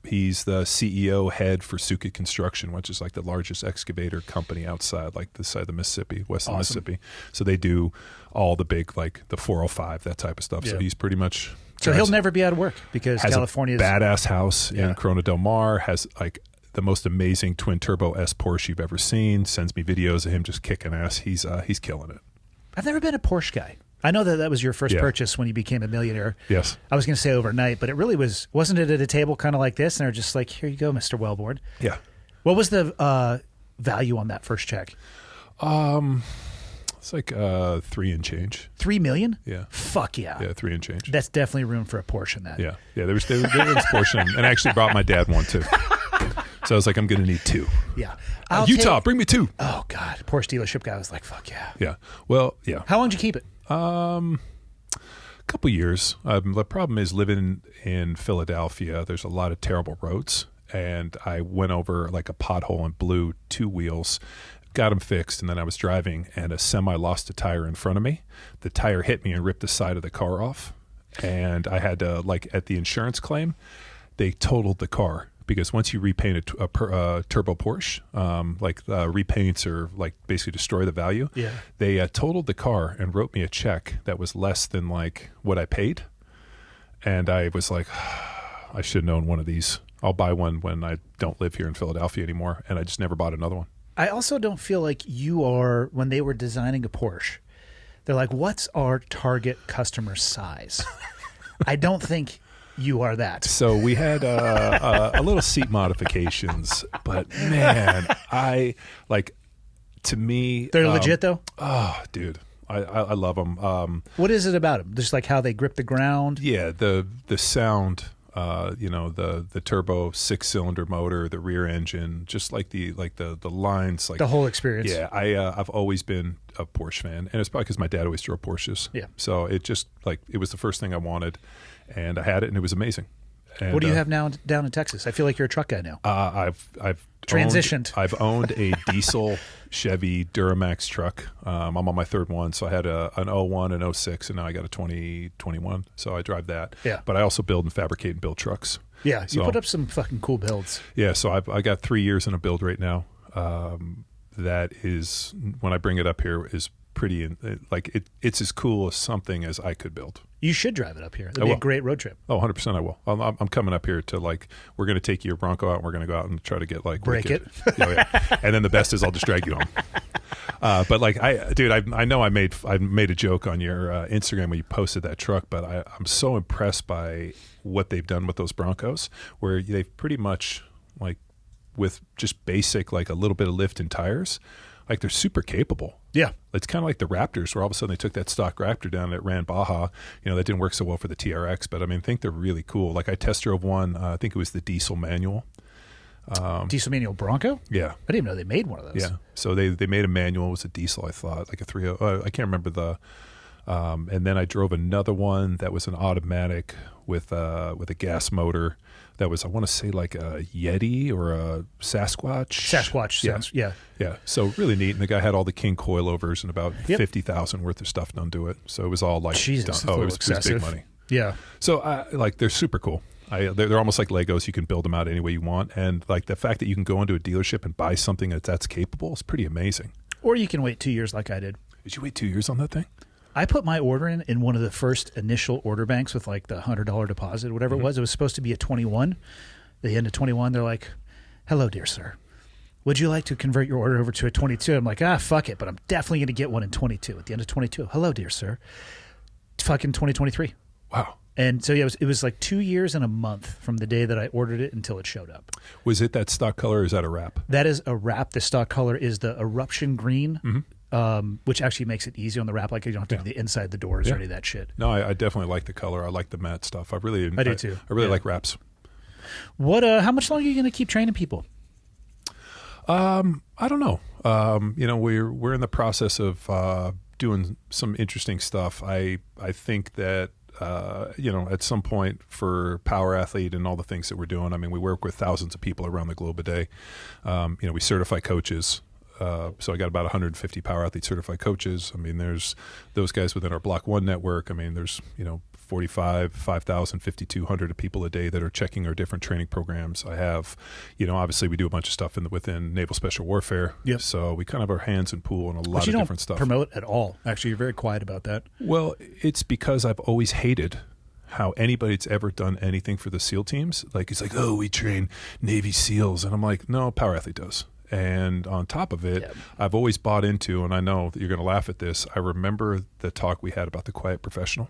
He's the CEO head for Suka Construction, which is like the largest excavator company outside, like this side of the Mississippi, west of the Mississippi. So they do all the big, like the 405, that type of stuff. Yeah. So he's pretty much. So he'll never be out of work because California's badass house in Corona Del Mar, has like the most amazing twin turbo S Porsche you've ever seen. Sends me videos of him just kicking ass. He's killing it. I've never been a Porsche guy. I know that was your first purchase when you became a millionaire. Yes. I was going to say overnight, but it really wasn't it at a table kind of like this? And they're just like, here you go, Mr. Welbourn. Yeah. What was the value on that first check? It's like 3 and change. 3 million? Yeah. Fuck yeah. Yeah, 3 and change. That's definitely room for a Porsche in that. Yeah. Yeah, there was Porsche, and I actually brought my dad one too. So I was like, I'm going to need 2. Yeah. Utah, bring me 2. Oh, God. Porsche dealership guy was like, fuck yeah. Yeah. Well, yeah. How long did you keep it? A couple years. The problem is living in Philadelphia, there's a lot of terrible roads. And I went over like a pothole and blew 2 wheels, got them fixed. And then I was driving and a semi lost a tire in front of me. The tire hit me and ripped the side of the car off. And I had to, like, at the insurance claim, they totaled the car. Because once you repaint a turbo Porsche, like repaints or like basically destroy the value, they totaled the car and wrote me a check that was less than like what I paid. And I was like, I should have known one of these. I'll buy one when I don't live here in Philadelphia anymore. And I just never bought another one. I also don't feel like you are, when they were designing a Porsche, they're like, what's our target customer size? I don't think you are that. So we had a little seat modifications, but man, to me, they're legit though. Oh, dude, I love them. What is it about them? Just like how they grip the ground. Yeah, the sound. The turbo 6-cylinder motor, the rear engine, just like the lines, like the whole experience. Yeah, I've always been a Porsche fan, and it's probably because my dad always drove Porsches. Yeah, so it just like it was the first thing I wanted. And I had it, and it was amazing. And, what do you have now down in Texas? I feel like you're a truck guy now. I've transitioned. I've owned a diesel Chevy Duramax truck. I'm on my 3rd one, so I had an 01, an 06, and now I got a 2021. So I drive that. Yeah. But I also build and fabricate and build trucks. Yeah, you put up some fucking cool builds. Yeah, so I got 3 years in a build right now. That is, when I bring it up here, is pretty it's as cool as something as I could build. You should drive it up here. It'll be a great road trip. Oh, 100% I will. I'm coming up here to we're going to take your Bronco out and we're going to go out and try to get break it. Yeah. And then the best is I'll just drag you home. But I know I made a joke on your Instagram when you posted that truck, but I'm so impressed by what they've done with those Broncos, where they've pretty much with just basic, a little bit of lift and tires, they're super capable. Yeah. It's kind of like the Raptors, where all of a sudden they took that stock Raptor down that ran Baja. That didn't work so well for the TRX, but I think they're really cool. I test drove one, I think it was the diesel manual. Diesel manual Bronco? Yeah. I didn't even know they made one of those. Yeah. So they made a manual. It was a diesel, I thought, like a 3.0. I can't remember the. And then I drove another one that was an automatic with a gas motor. That was, I want to say, like a Yeti or a Sasquatch. Sasquatch, yeah. Yeah. So really neat. And the guy had all the King coilovers and about $50,000 worth of stuff done to it. So it was all like, Jesus, done. Oh, it was big money. Yeah. So like they're super cool. They're almost like Legos. You can build them out any way you want. And like the fact that you can go into a dealership and buy something that's capable is pretty amazing. Or you can wait 2 years like I did. Did you wait 2 years on that thing? I put my order in one of the first initial order banks with like the $100 deposit, whatever it was. It was supposed to be a 21. The end of 21, they're like, "Hello, dear sir. Would you like to convert your order over to a 22? I'm like, fuck it, but I'm definitely going to get one in 22 at the end of 22. Hello, dear sir. Fucking 2023. Wow. And so, yeah, it was like 2 years and a month from the day that I ordered it until it showed up. Was it that stock color or is that a wrap? That is a wrap. The stock color is the eruption green, which actually makes it easy on the wrap. Like you don't have to do the inside the doors or any of that shit. No, I definitely like the color. I like the matte stuff. I do too. I really like wraps. What? How much longer are you going to keep training people? I don't know. We're in the process of doing some interesting stuff. I think that at some point for Power Athlete and all the things that we're doing. I mean, we work with thousands of people around the globe a day. We certify coaches. So I got about 150 Power Athlete certified coaches. I mean, there's those guys within our Block 1 network. I mean, there's 5,000, 5,200 people a day that are checking our different training programs. I have, obviously we do a bunch of stuff within Naval Special Warfare. Yep. So we kind of have our hands in pool on a lot of different stuff. You don't promote at all. Actually, you're very quiet about that. Well, it's because I've always hated how anybody that's ever done anything for the SEAL teams. Like, it's like, oh, we train Navy SEALs. And I'm like, no, Power Athlete does. And on top of it, I've always bought into, and I know that you're going to laugh at this, I remember the talk we had about the quiet professional.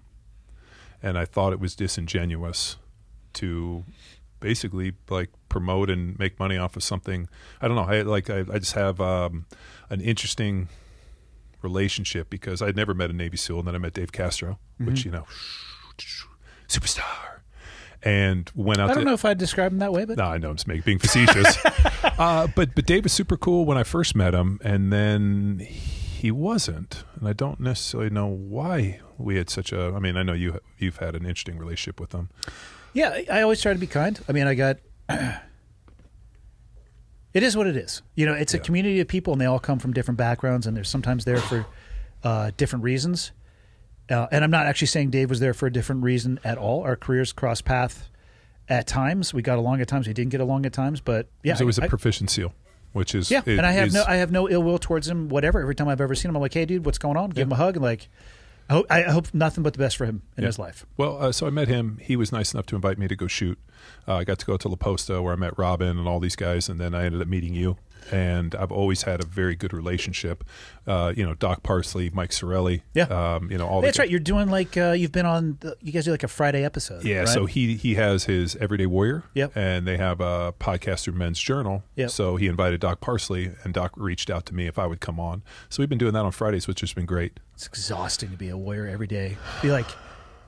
And I thought it was disingenuous to basically like promote and make money off of something. I don't know. I just have an interesting relationship because I'd never met a Navy SEAL, and then I met Dave Castro, which superstar. And went out. I don't know if I'd describe him that way, but no, I know I'm just being facetious. But Dave was super cool when I first met him, and then he wasn't, and I don't necessarily know why we had such a. I mean, I know you've had an interesting relationship with them. Yeah, I always try to be kind. I mean, it is what it is. It's a community of people, and they all come from different backgrounds, and they're sometimes there for different reasons. And I'm not actually saying Dave was there for a different reason at all. Our careers crossed path at times. We got along at times. We didn't get along at times. But yeah, so it was a proficient SEAL, which is and I have no ill will towards him. Whatever. Every time I've ever seen him, I'm like, hey, dude, what's going on? Give him a hug and like. I hope nothing but the best for him in his life. Well, so I met him. He was nice enough to invite me to go shoot. I got to go to La Posta where I met Robin and all these guys, and then I ended up meeting you. And I've always had a very good relationship. Doc Parsley, Mike Sorelli. Yeah. All that's right. You're doing like you've been on. You guys do like a Friday episode. Yeah. Right? So he has his Everyday Warrior. Yep. And they have a podcast through Men's Journal. Yep. So he invited Doc Parsley, and Doc reached out to me if I would come on. So we've been doing that on Fridays, which has been great. It's exhausting to be a warrior every day. Be like.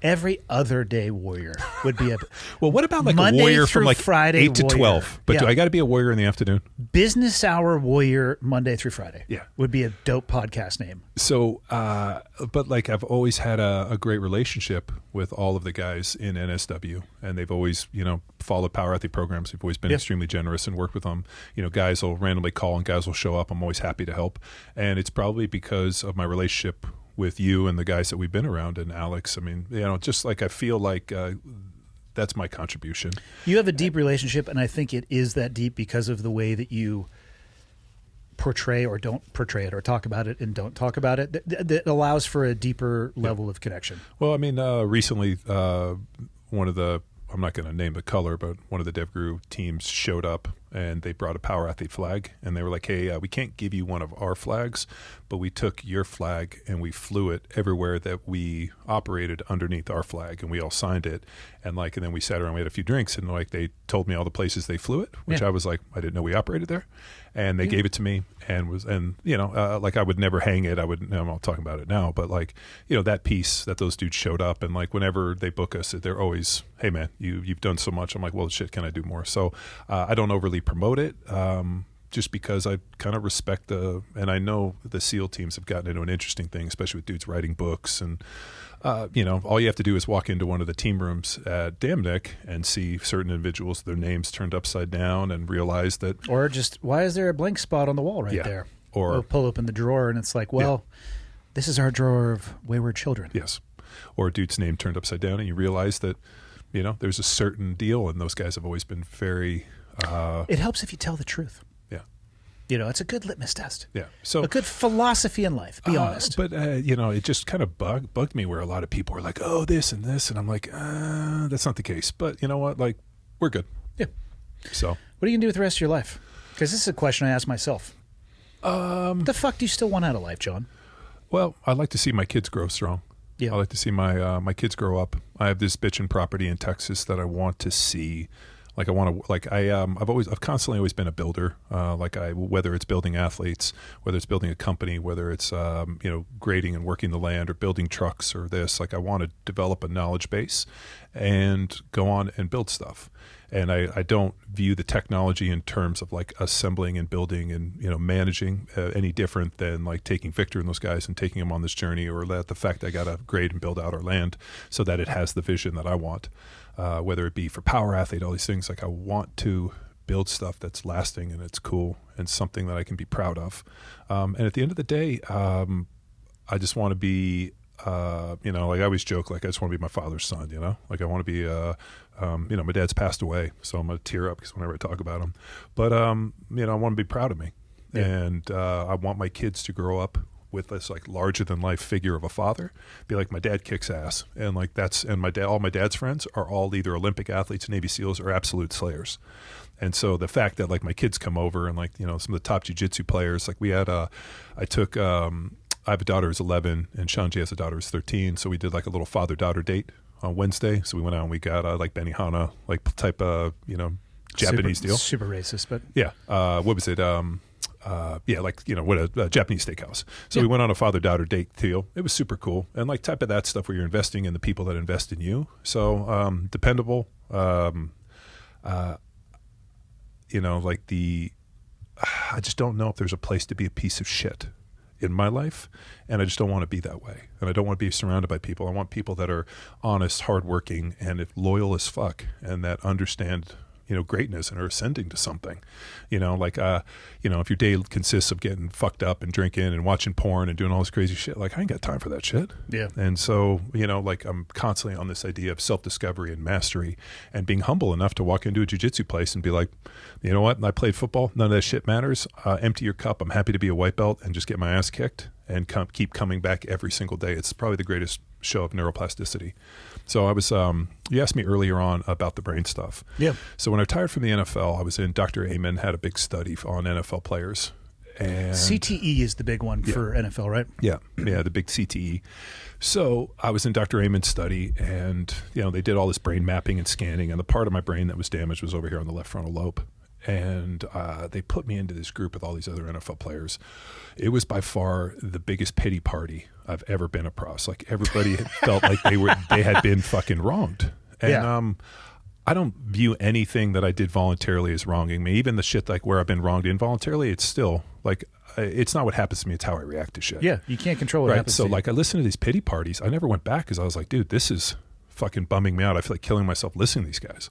Every other day warrior would be a well. What about like Monday a warrior from like Friday 8 to 12? But do I got to be a warrior in the afternoon? Business hour warrior Monday through Friday. Yeah, would be a dope podcast name. So, but like I've always had a great relationship with all of the guys in NSW, and they've always followed Power Athlete programs. They've always been extremely generous and worked with them. Guys will randomly call and guys will show up. I'm always happy to help, and it's probably because of my relationship with you and the guys that we've been around and Alex. I mean, just like I feel like that's my contribution. You have a deep relationship, and I think it is that deep because of the way that you portray or don't portray it, or talk about it and don't talk about it. That allows for a deeper level of connection. Well, I mean, recently one of the, I'm not going to name the color, but one of the DevGuru teams showed up and they brought a Power Athlete flag, and they were like, hey, we can't give you one of our flags, but we took your flag and we flew it everywhere that we operated underneath our flag, and we all signed it. And then we sat around, we had a few drinks, and like they told me all the places they flew it, which I was like, I didn't know we operated there. And they gave it to me, and like I would never hang it. I'm not talking about it now, but like, that piece that those dudes showed up, and like whenever they book us, they're always, hey man, you've done so much. I'm like, well, shit, can I do more? So I don't overly promote it. Just because I kind of respect and I know the SEAL teams have gotten into an interesting thing, especially with dudes writing books. And, all you have to do is walk into one of the team rooms at Damnick and see certain individuals, their names turned upside down, and realize that. Or just, why is there a blank spot on the wall right there? Or pull open the drawer and it's like, well, this is our drawer of wayward children. Yes. Or a dude's name turned upside down and you realize that, there's a certain deal, and those guys have always been very. It helps if you tell the truth. Yeah. It's a good litmus test. Yeah. So a good philosophy in life. Be honest. But it just kind of bugged me where a lot of people are like, "Oh, this and this," and I'm like, "That's not the case." But you know what? Like, we're good. Yeah. So, what are you gonna do with the rest of your life? Because this is a question I ask myself. What the fuck do you still want out of life, John? Well, I'd like to see my kids grow strong. Yeah. I like to see my kids grow up. I have this bitchin' property in Texas that I want to see. Like I want to, I've constantly always been a builder. Whether it's building athletes, whether it's building a company, whether it's grading and working the land, or building trucks or this. Like I want to develop a knowledge base and go on and build stuff. And I don't view the technology in terms of like assembling and building and managing any different than like taking Victor and those guys and taking them on this journey, or the fact I got to grade and build out our land so that it has the vision that I want. Whether it be for power athlete, all these things, like I want to build stuff that's lasting and it's cool and something that I can be proud of. And at the end of the day, I just want to be, like I always joke, like I just want to be my father's son, like I want to be, my dad's passed away, so I'm going to tear up because whenever I talk about him, but, I want to be proud of me. Yeah. And I want my kids to grow up with this like larger than life figure of a father, be like, my dad kicks ass, and like all my dad's friends are all either Olympic athletes, Navy SEALs, or absolute slayers. And so the fact that like my kids come over and like some of the top jiu-jitsu players, like we had I have a daughter who's 11 and Shanji has a daughter who's 13, so we did like a little father-daughter date on Wednesday. So we went out and we got like Benihana, like type of Japanese deal, super racist, but what was it? What a Japanese steakhouse. So we went on a father-daughter date deal. It was super cool. And like type of that stuff where you're investing in the people that invest in you. So dependable, I just don't know if there's a place to be a piece of shit in my life. And I just don't want to be that way. And I don't want to be surrounded by people. I want people that are honest, hardworking, and loyal as fuck, and that understand greatness and are ascending to something, if your day consists of getting fucked up and drinking and watching porn and doing all this crazy shit, like I ain't got time for that shit. Yeah. And so, I'm constantly on this idea of self-discovery and mastery and being humble enough to walk into a jiu-jitsu place and be like, you know what? I played football. None of that shit matters. Empty your cup. I'm happy to be a white belt and just get my ass kicked and keep coming back every single day. It's probably the greatest show of neuroplasticity. So I was, you asked me earlier on about the brain stuff. Yeah. So when I retired from the NFL, I was in, Dr. Amen had a big study on NFL players. And CTE is the big one for NFL, right? Yeah. Yeah. The big CTE. So I was in Dr. Amen's study and, they did all this brain mapping and scanning, and the part of my brain that was damaged was over here on the left frontal lobe. And they put me into this group with all these other NFL players. It was by far the biggest pity party I've ever been across. Like everybody felt like they had been fucking wronged. And I don't view anything that I did voluntarily as wronging me. Even the shit like where I've been wronged involuntarily, it's still like it's not what happens to me. It's how I react to shit. Yeah, you can't control what happens. So to you. like I listened to these pity parties. I never went back because I was like, dude, this is fucking bumming me out. I feel like killing myself listening to these guys.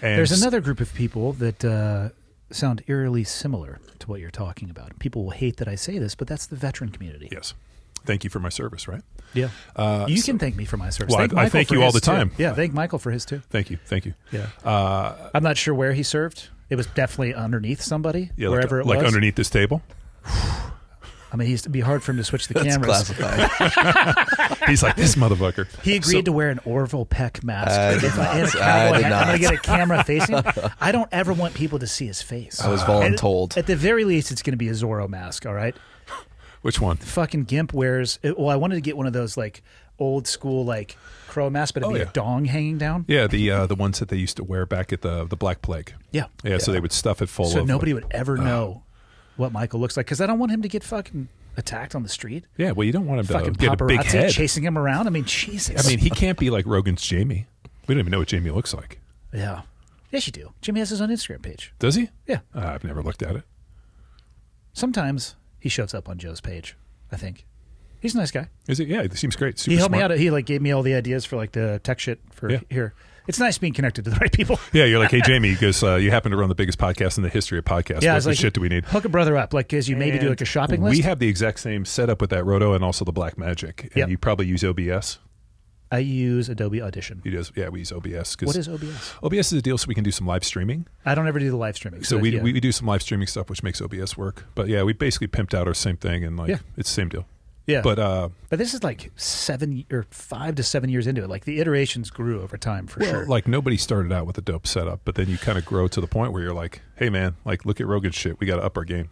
And there's another group of people that sound eerily similar to what you're talking about. People will hate that I say this, but that's the veteran community. Yes. Thank you for my service, right? Yeah. You can thank me for my service. Well, I thank you all the time. Too. Yeah, thank Michael for his too. Thank you. Yeah. I'm not sure where he served. It was definitely underneath somebody, wherever it was. Like underneath this table? I mean, it'd be hard for him to switch the cameras. Classified. He's like, this motherfucker. He agreed to wear an Orville Peck mask. I did not. I'm going to get a camera facing. I don't ever want people to see his face. I was voluntold. At the very least, it's going to be a Zorro mask, all right? Which one? The fucking Gimp wears... Well, I wanted to get one of those, like, old school, like, crow masks, but it'd be a dong hanging down. Yeah, the ones that they used to wear back at the Black Plague. Yeah. Yeah, so they would stuff it full of... So nobody would ever know what Michael looks like, because I don't want him to get fucking attacked on the street. Yeah, well, you don't want him to fucking get a big paparazzi head. chasing him around. I mean, Jesus. I mean, he can't be like Rogan's Jamie. We don't even know what Jamie looks like. Yeah. Yes, you do. Jimmy has his own Instagram page. Does he? Yeah. I've never looked at it. Sometimes he shows up on Joe's page, I think. He's a nice guy. Is it? Yeah, it seems great. Super he helped smart. me out. He like gave me all the ideas for like the tech shit for here. It's nice being connected to the right people. Yeah, you're like, hey, Jamie, because you happen to run the biggest podcast in the history of podcasts. Yeah, what the like, shit do we need? Hook a brother up, like, as you maybe do like a shopping list. We have the exact same setup with that Roto and also the Black Magic. And you probably use OBS. I use Adobe Audition. We use OBS. What is OBS? OBS is a deal so we can do some live streaming. I don't ever do the live streaming. So we do some live streaming stuff, which makes OBS work. But yeah, we basically pimped out our same thing, and it's the same deal. Yeah, but this is like 5 to 7 years into it. Like the iterations grew over time for sure. Like nobody started out with a dope setup, but then you kind of grow to the point where you're like, hey man, like look at Rogan's shit. We got to up our game.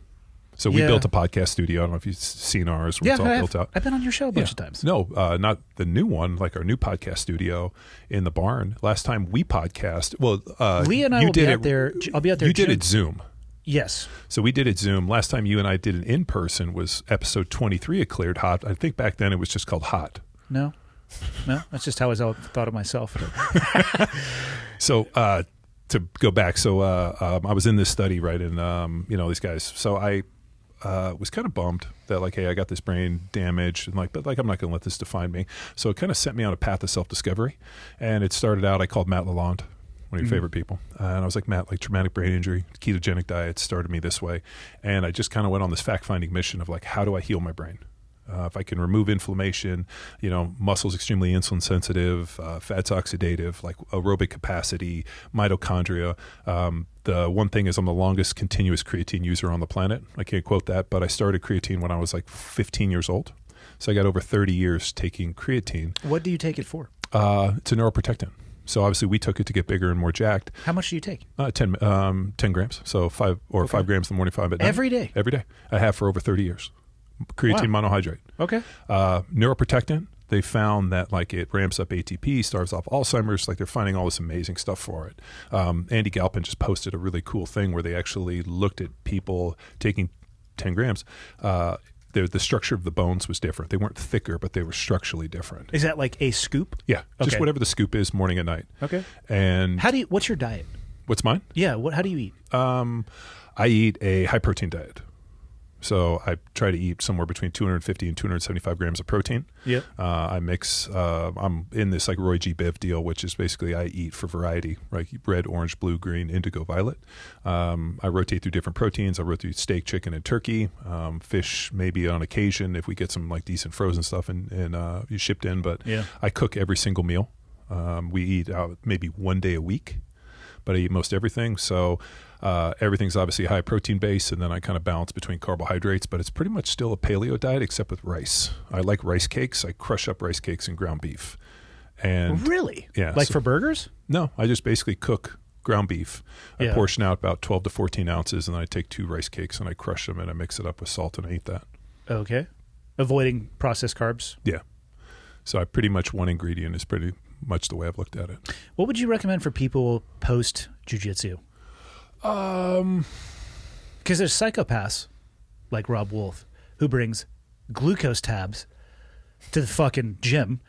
So we built a podcast studio. I don't know if you've seen ours. It's all built out. I've been on your show a bunch of times. No, not the new one, like our new podcast studio in the barn. Last time we podcast, Lee and I will be out there. I'll be out there. You did it Zoom. Yes. So we did it Zoom. Last time you and I did it in person was episode 23 of Cleared Hot. I think back then it was just called Hot. No, that's just how I thought of myself. So to go back, I was in this study, right, and these guys. So I was kind of bummed that like, hey, I got this brain damage, and but I'm not going to let this define me. So it kind of sent me on a path of self-discovery, and it started out. I called Matt Lalonde, one of your favorite people. And I was like, Matt, like traumatic brain injury, ketogenic diet started me this way. And I just kind of went on this fact-finding mission of like, how do I heal my brain? If I can remove inflammation, muscle's extremely insulin sensitive, fat's oxidative, like aerobic capacity, mitochondria. The one thing is I'm the longest continuous creatine user on the planet. I can't quote that, but I started creatine when I was like 15 years old. So I got over 30 years taking creatine. What do you take it for? It's a neuroprotectant. So obviously we took it to get bigger and more jacked. How much do you take? 10 grams. So 5 grams in the morning, 5 at night. Every day? Every day. I have for over 30 years. Creatine monohydrate. Okay. Neuroprotectant. They found that like it ramps up ATP, starves off Alzheimer's. Like they're finding all this amazing stuff for it. Andy Galpin just posted a really cool thing where they actually looked at people taking 10 grams. The structure of the bones was different. They weren't thicker, but they were structurally different. Is that like a scoop? Yeah, just whatever the scoop is, morning and night. Okay. And what's your diet? What's mine? Yeah. How do you eat? I eat a high protein diet. So I try to eat somewhere between 250 and 275 grams of protein. Yeah. I mix. I'm in this like Roy G. Biv deal, which is basically I eat for variety, right? Red, orange, blue, green, indigo, violet. I rotate through different proteins. I rotate steak, chicken, and turkey. Fish maybe on occasion if we get some like decent frozen stuff and you shipped in. But I cook every single meal. We eat out maybe one day a week, but I eat most everything. So everything's obviously high protein base, and then I kind of balance between carbohydrates, but it's pretty much still a paleo diet except with rice. I like rice cakes. I crush up rice cakes and ground beef. And really? Yeah. Like for burgers? No, I just basically cook ground beef. I portion out about 12 to 14 ounces, and then I take 2 rice cakes and I crush them and I mix it up with salt and I eat that. Okay. Avoiding processed carbs? Yeah. So I pretty much one ingredient is pretty much the way I've looked at it. What would you recommend for people post jiu-jitsu? Because there's psychopaths like Rob Wolf who brings glucose tabs to the fucking gym,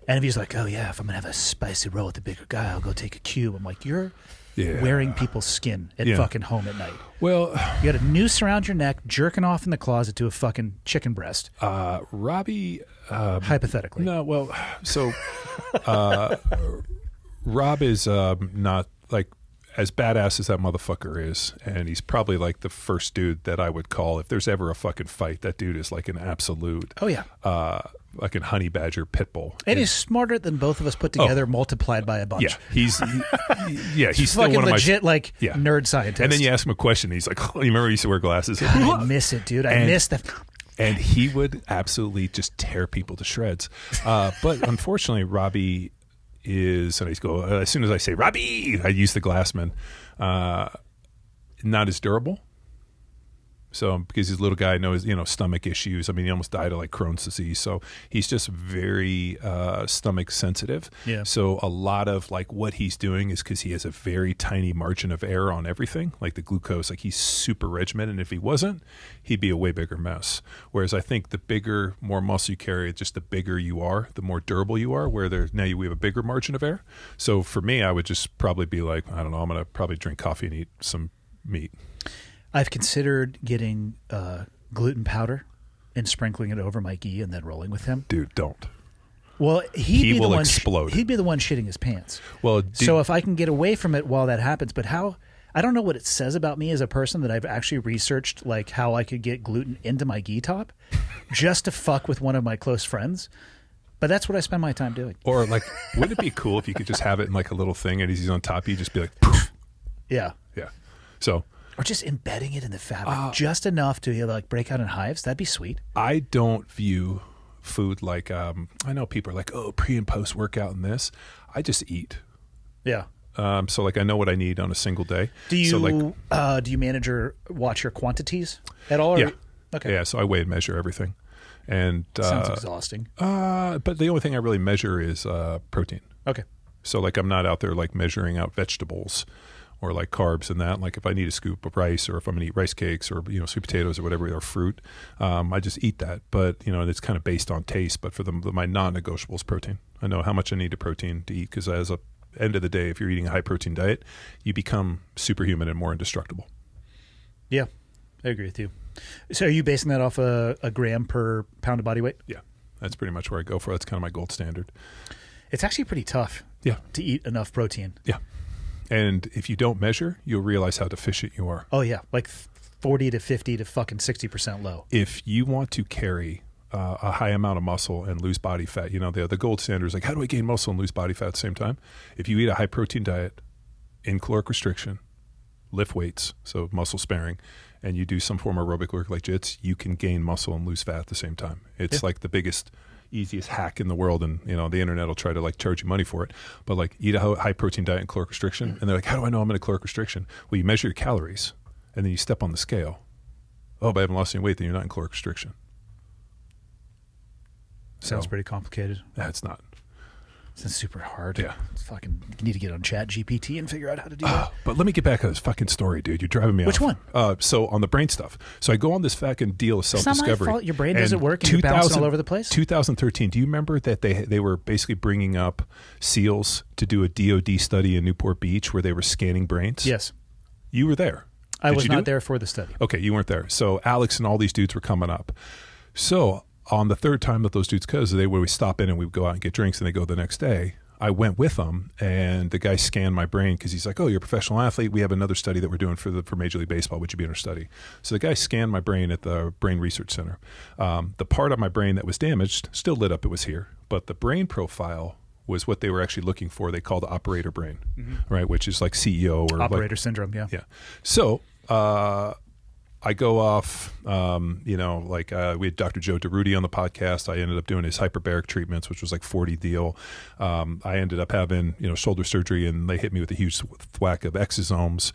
and if he's like, oh yeah, if I'm gonna have a spicy roll with the bigger guy, I'll go take a cube. I'm like, you're wearing people's skin at fucking home at night. Well, you got a noose around your neck, jerking off in the closet to a fucking chicken breast. Robbie, hypothetically, no. Well, so Rob is not like as badass as that motherfucker is, and he's probably like the first dude that I would call if there's ever a fucking fight. That dude is like an absolute, like a honey badger pit bull, and he's smarter than both of us put together, multiplied by a bunch. Yeah, he's still fucking one of legit, like nerd scientist. And then you ask him a question, and he's like, oh, you remember he used to wear glasses? I miss it, dude. I miss that. And he would absolutely just tear people to shreds. But unfortunately, Robbie is, and I go, as soon as I say Robbie, I use the Glassman, not as durable. So because he's a little guy, knows, stomach issues. I mean, he almost died of like Crohn's disease. So he's just very stomach sensitive. Yeah. So a lot of like what he's doing is because he has a very tiny margin of error on everything, like the glucose. Like he's super regimented. And if he wasn't, he'd be a way bigger mess. Whereas I think the bigger, more muscle you carry, just the bigger you are, the more durable you are. Where we have a bigger margin of error. So for me, I would just probably be like, I don't know, I'm going to probably drink coffee and eat some meat. I've considered getting gluten powder and sprinkling it over my gi and then rolling with him. Dude, don't. Well, he will explode. He'd be the one shitting his pants. Well, so if I can get away from it while that happens, but how? I don't know what it says about me as a person that I've actually researched, like how I could get gluten into my gi top just to fuck with one of my close friends. But that's what I spend my time doing. Or like, wouldn't it be cool if you could just have it in like a little thing and he's on top of you, just be like, poof. Yeah. Yeah. So. Or just embedding it in the fabric just enough to like break out in hives. That'd be sweet. I don't view food like I know people are like, oh, pre and post workout and this. I just eat. Yeah. So like I know what I need on a single day. Do you so like, do you manage or watch your quantities at all? Or yeah. Okay. Yeah. So I weigh and measure everything. And sounds exhausting. But the only thing I really measure is protein. Okay. So like I'm not out there like measuring out vegetables or like carbs and that. Like if I need a scoop of rice or if I'm going to eat rice cakes or, sweet potatoes or whatever, or fruit, I just eat that. But, it's kind of based on taste. But for my non-negotiable is protein. I know how much I need of protein to eat because as a end of the day, if you're eating a high protein diet, you become superhuman and more indestructible. Yeah, I agree with you. So are you basing that off a gram per pound of body weight? Yeah, that's pretty much where I go for. That's kind of my gold standard. It's actually pretty tough to eat enough protein. Yeah. And if you don't measure, you'll realize how deficient you are. Oh, yeah. Like 40 to 50 to fucking 60% low. If you want to carry a high amount of muscle and lose body fat, the gold standard is like, how do I gain muscle and lose body fat at the same time? If you eat a high protein diet in caloric restriction, lift weights, so muscle sparing, and you do some form of aerobic work like jits, you can gain muscle and lose fat at the same time. It's like the biggest, easiest hack in the world, and the internet will try to like charge you money for it. But like eat a high protein diet in caloric restriction, and they're like, how do I know I'm in a caloric restriction? Well, you measure your calories, and then you step on the scale. Oh, but I haven't lost any weight, then you're not in caloric restriction. Sounds pretty complicated. It's not. It's super hard. Yeah. It's fucking, you need to get on Chat GPT and figure out how to do that. But let me get back to this fucking story, dude. You're driving me off. Which one? So on the brain stuff. So I go on this fucking deal of self-discovery. It's not my fault. Your brain doesn't work and you're bouncing all over the place. 2013. Do you remember that they were basically bringing up SEALs to do a DOD study in Newport Beach where they were scanning brains? Yes. You were there. I was not there for the study. Okay, you weren't there. So Alex and all these dudes were coming up. So on the third time that those dudes, because they would stop in and we would go out and get drinks and they go the next day, I went with them, and the guy scanned my brain because he's like, oh, you're a professional athlete. We have another study that we're doing for Major League Baseball. Would you be in our study? So the guy scanned my brain at the Brain Research Center. The part of my brain that was damaged still lit up. It was here. But the brain profile was what they were actually looking for. They called operator brain, right, which is like CEO or operator syndrome, yeah. Yeah. So I go off, we had Dr. Joe DeRudy on the podcast. I ended up doing his hyperbaric treatments, which was like 40 deal. I ended up having, shoulder surgery, and they hit me with a huge thwack of exosomes,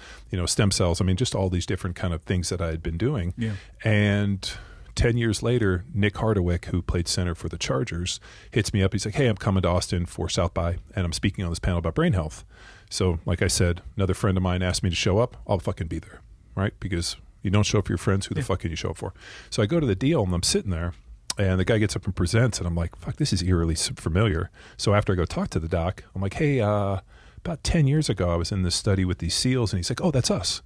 stem cells. I mean, just all these different kind of things that I had been doing. Yeah. And 10 years later, Nick Hardewick, who played center for the Chargers, hits me up. He's like, hey, I'm coming to Austin for South by, and I'm speaking on this panel about brain health. So like I said, another friend of mine asked me to show up. I'll fucking be there, right? Because you don't show up for your friends, who the fuck can you show up for? So I go to the deal, and I'm sitting there, and the guy gets up and presents, and I'm like, fuck, this is eerily familiar. So after I go talk to the doc, I'm like, hey, about 10 years ago, I was in this study with these SEALs, and he's like, oh, that's us.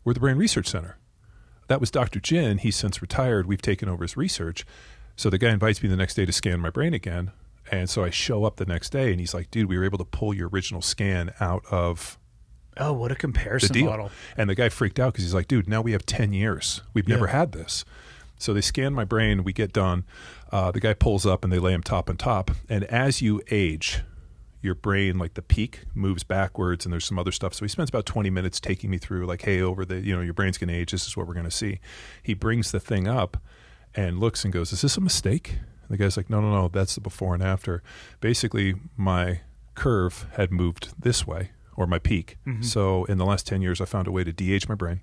We're the Brain Research Center. That was Dr. Jin. He's since retired. We've taken over his research. So the guy invites me the next day to scan my brain again, and so I show up the next day, and he's like, dude, we were able to pull your original scan out of Oh, what a comparison model. And the guy freaked out because he's like, dude, now we have 10 years. We've never had this. So they scan my brain. We get done. The guy pulls up and they lay him top on top. And as you age, your brain, like the peak, moves backwards, and there's some other stuff. So he spends about 20 minutes taking me through like, hey, over the, your brain's going to age. This is what we're going to see. He brings the thing up and looks and goes, is this a mistake? And the guy's like, no, that's the before and after. Basically, my curve had moved this way, or my peak. So in the last 10 years, I found a way to de-age my brain.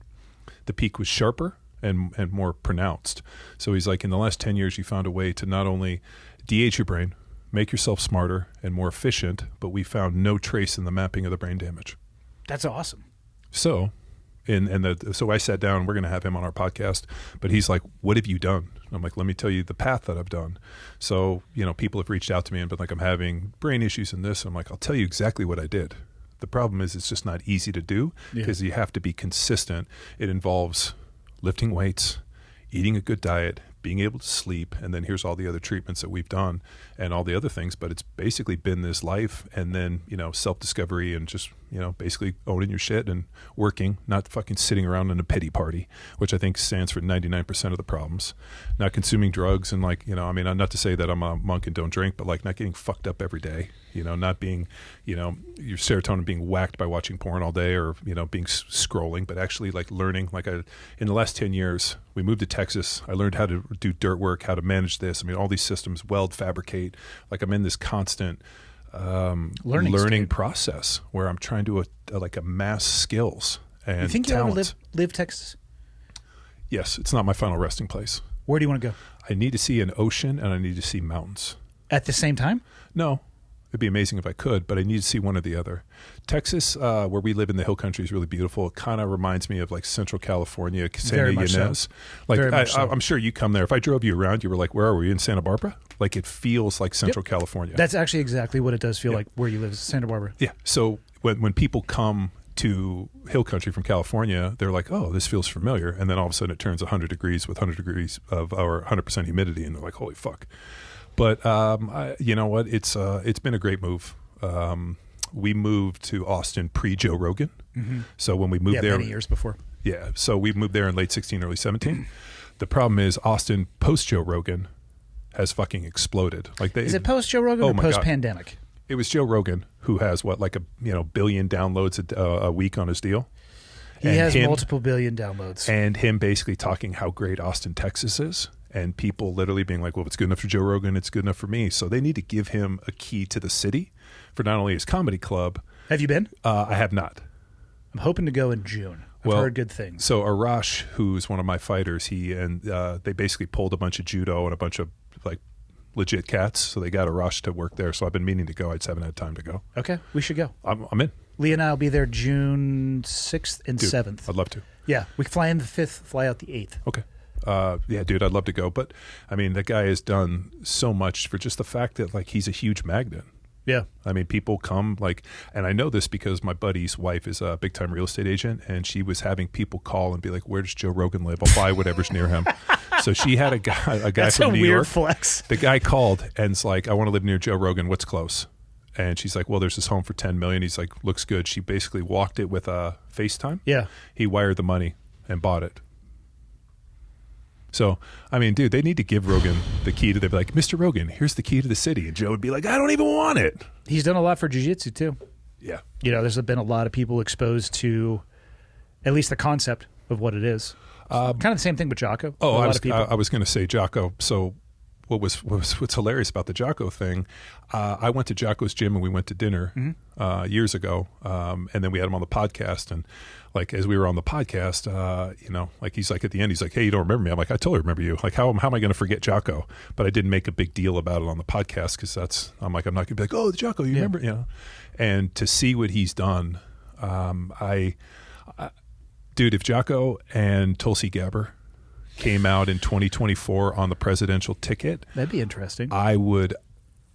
The peak was sharper, and more pronounced. So he's like, in the last 10 years, you found a way to not only de-age your brain, make yourself smarter and more efficient, but we found no trace in the mapping of the brain damage. That's awesome. So, so I sat down, we're going to have him on our podcast, but he's like, what have you done? I'm like, let me tell you the path that I've done. So, people have reached out to me and been like, I'm having brain issues in this. I'm like, I'll tell you exactly what I did. The problem is it's just not easy to do because you have to be consistent. It involves lifting weights, eating a good diet, being able to sleep, and then here's all the other treatments that we've done and all the other things. But it's basically been this life and then, self-discovery and just, basically owning your shit and working, not fucking sitting around in a pity party, which I think stands for 99% of the problems. Not consuming drugs and not to say that I'm a monk and don't drink, but like not getting fucked up every day, not being, your serotonin being whacked by watching porn all day or, being scrolling, but actually like learning. In the last 10 years, we moved to Texas. I learned how to do dirt work, how to manage this. All these systems, weld, fabricate. Like I'm in this constant learning process where I'm trying to amass skills and You think talents. you ever live Texas? Yes, it's not my final resting place. Where do you want to go? I need to see an ocean and I need to see mountains. At the same time? No. It'd be amazing if I could, but I need to see one or the other. Texas, where we live in the hill country, is really beautiful. It kind of reminds me of like Central California, Santa Ynez. I'm sure you come there. If I drove you around, you were like, where are we? In Santa Barbara? Like it feels like Central California. That's actually exactly what it does feel like where you live, Santa Barbara. Yeah. So when people come to hill country from California, they're like, oh, this feels familiar. And then all of a sudden it turns 100 degrees with 100 degrees of our 100% humidity. And they're like, holy fuck. But you know what? It's been a great move. We moved to Austin pre-Joe Rogan. Mm-hmm. So when we moved there... many years before. Yeah. So we moved there in late 16, early 17. The problem is Austin post-Joe Rogan has fucking exploded. Is it post-Joe Rogan or post-pandemic? God. It was Joe Rogan who has billion downloads a week on his deal. He has multiple billion downloads. And him basically talking how great Austin, Texas is. And people literally being like, well, if it's good enough for Joe Rogan, it's good enough for me. So they need to give him a key to the city for not only his comedy club. Have you been? I have not. I'm hoping to go in June. I've heard good things. So Arash, who's one of my fighters, they basically pulled a bunch of judo and a bunch of like legit cats. So they got Arash to work there. So I've been meaning to go. I just haven't had time to go. Okay, we should go. I'm in. Lee and I will be there June 6th and 7th. I'd love to. Yeah, we fly in the 5th, fly out the 8th. Okay. Yeah, dude, I'd love to go. But, the guy has done so much for just the fact that, he's a huge magnet. Yeah. People come, and I know this because my buddy's wife is a big-time real estate agent, and she was having people call and be like, where does Joe Rogan live? I'll buy whatever's near him. So she had a guy That's from a New weird York. Flex. The guy called and it's like, I want to live near Joe Rogan. What's close? And she's like, well, there's this home for $10 million. He's like, looks good. She basically walked it with a FaceTime. Yeah. He wired the money and bought it. So, dude, they need to give Rogan the key to, they'd be like, Mr. Rogan, here's the key to the city. And Joe would be like, I don't even want it. He's done a lot for jiu-jitsu too. Yeah. There's been a lot of people exposed to at least the concept of what it is. Kind of the same thing with Jocko. I was going to say Jocko. So what's hilarious about the Jocko thing, I went to Jocko's gym and we went to dinner years ago. And then we had him on the podcast. And as we were on the podcast, he's like at the end, he's like, hey, you don't remember me? I'm like, I totally remember you. How am I going to forget Jocko? But I didn't make a big deal about it on the podcast because I'm not going to be like, oh, Jocko, you remember? And to see what he's done, dude, if Jocko and Tulsi Gabbard came out in 2024 on the presidential ticket, that'd be interesting. I would,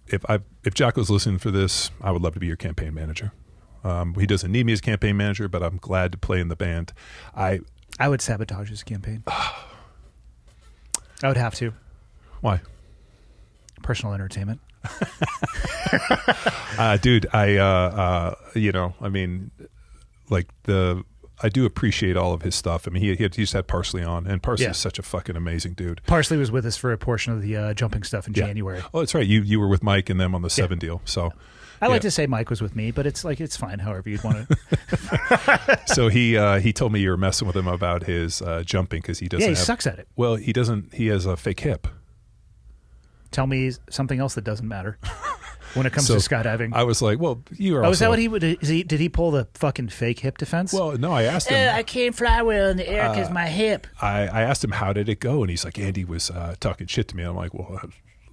if Jocko's listening for this, I would love to be your campaign manager. He doesn't need me as campaign manager, but I'm glad to play in the band. I would sabotage his campaign. I would have to. Why? Personal entertainment. Dude, I do appreciate all of his stuff. He just had Parsley on, and Parsley is such a fucking amazing dude. Parsley was with us for a portion of the jumping stuff in January. Oh, that's right. You were with Mike and them on the 7 deal. So I like to say Mike was with me, but it's fine. However you'd want to. So he told me you were messing with him about his jumping because he doesn't. Yeah, he sucks at it. Well, he doesn't. He has a fake hip. Tell me something else that doesn't matter. when it comes to skydiving. I was like, well, you are. Oh, is that what he would? Did he pull the fucking fake hip defense? Well, no, I asked him. I can't fly well in the air because my hip. I asked him how did it go, and he's like, Andy was talking shit to me. I'm like, well,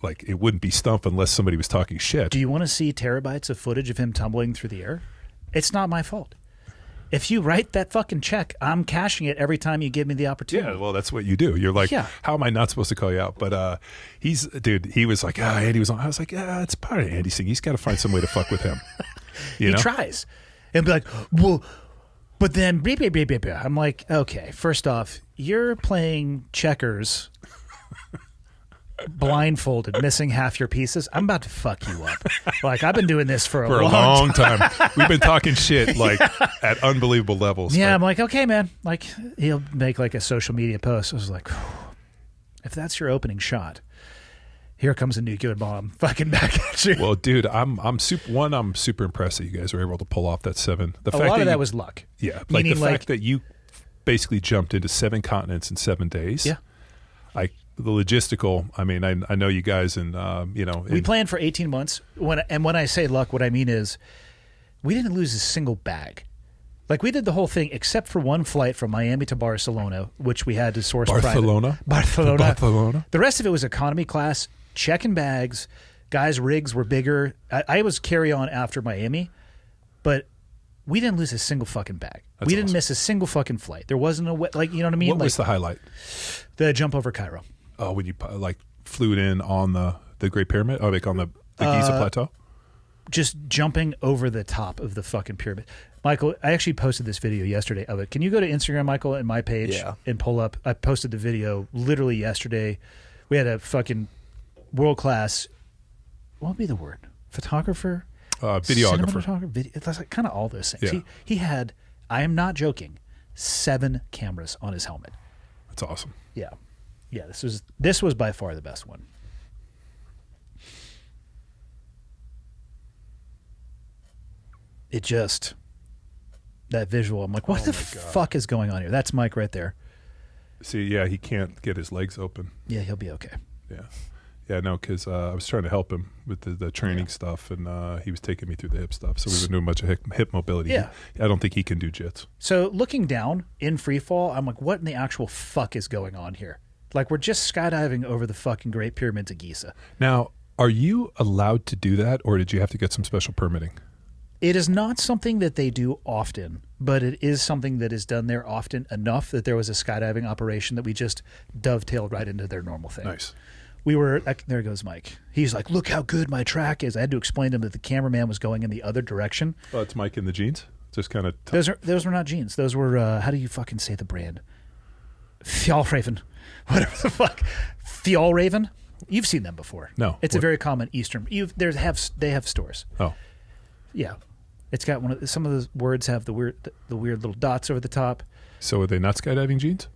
like it wouldn't be stump unless somebody was talking shit. Do you want to see terabytes of footage of him tumbling through the air? It's not my fault. If you write that fucking check, I'm cashing it every time you give me the opportunity. Yeah, well, that's what you do. You're like, how am I not supposed to call you out? But he was like, Andy was on. I was like, it's part of Andy's thing. He's got to find some way to fuck with him. He tries. And be like, well, but then, blah, blah, blah, blah, blah. I'm like, okay, first off, you're playing checkers blindfolded, missing half your pieces. I'm about to fuck you up. Like, I've been doing this for a long time. We've been talking shit like at unbelievable levels. Yeah, I'm like, okay, man. Like, he'll make like a social media post. I was like, if that's your opening shot, here comes a nuclear bomb fucking back at you. Well, dude, I'm super impressed that you guys were able to pull off that 7. A lot of that was luck. Yeah, like the fact that you basically jumped into 7 continents in 7 days. Yeah. The logistical, I mean, I know you guys and, we planned for 18 months. When I say luck, what I mean is we didn't lose a single bag. Like, we did the whole thing except for one flight from Miami to Barcelona, which we had to source Barcelona. The rest of it was economy class, checking bags. Guys' rigs were bigger. I was carry-on after Miami, but we didn't lose a single fucking bag. We didn't miss a single fucking flight. There wasn't you know what I mean? What was the highlight? The jump over Cairo. Oh, when you flew it in on the Great Pyramid? Oh, like on the Giza Plateau? Just jumping over the top of the fucking pyramid. Michael, I actually posted this video yesterday of it. Can you go to Instagram, Michael, and my page and pull up? I posted the video literally yesterday. We had a fucking world-class, what would be the word? Photographer? Videographer. It's like kind of all those things. Yeah. He had, I am not joking, 7 cameras on his helmet. That's awesome. Yeah. Yeah, this was by far the best one. It just, that visual, I'm like, what the fuck is going on here? That's Mike right there. See, yeah, he can't get his legs open. Yeah, he'll be okay. Yeah. Yeah, no, because I was trying to help him with the training stuff, and he was taking me through the hip stuff. So we've been doing a bunch of hip mobility. Yeah. I don't think he can do jits. So looking down in free fall, I'm like, what in the actual fuck is going on here? Like, we're just skydiving over the fucking Great Pyramids of Giza. Now, are you allowed to do that, or did you have to get some special permitting? It is not something that they do often, but it is something that is done there often enough that there was a skydiving operation that we just dovetailed right into their normal thing. Nice. We were, there goes Mike. He's like, look how good my track is. I had to explain to him that the cameraman was going in the other direction. Oh, it's Mike in the jeans? Just kind of... Those were not jeans. Those were, how do you fucking say the brand? Fjallraven. Whatever the fuck. Fjallraven? You've seen them before. No. It's a very common Eastern. They have stores. Oh. Yeah. It's got some of the words have the weird little dots over the top. So were they not skydiving jeans?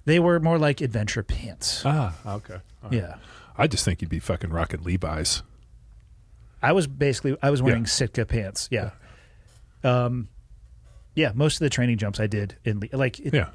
They were more like adventure pants. Ah, okay. All right. Yeah. I just think you'd be fucking rocking Levi's. I was wearing Sitka pants. Yeah. Yeah, most of the training jumps I did you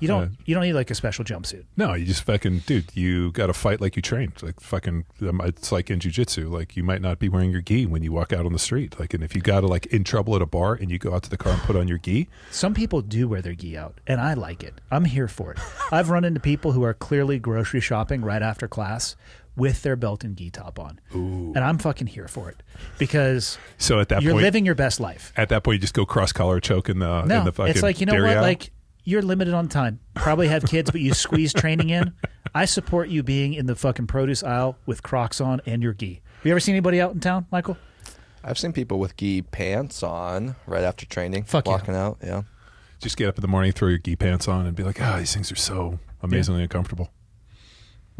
don't need like a special jumpsuit. No, you just fucking, dude, you got to fight like you trained. Like fucking, it's like in jiu-jitsu. Like, you might not be wearing your gi when you walk out on the street. Like, and if you got to like in trouble at a bar and you go out to the car and put on your gi. Some people do wear their gi out, and I like it. I'm here for it. I've run into people who are clearly grocery shopping right after class with their belt and gi top on. Ooh. And I'm fucking here for it because so at that you're point, living your best life. At that point, you just go cross collar choke in the fucking it's like, you know what? aisle. Like, you're limited on time. Probably have kids, but you squeeze training in. I support you being in the fucking produce aisle with Crocs on and your gi. Have you ever seen anybody out in town, Michael? I've seen people with gi pants on right after training, walking out. Yeah. Just get up in the morning, throw your gi pants on, and be like, these things are so amazingly uncomfortable.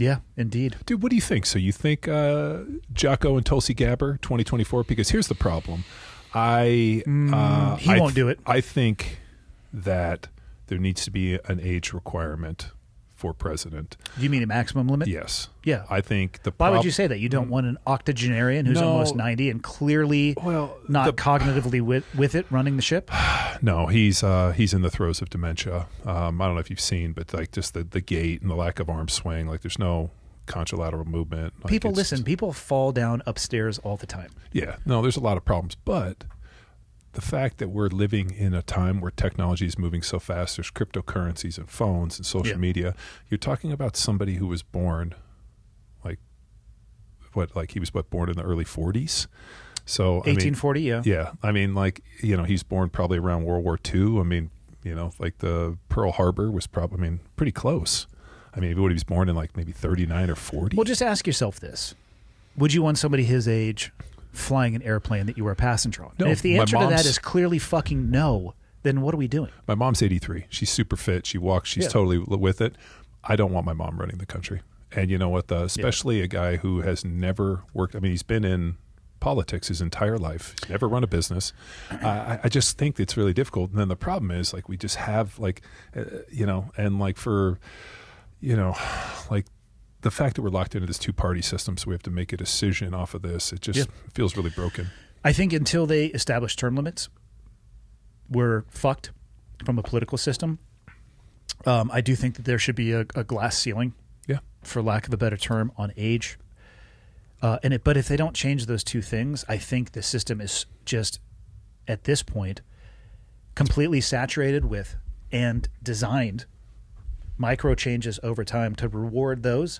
Yeah, indeed. Dude, what do you think? So you think Jocko and Tulsi Gabbard 2024? Because here's the problem. He won't do it. I think that there needs to be an age requirement for president. Do you mean a maximum limit? Yes. Yeah. I think Why would you say that? You don't want an octogenarian who's almost 90 and clearly not cognitively with it running the ship? No, he's in the throes of dementia. I don't know if you've seen, but like just the gait and the lack of arm swing, like there's no contralateral movement. Like People it's- listen. People fall down upstairs all the time. Yeah, no, there's a lot of problems, but the fact that we're living in a time where technology is moving so fast, there's cryptocurrencies and phones and social media. You're talking about somebody who was born, he was born in the early 40s. So 1840, yeah. Yeah, I mean, he's born probably around World War II. I mean, the Pearl Harbor was probably, pretty close. I mean, what he was born in maybe 39 or 40. Well, just ask yourself this. Would you want somebody his age flying an airplane that you were a passenger on? No, and if the my answer to that mom's- is clearly fucking no, then what are we doing? My mom's 83. She's super fit. She walks. She's totally with it. I don't want my mom running the country. And you know what? Especially a guy who has never worked. I mean, he's been in politics his entire life. He's never run a business. I just think it's really difficult. And then the problem is, we just have, the fact that we're locked into this two-party system, so we have to make a decision off of this. It just feels really broken. I think until they establish term limits, we're fucked from a political system. I do think that there should be a glass ceiling, for lack of a better term, on age. But if they don't change those two things, I think the system is just, at this point, completely saturated with and designed micro changes over time to reward those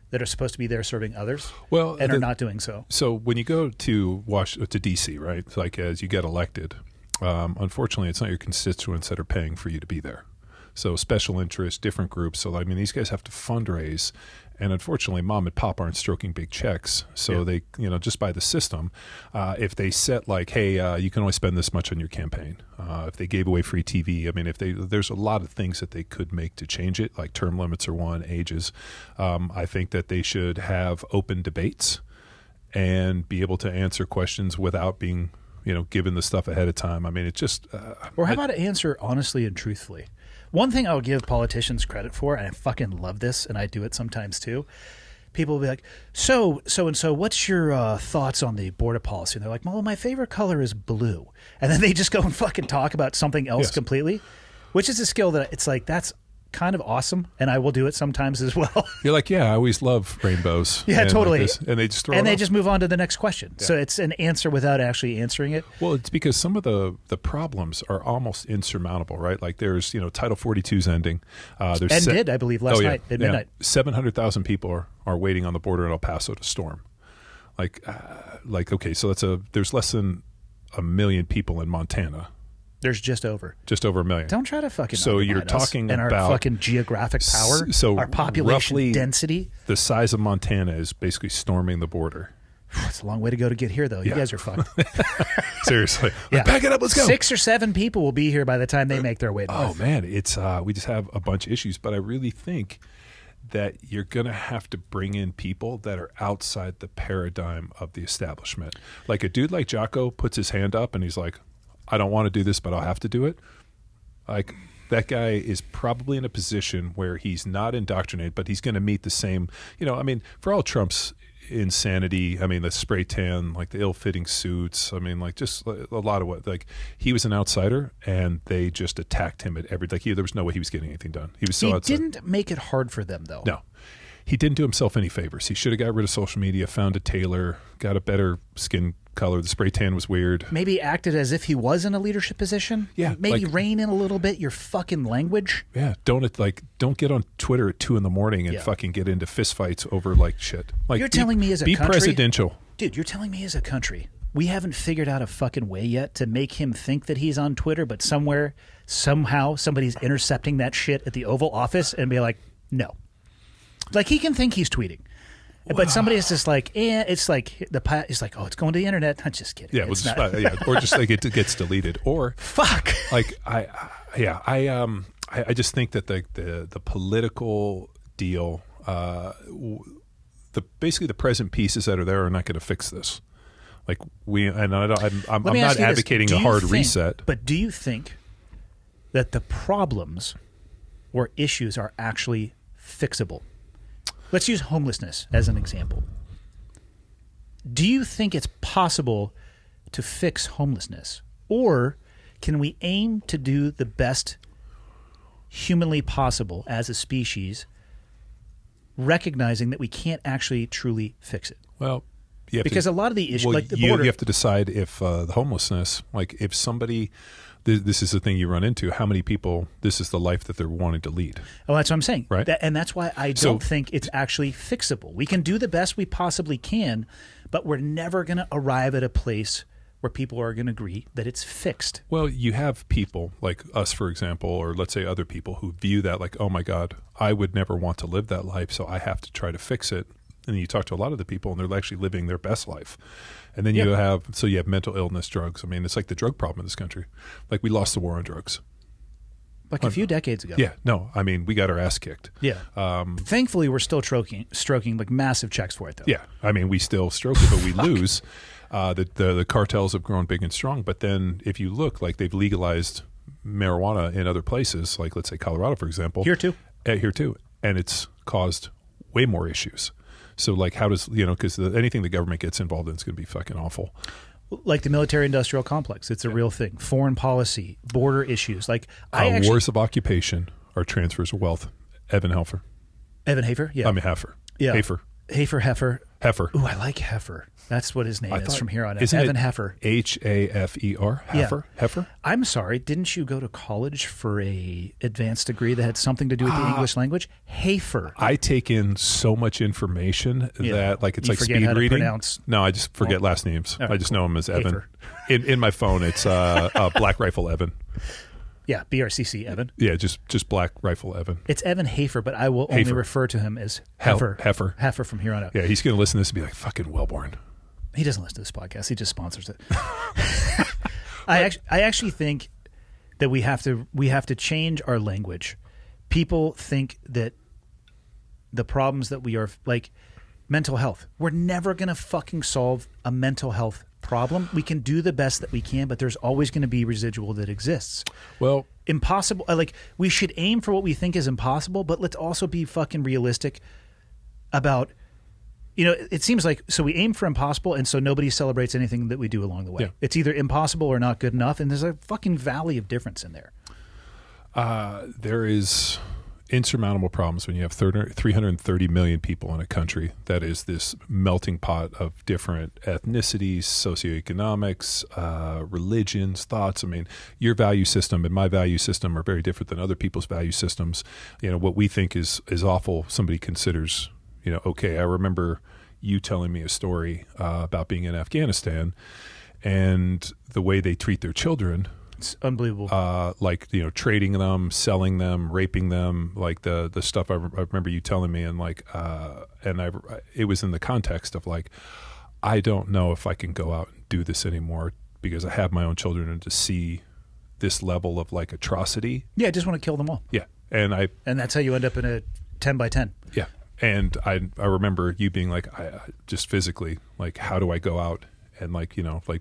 that are supposed to be there serving others and are not doing so. So when you go to D.C., right, as you get elected, unfortunately, it's not your constituents that are paying for you to be there. So special interests, different groups. So, these guys have to fundraise. And unfortunately, mom and pop aren't stroking big checks. So they, just by the system, if they set hey, you can only spend this much on your campaign. If they gave away free TV, there's a lot of things that they could make to change it, like term limits are one, ages. I think that they should have open debates and be able to answer questions without being, given the stuff ahead of time. It's just... or how about answer honestly and truthfully? One thing I'll give politicians credit for, and I fucking love this, and I do it sometimes too, people will be like, so and so, what's your thoughts on the border policy? And they're like, well, my favorite color is blue. And then they just go and fucking talk about something else completely, which is a skill that it's that's kind of awesome, and I will do it sometimes as well. You're like, I always love rainbows. Yeah, totally. And they just throw and it they off. just move on to the next question. Yeah. So it's an answer without actually answering it. Well, it's because some of the problems are almost insurmountable, right? There's, Title 42's ending. Ended, I believe, last night at midnight. 700,000 people are waiting on the border in El Paso to storm. Okay, so there's less than 1 million people in Montana. There's just over 1 million. Don't try to fucking. So you're talking and about our fucking geographic power. So our population roughly density. The size of Montana is basically storming the border. It's a long way to go to get here, though. You guys are fucked. Seriously, pack it up. Let's go. 6 or 7 people will be here by the time they make their way north. Oh man, it's we just have a bunch of issues, but I really think that you're going to have to bring in people that are outside the paradigm of the establishment. Like a dude like Jocko puts his hand up and he's like, I don't want to do this, but I'll have to do it. That guy is probably in a position where he's not indoctrinated, but he's going to meet the same, for all Trump's insanity, the spray tan, the ill-fitting suits, just a lot of he was an outsider and they just attacked him at every, there was no way he was getting anything done. He was so outside. He didn't make it hard for them, though. No. He didn't do himself any favors. He should have got rid of social media, found a tailor, got a better skin color. The spray tan was weird. Maybe acted as if he was in a leadership position. Yeah, maybe rein in a little bit your fucking language. Yeah, don't get on Twitter at 2 a.m. and fucking get into fistfights over shit. You're telling me as a country, be presidential, dude. You're telling me as a country we haven't figured out a fucking way yet to make him think that he's on Twitter, but somewhere, somehow, somebody's intercepting that shit at the Oval Office and be like, no. He can think he's tweeting. But somebody is just it's oh, it's going to the internet. I'm just kidding. Yeah, or just it gets deleted. Or fuck. I just think that the political deal, basically the present pieces that are there are not going to fix this. I'm not advocating a hard reset. But do you think that the problems or issues are actually fixable? Let's use homelessness as an example. Do you think it's possible to fix homelessness? Or can we aim to do the best humanly possible as a species recognizing that we can't actually truly fix it. Well, because a lot of the issues, like the you border, have to decide if the homelessness, like if somebody, this is the thing you run into, how many people, this is the life that they're wanting to lead. Oh, that's what I'm saying. Right. And that's why I don't think it's actually fixable. We can do the best we possibly can, but we're never going to arrive at a place where people are going to agree that it's fixed. Well, you have people like us, for example, or let's say other people who view that like, oh my God, I would never want to live that life, so I have to try to fix it. And you talk to a lot of the people, and they're actually living their best life. And then you have mental illness, drugs. I mean, it's like the drug problem in this country. Like we lost the war on drugs. Like a few decades ago. Yeah, no, I mean, we got our ass kicked. Yeah. Thankfully, we're still stroking like massive checks for it, though. Yeah, I mean, we still stroke it, but we lose. The cartels have grown big and strong. But then if you look, like they've legalized marijuana in other places, like let's say Colorado, for example. Here too. Here too. And it's caused way more issues. So like how does, because anything the government gets involved in is going to be fucking awful. Like the military-industrial complex. It's a real thing. Foreign policy, border issues. Like wars of occupation are transfers of wealth. Evan Hafer. Evan Hafer? Yeah. I mean Hafer. Yeah. Hafer. Heifer. Ooh, I like Heifer. That's what his name is from here on out. Isn't Evan it Hafer. Hafer? Hafer? Yeah. Heifer? I'm sorry. Didn't you go to college for a advanced degree that had something to do with the English language? Heifer. I take in so much information that like it's you like forget speed how to reading. Pronounce. No, I just forget last names. Right, I just know him as Evan. Heifer. In my phone, it's Black Rifle Evan. Yeah, BRCC Evan. Yeah, just Black Rifle Evan. It's Evan Hafer, but I will only refer to him as Heifer. Heifer from here on out. Yeah, he's going to listen to this and be like, fucking Welbourn. He doesn't listen to this podcast. He just sponsors it. I actually think that we have to change our language. People think that the problems that we are like mental health. We're never going to fucking solve a mental health problem. We can do the best that we can, but there's always going to be residual that exists. Well, impossible. Like we should aim for what we think is impossible, but let's also be fucking realistic about. It seems like so we aim for impossible, and so nobody celebrates anything that we do along the way. Yeah. It's either impossible or not good enough, and there's a fucking valley of difference in there. There is insurmountable problems when you have 330 million people in a country that is this melting pot of different ethnicities, socioeconomics, religions, thoughts. I mean, your value system and my value system are very different than other people's value systems. What we think is awful, somebody considers okay. I remember you telling me a story about being in Afghanistan and the way they treat their children. It's unbelievable. Trading them, selling them, raping them, like the stuff I remember you telling me, and it was in the context of like, I don't know if I can go out and do this anymore because I have my own children, and to see this level of like atrocity. Yeah, I just want to kill them all. Yeah, and that's how you end up in a 10 by 10. Yeah. And I remember you being like, I just physically, like, how do I go out and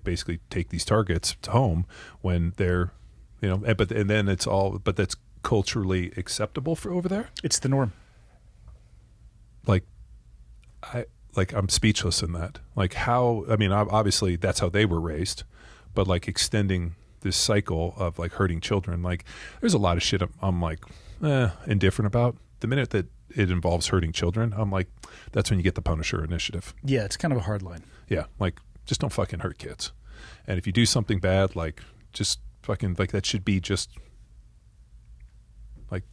basically take these targets to home when they're, but that's culturally acceptable for over there. It's the norm. I'm speechless in that. Like how, I mean, obviously that's how they were raised, but like extending this cycle of like hurting children, like there's a lot of shit I'm like indifferent about. The minute that it involves hurting children, I'm like, that's when you get the Punisher initiative. Yeah, it's kind of a hard line. Yeah, like just don't fucking hurt kids. And if you do something bad, like just fucking like that should be just like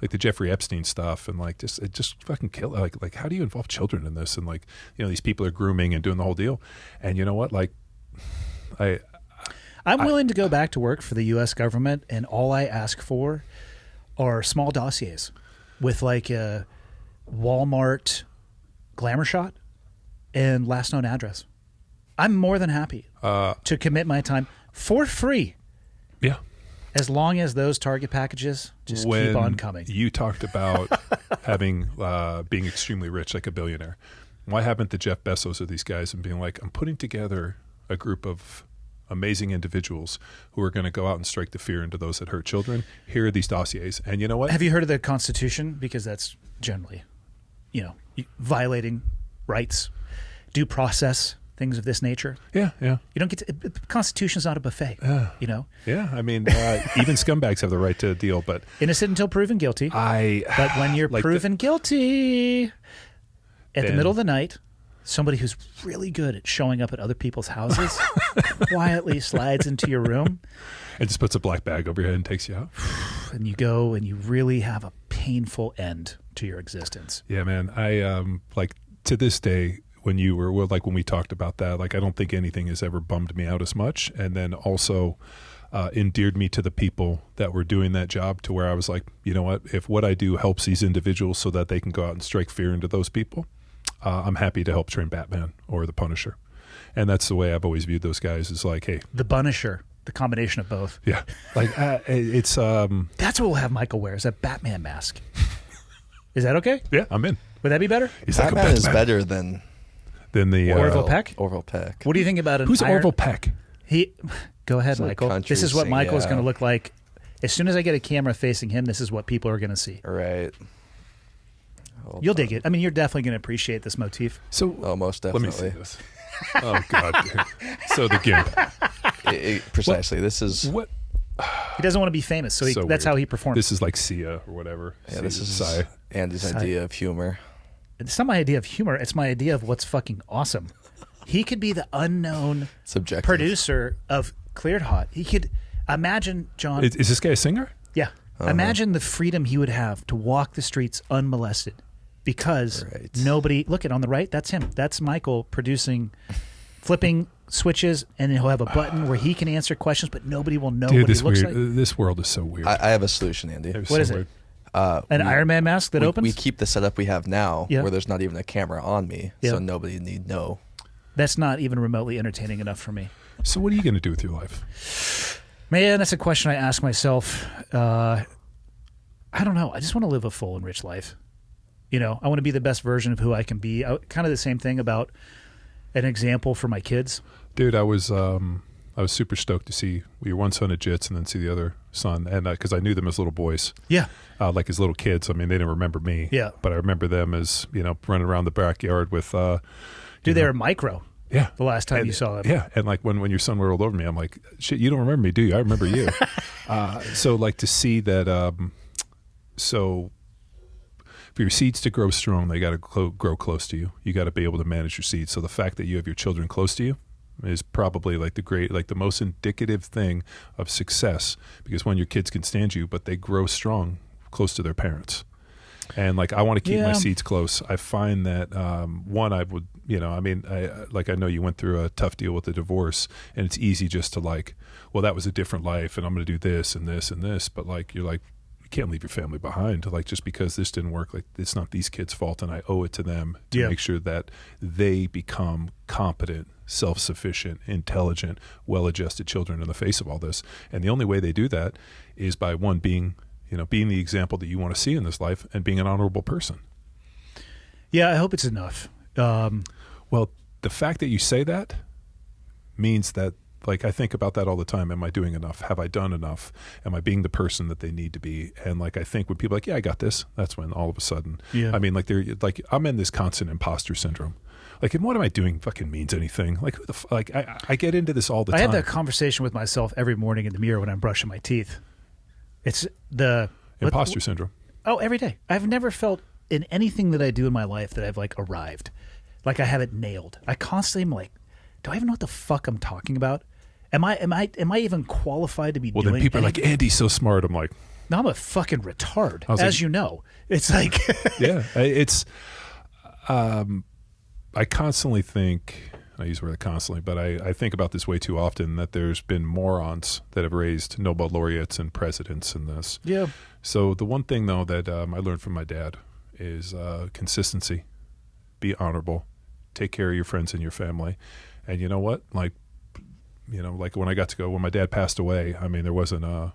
the Jeffrey Epstein stuff, and like just fucking kill. Like how do you involve children in this? And like these people are grooming and doing the whole deal. And you know what? Like I'm willing to go back to work for the U.S. government, and all I ask for are small dossiers with like a Walmart glamour shot and last known address. I'm more than happy to commit my time for free. Yeah. As long as those target packages just keep on coming. You talked about having being extremely rich, like a billionaire. Why haven't the Jeff Bezos of these guys and being like, I'm putting together a group of amazing individuals who are going to go out and strike the fear into those that hurt children. Here are these dossiers. And you know what? Have you heard of the Constitution? Because that's generally, violating rights, due process. things of this nature. Yeah. You don't get to, the Constitution's not a buffet, you know? Yeah. I mean, even scumbags have the right to deal, but Innocent until proven guilty. But when you're like proven guilty at the Then- middle of the night, somebody who's really good at showing up at other people's houses quietly slides into your room, and just puts a black bag over your head and takes you out. and you go and you really have a painful end to your existence. Yeah, man. I like to this day when you were like when we talked about that, like I don't think anything has ever bummed me out as much, and then also endeared me to the people that were doing that job to where I was like, you know what? If what I do helps these individuals so that they can go out and strike fear into those people, I'm happy to help train Batman or the Punisher. And that's the way I've always viewed those guys is like, hey, The Punisher, the combination of both. yeah, like it's That's what we'll have Michael wear, is a Batman mask. Is that okay? yeah, I'm in. Would that be better? He's like a Batman is Batman. better than Than the Orville Peck? Orville Peck. What do you think about an Who's Iron- Orville Peck? Go ahead, He's a Michael. country This is what singer, Michael's yeah. going to look like. As soon as I get a camera facing him, this is what people are going to see. Right. Hold You'll on. dig it. I mean, you're definitely going to appreciate this motif. So Oh, most let me definitely. see this. Oh God. Dude. So the gimp. Precisely. This is What? He doesn't want to be famous, so, So that's weird. how he performs. This is like Sia or whatever. yeah. This is Sia. Andy's Sigh. idea of humor. It's not my idea of humor. It's my idea of what's fucking awesome. He could be the unknown Subjective. producer of Cleared Hot. He could imagine, John. Is this guy a singer? Yeah. Imagine the freedom he would have to walk the streets unmolested because Right. nobody. Look at on the right. That's him. That's Michael producing, flipping switches, and he'll have a button where he can answer questions, but nobody will know Dude, what he this looks weird. like. This world is so weird. I have a solution, Andy. It's What so is it? weird. An Iron Man mask that opens? We keep the setup we have now, Yeah. where there's not even a camera on me, Yeah. so nobody need know. That's not even remotely entertaining enough for me. So what are you going to do with your life? Man, that's a question I ask myself. I don't know. I just want to live a full and rich life. You know, I want to be the best version of who I can be. Kind of the same thing about an example for my kids. Dude, I was super stoked to see your one son at Jits and then see the other son, and because I knew them as little boys, Yeah. like as little kids. I mean, they didn't remember me, Yeah. but I remember them as running around the backyard with. Dude, they were micro Yeah, the last time and, you saw them. Yeah, and like when your son rolled over me, I'm like, shit, you don't remember me, do you? I remember you. So like to see that. So for your seeds to grow strong, they got to grow close to you. You got to be able to manage your seeds. So the fact that you have your children close to you is probably like the most indicative thing of success, because when your kids can stand you, but they grow strong close to their parents. And like I want to keep my Yeah. seeds close. I find that one, I would, I know you went through a tough deal with the divorce, and it's easy just to like, well, that was a different life, and I'm going to do this and this and this. But like you're like, you can't leave your family behind. Like just because this didn't work, like it's not these kids' fault, and I owe it to them to Yeah. make sure that they become competent, self-sufficient, intelligent, well-adjusted children in the face of all this. And the only way they do that is by one being the example that you want to see in this life and being an honorable person. Yeah, I hope it's enough. Well, the fact that you say that means that, like, I think about that all the time. Am I doing enough? Have I done enough? Am I being the person that they need to be? And like, I think when people are like, yeah, I got this, that's when all of a sudden, Yeah. I mean, like they're like, I'm in this constant imposter syndrome. Like, and what am I doing fucking means anything. Like, who the like, I get into this all the I time. have that conversation with myself every morning in the mirror when I'm brushing my teeth. It's the Imposter syndrome. Oh, every day. I've never felt in anything that I do in my life that I've like arrived, like I have it nailed. I constantly am like, do I even know what the fuck I'm talking about? Am I even qualified to be Well, doing? then people are like, anything? Andy's so smart. I'm like, No, I'm a fucking retard, I was as like- you know. It's like, yeah, it's. I constantly think. I use the word constantly, but I think about this way too often, that there's been morons that have raised Nobel laureates and presidents in this. yeah, So the one thing, though, that I learned from my dad is consistency. Be honorable. Take care of your friends and your family. And you know what? Like when I got to go, when my dad passed away, I mean, there wasn't a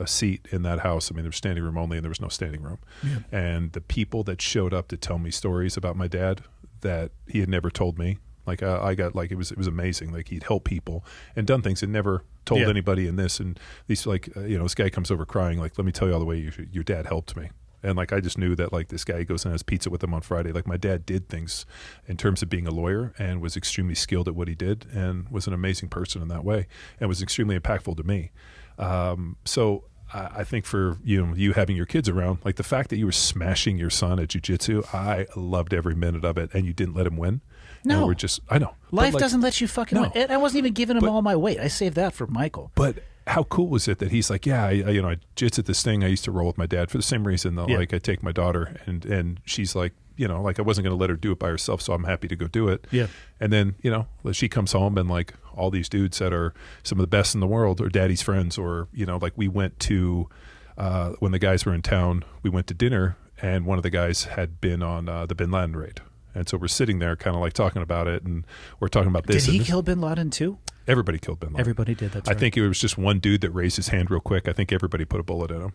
seat in that house. I mean, there was standing room only, and there was no standing room. Yeah. And the people that showed up to tell me stories about my dad that he had never told me, like I got, like, it was amazing. Like, he'd helped people and done things and never told Yeah. anybody in this. And these, like, this guy comes over crying, like, let me tell you all the way your dad helped me. And like, I just knew that like this guy goes and has pizza with him on Friday. Like my dad did things in terms of being a lawyer and was extremely skilled at what he did and was an amazing person in that way and was extremely impactful to me. So I think for you having your kids around, like the fact that you were smashing your son at jiu-jitsu, I loved every minute of it, and you didn't let him win. No. We're just, I know. Life doesn't let you fucking win. And I wasn't even giving him all my weight. I saved that for Michael. But how cool was it that he's like, yeah, I jits at this thing I used to roll with my dad for the same reason that like I take my daughter and she's like, like I wasn't going to let her do it by herself, so I'm happy to go do it. Yeah. And then, she comes home and like all these dudes that are some of the best in the world are daddy's friends, or, like we went to, when the guys were in town, we went to dinner and one of the guys had been on the Bin Laden raid. And so we're sitting there kind of like talking about it, and we're talking about this. Did he kill Bin Laden too? Everybody killed Bin Laden. Everybody did, that's I right. think it was just one dude that raised his hand real quick. I think everybody put a bullet in him.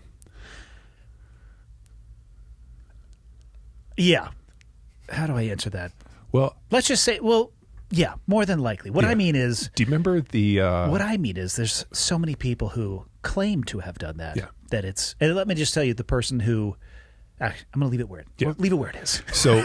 Yeah. How do I answer that? Well, let's just say, yeah, more than likely. What I mean is... Do you remember the... what I mean is there's so many people who claim to have done that. Yeah. That it's... And let me just tell you, the person who... I'm going to leave it where leave it where it is. So,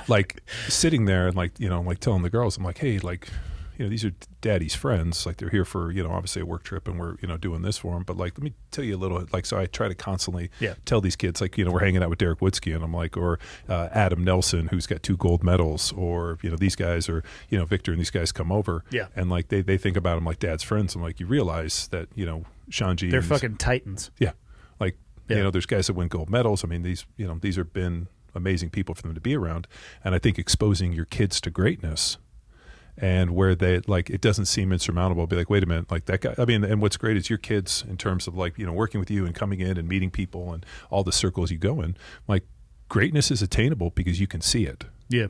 like, sitting there and, like, like telling the girls, I'm like, hey, like, these are daddy's friends. Like, they're here for, obviously a work trip, and we're, doing this for them. But, like, let me tell you a little, like, so I try to constantly tell these kids, like, we're hanging out with Derek Woodsky, and I'm like, or Adam Nelson, who's got 2 gold medals, or, these guys, or, Victor and these guys come over. Yeah. And, like, they think about them like dad's friends. I'm like, you realize that, Shanji. They're fucking titans. Yeah. Like, there's guys that win gold medals. I mean, these have been amazing people for them to be around. And I think exposing your kids to greatness, and where they, like, it doesn't seem insurmountable. Be like, wait a minute, like that guy. I mean, and what's great is your kids, in terms of like, working with you and coming in and meeting people and all the circles you go in, like, greatness is attainable because you can see it. Yeah.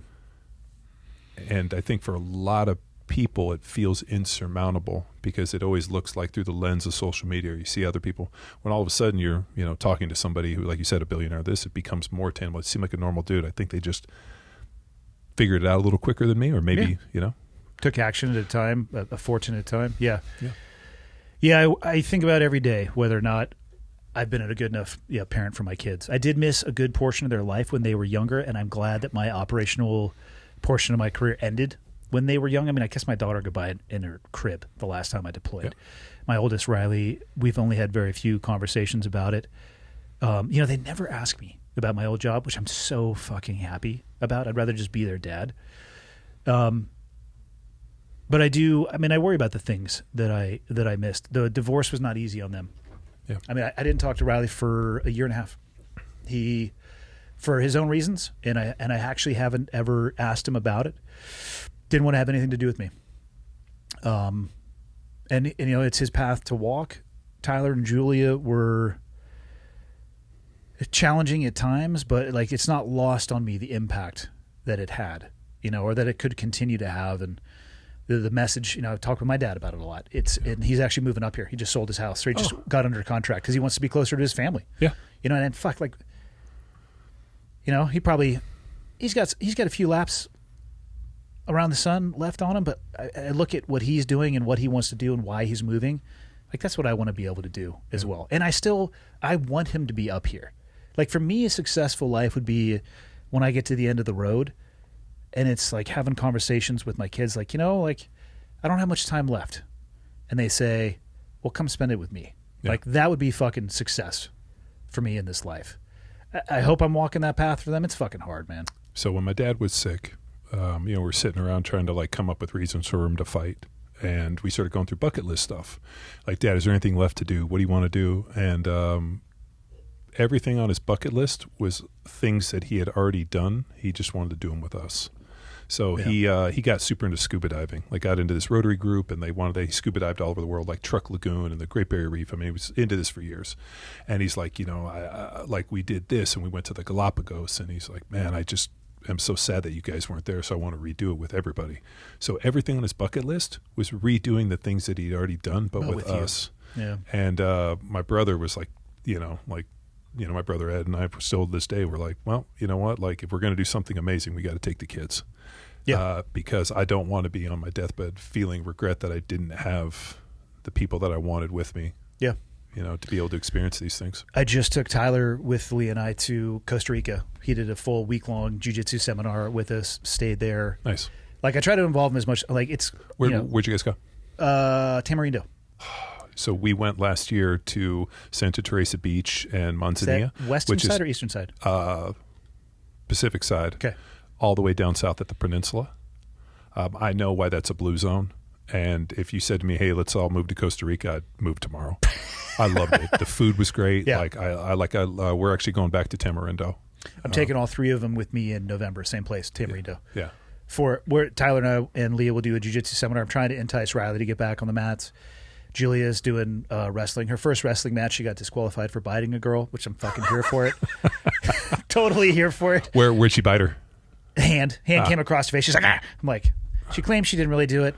And I think for a lot of people, it feels insurmountable because it always looks like through the lens of social media, you see other people. When all of a sudden you're, talking to somebody who, like you said, a billionaire, it becomes more attainable. It seemed like a normal dude. I think they just figured it out a little quicker than me, or maybe, took action at a time, a fortune at a time. Yeah. I think about every day whether or not I've been a good enough parent for my kids. I did miss a good portion of their life when they were younger, and I'm glad that my operational portion of my career ended when they were young. I mean, I kissed my daughter goodbye in her crib the last time I deployed. Yep. My oldest, Riley, we've only had very few conversations about it. They never ask me about my old job, which I'm so fucking happy about. I'd rather just be their dad. But I do. I mean, I worry about the things that I missed. The divorce was not easy on them. Yeah. I mean, I didn't talk to Riley for a year and a half. He, for his own reasons, and I actually haven't ever asked him about it. Didn't want to have anything to do with me. And it's his path to walk. Tyler and Julia were challenging at times, but like, it's not lost on me the impact that it had, or that it could continue to have. And the message, I've talked with my dad about it a lot. And he's actually moving up here. He just sold his house, so he just got under contract because he wants to be closer to his family. Yeah. And fuck, like, he's got a few laps around the sun left on him, but I look at what he's doing and what he wants to do and why he's moving. Like, that's what I want to be able to do as well. And I want him to be up here. Like, for me, a successful life would be when I get to the end of the road and it's like having conversations with my kids, like, like, I don't have much time left. And they say, well, come spend it with me. Yeah. Like, that would be fucking success for me in this life. I hope I'm walking that path for them. It's fucking hard, man. So when my dad was sick, we're sitting around trying to like come up with reasons for him to fight. And we started going through bucket list stuff. Like, Dad, is there anything left to do? What do you want to do? And everything on his bucket list was things that he had already done. He just wanted to do them with us. So he got super into scuba diving, like got into this Rotary group, and he scuba dived all over the world, like Truck Lagoon and the Great Barrier Reef. I mean, he was into this for years. And he's like, like, we did this and we went to the Galapagos, and he's like, man, I'm so sad that you guys weren't there, so I want to redo it with everybody. So everything on his bucket list was redoing the things that he'd already done, but with us. Yeah. And my brother was like, my brother Ed and I still to this day, we're like, well, you know what? Like, if we're going to do something amazing, we got to take the kids. Yeah. Because I don't want to be on my deathbed feeling regret that I didn't have the people that I wanted with me. Yeah. to be able to experience these things. I just took Tyler with Lee and I to Costa Rica. He did a full week-long jiu-jitsu seminar with us, stayed there. Nice. Like, I try to involve him as much. Like, it's Where'd you guys go? Tamarindo. So we went last year to Santa Teresa Beach and Manzanilla. Western side or eastern side? Pacific side. Okay. All the way down south at the peninsula. I know why that's a blue zone. And if you said to me, hey, let's all move to Costa Rica, I'd move tomorrow. I loved it. The food was great. Yeah. We're actually going back to Tamarindo. I'm taking all three of them with me in November. Same place, Tamarindo. Yeah. For where Tyler and Leah will do a jiu-jitsu seminar. I'm trying to entice Riley to get back on the mats. Julia's doing wrestling. Her first wrestling match, she got disqualified for biting a girl, which I'm fucking here for it. Totally here for it. Where'd she bite her? Hand came across her face. She's like, ah! I'm like, she claims she didn't really do it.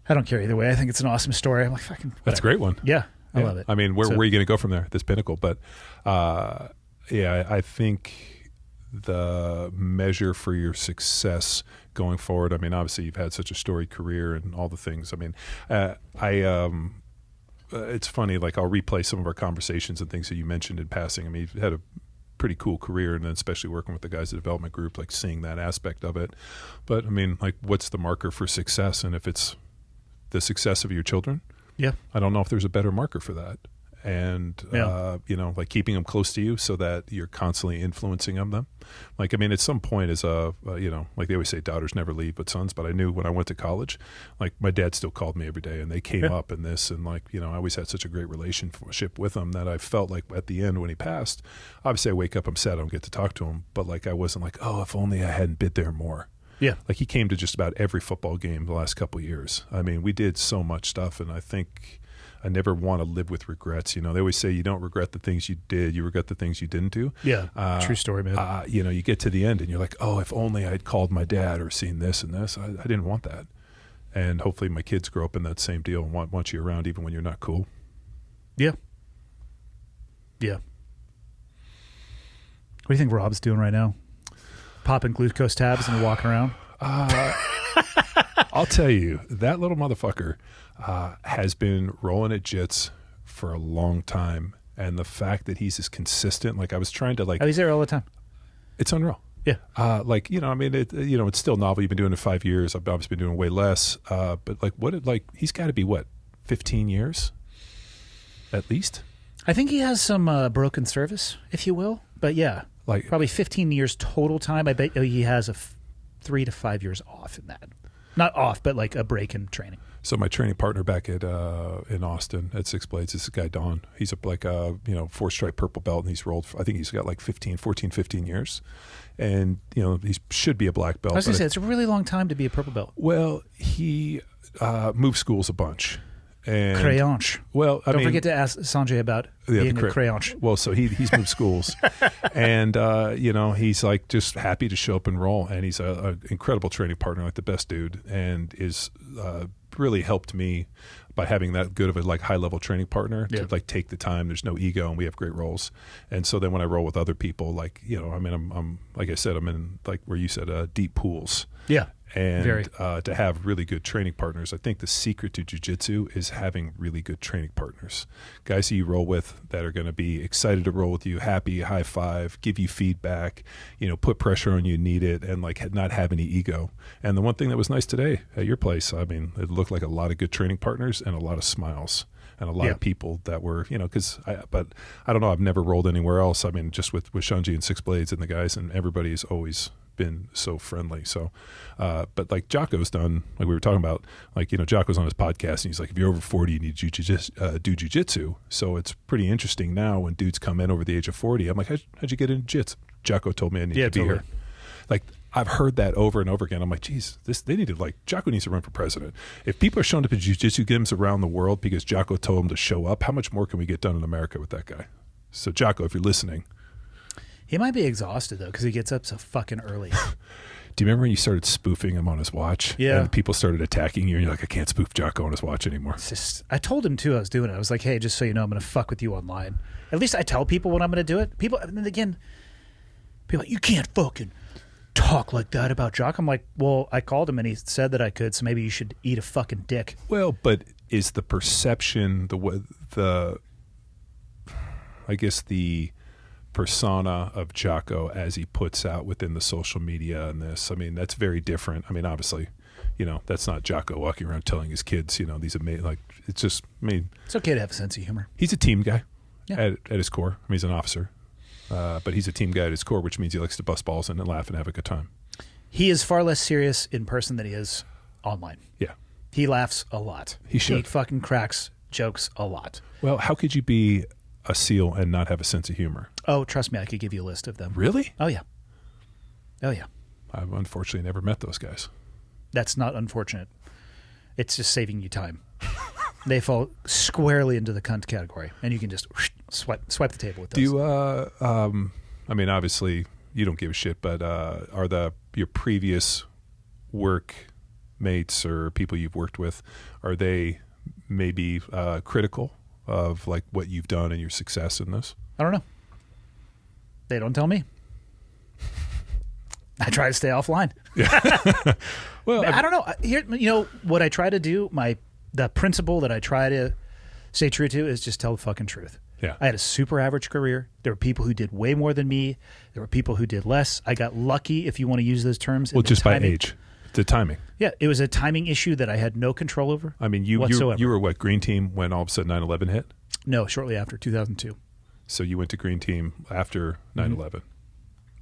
I don't care either way. I think it's an awesome story. I'm like, fucking whatever. That's a great one. Yeah, I love it. I mean, where are you going to go from there? This pinnacle. But I think the measure for your success going forward, I mean, obviously you've had such a storied career and all the things. I mean, it's funny, like I'll replay some of our conversations and things that you mentioned in passing. I mean, you've had a pretty cool career, and then especially working with the guys at the development group, like seeing that aspect of it. But I mean, like, what's the marker for success? And if it's the success of your children, yeah, I don't know if there's a better marker for that. And like keeping them close to you so that you're constantly influencing them. Like, I mean, at some point, as like they always say, daughters never leave but sons. But I knew when I went to college, like my dad still called me every day, and they came up in this, and like, I always had such a great relationship with them that I felt like at the end when he passed, obviously I wake up, I'm sad I don't get to talk to him, but like I wasn't like, oh, if only I hadn't been there more. Yeah. Like he came to just about every football game the last couple of years. I mean, we did so much stuff, and I think I never want to live with regrets. They always say you don't regret the things you did, you regret the things you didn't do. Yeah, true story, man. You get to the end and you're like, oh, if only I'd called my dad or seen this and this. I didn't want that. And hopefully my kids grow up in that same deal and want you around even when you're not cool. Yeah. Yeah. What do you think Rob's doing right now? Popping glucose tabs and walking around? I'll tell you, that little motherfucker has been rolling at jits for a long time, and the fact that he's as consistent, like I was trying to like, he's there all the time. It's unreal. Yeah. I mean, it's still novel. You've been doing it 5 years. I've obviously been doing way less. But like, he's got to be 15 years at least. I think he has some broken service, if you will. But yeah, like probably 15 years total time. I bet he has 3 to 5 years off in that. Not off, but like a break in training. So my training partner back at in Austin at Six Blades is this guy, Don. He's a 4-stripe purple belt, and he's rolled, I think he's got like 15 years. And, he should be a black belt. I was going to say, it's a really long time to be a purple belt. Well, he moved schools a bunch. And Crayonche. Well, Don't forget to ask Sanjay about being a crayonche. Well, so he's moved schools, and he's like just happy to show up and roll, and he's a incredible training partner, like the best dude, and is really helped me by having that good of a high level training partner to take the time. There's no ego, and we have great roles. And so then when I roll with other people, I'm like I said, I'm in like where you said deep pools. Yeah. And to have really good training partners. I think the secret to jiu-jitsu is having really good training partners. Guys that you roll with that are going to be excited to roll with you, happy, high five, give you feedback, put pressure on you, need it, and not have any ego. And the one thing that was nice today at your place, I mean, it looked like a lot of good training partners and a lot of smiles. And a lot of people that were, but I don't know, I've never rolled anywhere else. I mean, just with Shanji and Six Blades and the guys, and everybody's always been so friendly. So, but like Jocko's done, like we were talking about, Jocko's on his podcast, and he's like, if you're over 40, you need to do jiu-jitsu. So it's pretty interesting now when dudes come in over the age of 40. I'm like, how'd you get into jiu-jitsu? Jocko told me I need to be here. Like, I've heard that over and over again. I'm like, geez, they need to Jocko needs to run for president. If people are showing up at jiu-jitsu games around the world because Jocko told them to show up, how much more can we get done in America with that guy? So Jocko, if you're listening. He might be exhausted though, because he gets up so fucking early. Do you remember when you started spoofing him on his watch? Yeah. And people started attacking you, and you're like, I can't spoof Jocko on his watch anymore. I told him too I was doing it. I was like, hey, just so you know, I'm going to fuck with you online. At least I tell people when I'm going to do it. People, and then again, people are like, you can't fucking talk like that about Jock. I'm like, well, I called him and he said that I could, so maybe you should eat a fucking dick. Well, but is the perception, I guess, the persona of Jocko as he puts out within the social media and this. I mean, that's very different. I mean, obviously, that's not Jocko walking around telling his kids, these amazing, like, it's just, I mean. It's okay to have a sense of humor. He's a team guy Yeah. at his core. I mean, he's an officer, but he's a team guy at his core, which means he likes to bust balls and laugh and have a good time. He is far less serious in person than he is online. Yeah. He laughs a lot. He should. He fucking cracks jokes a lot. Well, how could you be a SEAL and not have a sense of humor? Oh, trust me, I could give you a list of them. Really? Oh, yeah. Oh, yeah. I've unfortunately never met those guys. That's not unfortunate. It's just saving you time. They fall squarely into the cunt category, and you can just swipe the table with those. Do you, I mean, obviously, you don't give a shit, but are your previous workmates or people you've worked with, are they maybe critical of like what you've done and your success in this? I don't know. They don't tell me. I try to stay offline. Well, I don't know. Here, what I try to do, the principle that I try to stay true to is just tell the fucking truth. Yeah. I had a super average career. There were people who did way more than me. There were people who did less. I got lucky, if you want to use those terms. Well, just by age. The timing. Yeah, it was a timing issue that I had no control over. I mean, you were what, Green Team when all of a sudden 9/11 hit? No, shortly after 2002. So you went to Green Team after 9/11.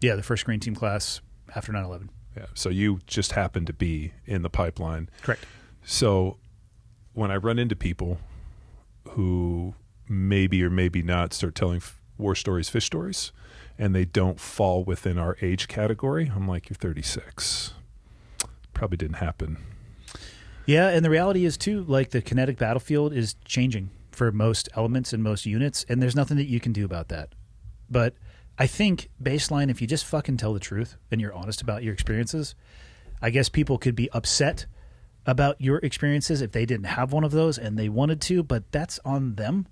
Yeah, the first Green Team class after 9/11. Yeah. So you just happened to be in the pipeline. Correct. So when I run into people who maybe or maybe not start telling war stories, fish stories, and they don't fall within our age category, I'm like, you're 36. Probably didn't happen. Yeah, and the reality is, too, like the kinetic battlefield is changing for most elements and most units, and there's nothing that you can do about that. But I think baseline, if you just fucking tell the truth and you're honest about your experiences, I guess people could be upset about your experiences if they didn't have one of those and they wanted to, but that's on them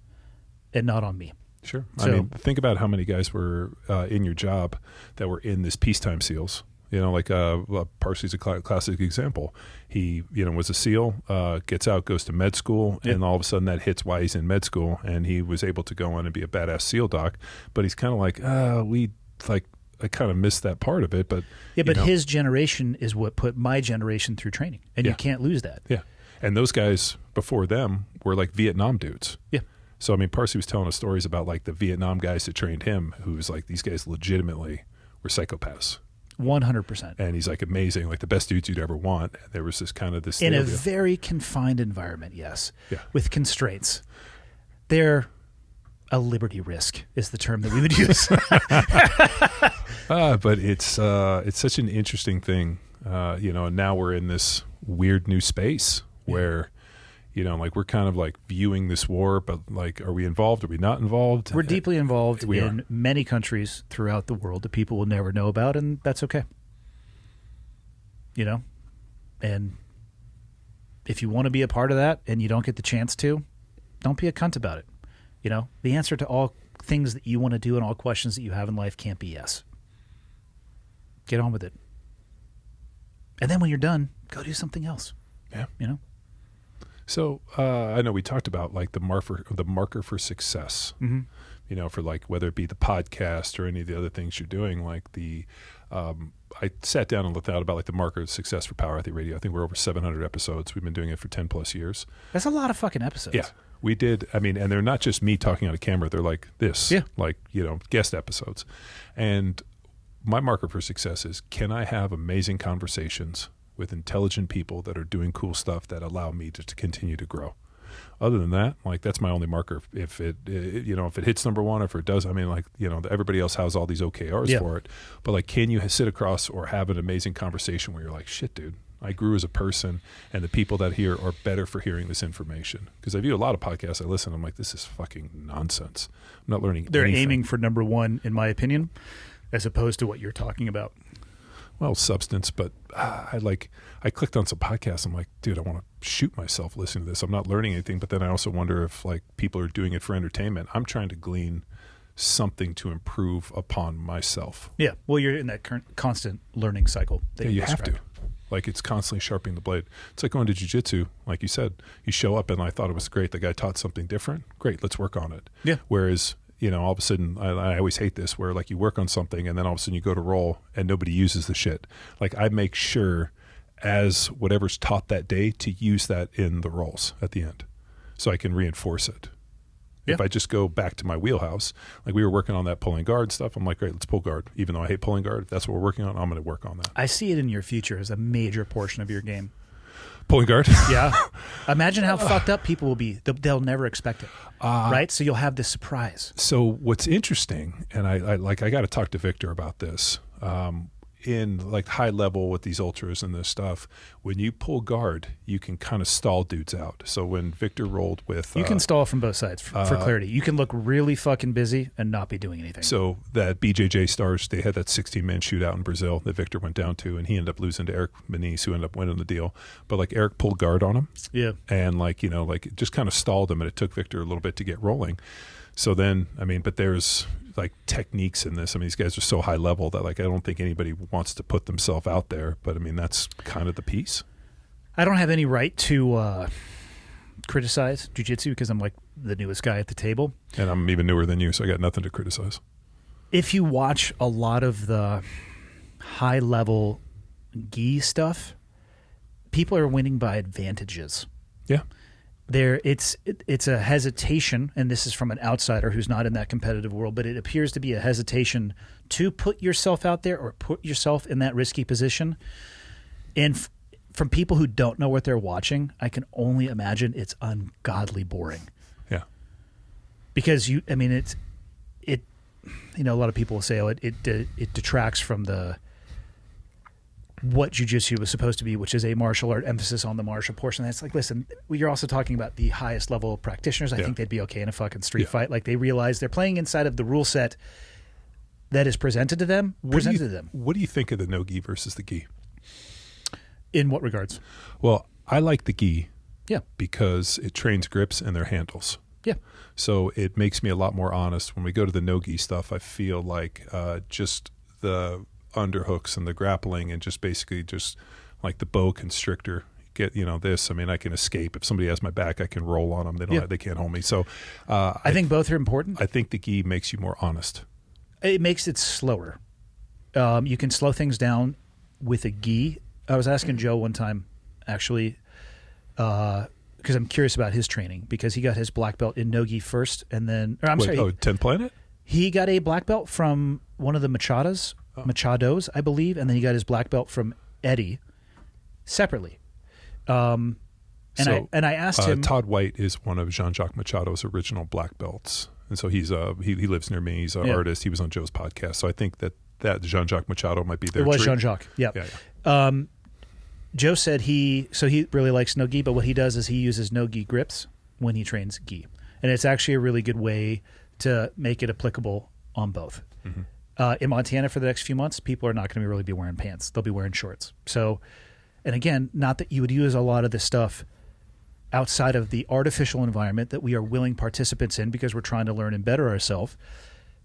and not on me. Sure. So, I mean, think about how many guys were in your job that were in this peacetime SEALs. Like Parsley's a classic example. He, was a SEAL, gets out, goes to med school, and all of a sudden that hits why he's in med school, and he was able to go on and be a badass SEAL doc. But he's kind of like, I kind of missed that part of it. But yeah, but his generation is what put my generation through training, and you can't lose that. Yeah, and those guys before them were like Vietnam dudes. Yeah. So I mean, Parsley was telling us stories about like the Vietnam guys that trained him, who was like, these guys legitimately were psychopaths. 100%. And he's like amazing, like the best dudes you'd ever want. And there was this kind of this in a very confined environment, yes, yeah, with constraints. They're a liberty risk is the term that we would use. But it's such an interesting thing, and now we're in this weird new space where, like we're kind of like viewing this war, but like, are we involved? Are we not involved? We're deeply involved We in are. many countries throughout the world that people will never know about, and that's okay. And if you want to be a part of that and you don't get the chance to, don't be a cunt about it. The answer to all things that you want to do and all questions that you have in life can't be yes. Get on with it. And then when you're done, go do something else. Yeah. So I know we talked about like the marker for success, for like whether it be the podcast or any of the other things you're doing, like I sat down and looked out about like the marker of success for Power Athlete Radio. I think we're over 700 episodes. We've been doing it for 10 plus years. That's a lot of fucking episodes. Yeah, we did. I mean, and they're not just me talking on a camera. They're like this, like, guest episodes. And my marker for success is, can I have amazing conversations with intelligent people that are doing cool stuff that allow me to continue to grow? Other than that, like, that's my only marker. If it hits number one, if it does, I mean, like, everybody else has all these OKRs for it. But like, can you sit across or have an amazing conversation where you're like, shit, dude, I grew as a person, and the people that hear are better for hearing this information. Because I view a lot of podcasts, I listen, I'm like, this is fucking nonsense. I'm not learning They're anything. aiming for number one, in my opinion, as opposed to what you're talking about. Well, substance, but I clicked on some podcasts. I'm like, dude, I want to shoot myself listening to this. I'm not learning anything, but then I also wonder if like people are doing it for entertainment. I'm trying to glean something to improve upon myself. Yeah, well, you're in that constant learning cycle. That You have described. to. Like, it's constantly sharpening the blade. It's like going to jiu-jitsu, like you said. You show up and I thought it was great. The guy taught something different. Great, let's work on it. Yeah. Whereas all of a sudden, I always hate this, where like you work on something and then all of a sudden you go to roll and nobody uses the shit. Like I make sure as whatever's taught that day to use that in the rolls at the end so I can reinforce it. Yeah. If I just go back to my wheelhouse, like we were working on that pulling guard stuff, I'm like, great, let's pull guard. Even though I hate pulling guard, if that's what we're working on, I'm going to work on that. I see it in your future as a major portion of your game. Pulling guard? Yeah. Imagine how fucked up people will be. They'll never expect it, right? So you'll have this surprise. So what's interesting, and I got to talk to Victor about this, in like high level with these ultras and this stuff, when you pull guard, you can kind of stall dudes out. So when Victor rolled with... You can stall from both sides for clarity. You can look really fucking busy and not be doing anything. So that BJJ Stars, they had that 16-man shootout in Brazil that Victor went down to, and he ended up losing to Eric Benise, who ended up winning the deal. But like Eric pulled guard on him. Yeah. And like, like it just kind of stalled him, and it took Victor a little bit to get rolling. So then, but there's like techniques in this. These guys are so high level that like I don't think anybody wants to put themselves out there. But that's kind of the piece. I don't have any right to criticize jiu-jitsu because I'm like the newest guy at the table. And I'm even newer than you, so I got nothing to criticize. If you watch a lot of the high level gi stuff, people are winning by advantages. Yeah. It's a hesitation, and this is from an outsider who's not in that competitive world, but it appears to be a hesitation to put yourself out there or put yourself in that risky position. And from people who don't know what they're watching, I can only imagine it's ungodly boring. Yeah. Because a lot of people will say, it detracts from the what jiu-jitsu was supposed to be, which is a martial art emphasis on the martial portion. That's like, listen, you're also talking about the highest level of practitioners. I think they'd be okay in a fucking street fight. Like they realize they're playing inside of the rule set that is presented to them. What do you think of the no-gi versus the gi? In what regards? Well, I like the gi. Yeah. Because it trains grips and their handles. Yeah. So it makes me a lot more honest. When we go to the no-gi stuff, I feel like just the underhooks and the grappling and just basically just like the bow constrictor get this. I can escape if somebody has my back. I can roll on them. They can't hold me. So I think both are important. I think the gi makes you more honest. It makes it slower. You can slow things down with a gi. I was asking Joe one time actually because I'm curious about his training because he got his black belt in no gi first and then 10th Planet. He got a black belt from one of the Machados, I believe, and then he got his black belt from Eddie separately. And I asked him. Todd White is one of Jean-Jacques Machado's original black belts, and so he's he lives near me. He's an artist. He was on Joe's podcast, so I think that Jean-Jacques Machado might be there. It was Jean-Jacques. Yeah. Joe said he really likes no gi, but what he does is he uses no gi grips when he trains gi, and it's actually a really good way to make it applicable on both. Mm-hmm. In Montana for the next few months, people are not going to really be wearing pants. They'll be wearing shorts. So, and again, not that you would use a lot of this stuff outside of the artificial environment that we are willing participants in because we're trying to learn and better ourselves.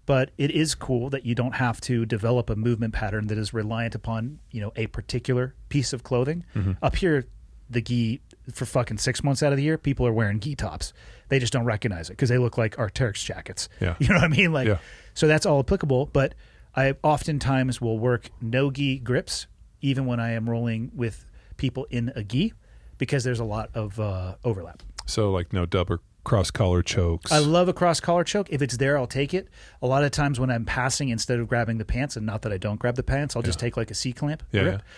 But it is cool that you don't have to develop a movement pattern that is reliant upon, a particular piece of clothing. Mm-hmm. Up here, the gi, for fucking 6 months out of the year, people are wearing gi tops. They just don't recognize it because they look like Arc'teryx jackets. Yeah. You know what I mean? So that's all applicable. But I oftentimes will work no gi grips, even when I am rolling with people in a gi, because there's a lot of overlap. So like no double cross collar chokes. I love a cross collar choke. If it's there, I'll take it. A lot of times when I'm passing, instead of grabbing the pants, and not that I don't grab the pants, I'll just take like a C clamp.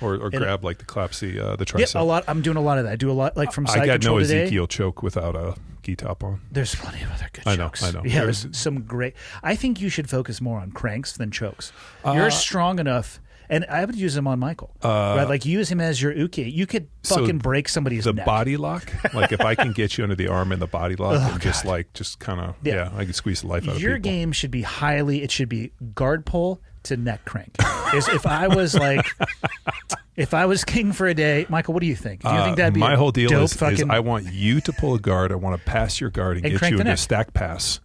Or grab like the collapsy, the tricep. Yeah, a lot. I'm doing a lot of that. I do a lot like from side I got control no today. Ezekiel choke without a gi top on. There's plenty of other good chokes. I know. Yeah, there's some great. I think you should focus more on cranks than chokes. You're strong enough. And I would use him on Michael. Right? Like use him as your uke. You could fucking break somebody's neck. The body lock? Like if I can get you under the arm in the body lock and just kind of, I can squeeze the life out of people. Your game should be it should be guard pull to neck crank. If I was king for a day, Michael, what do you think? Do you think that'd be my whole deal dope is I want you to pull a guard. I want to pass your guard and get you into a stack pass.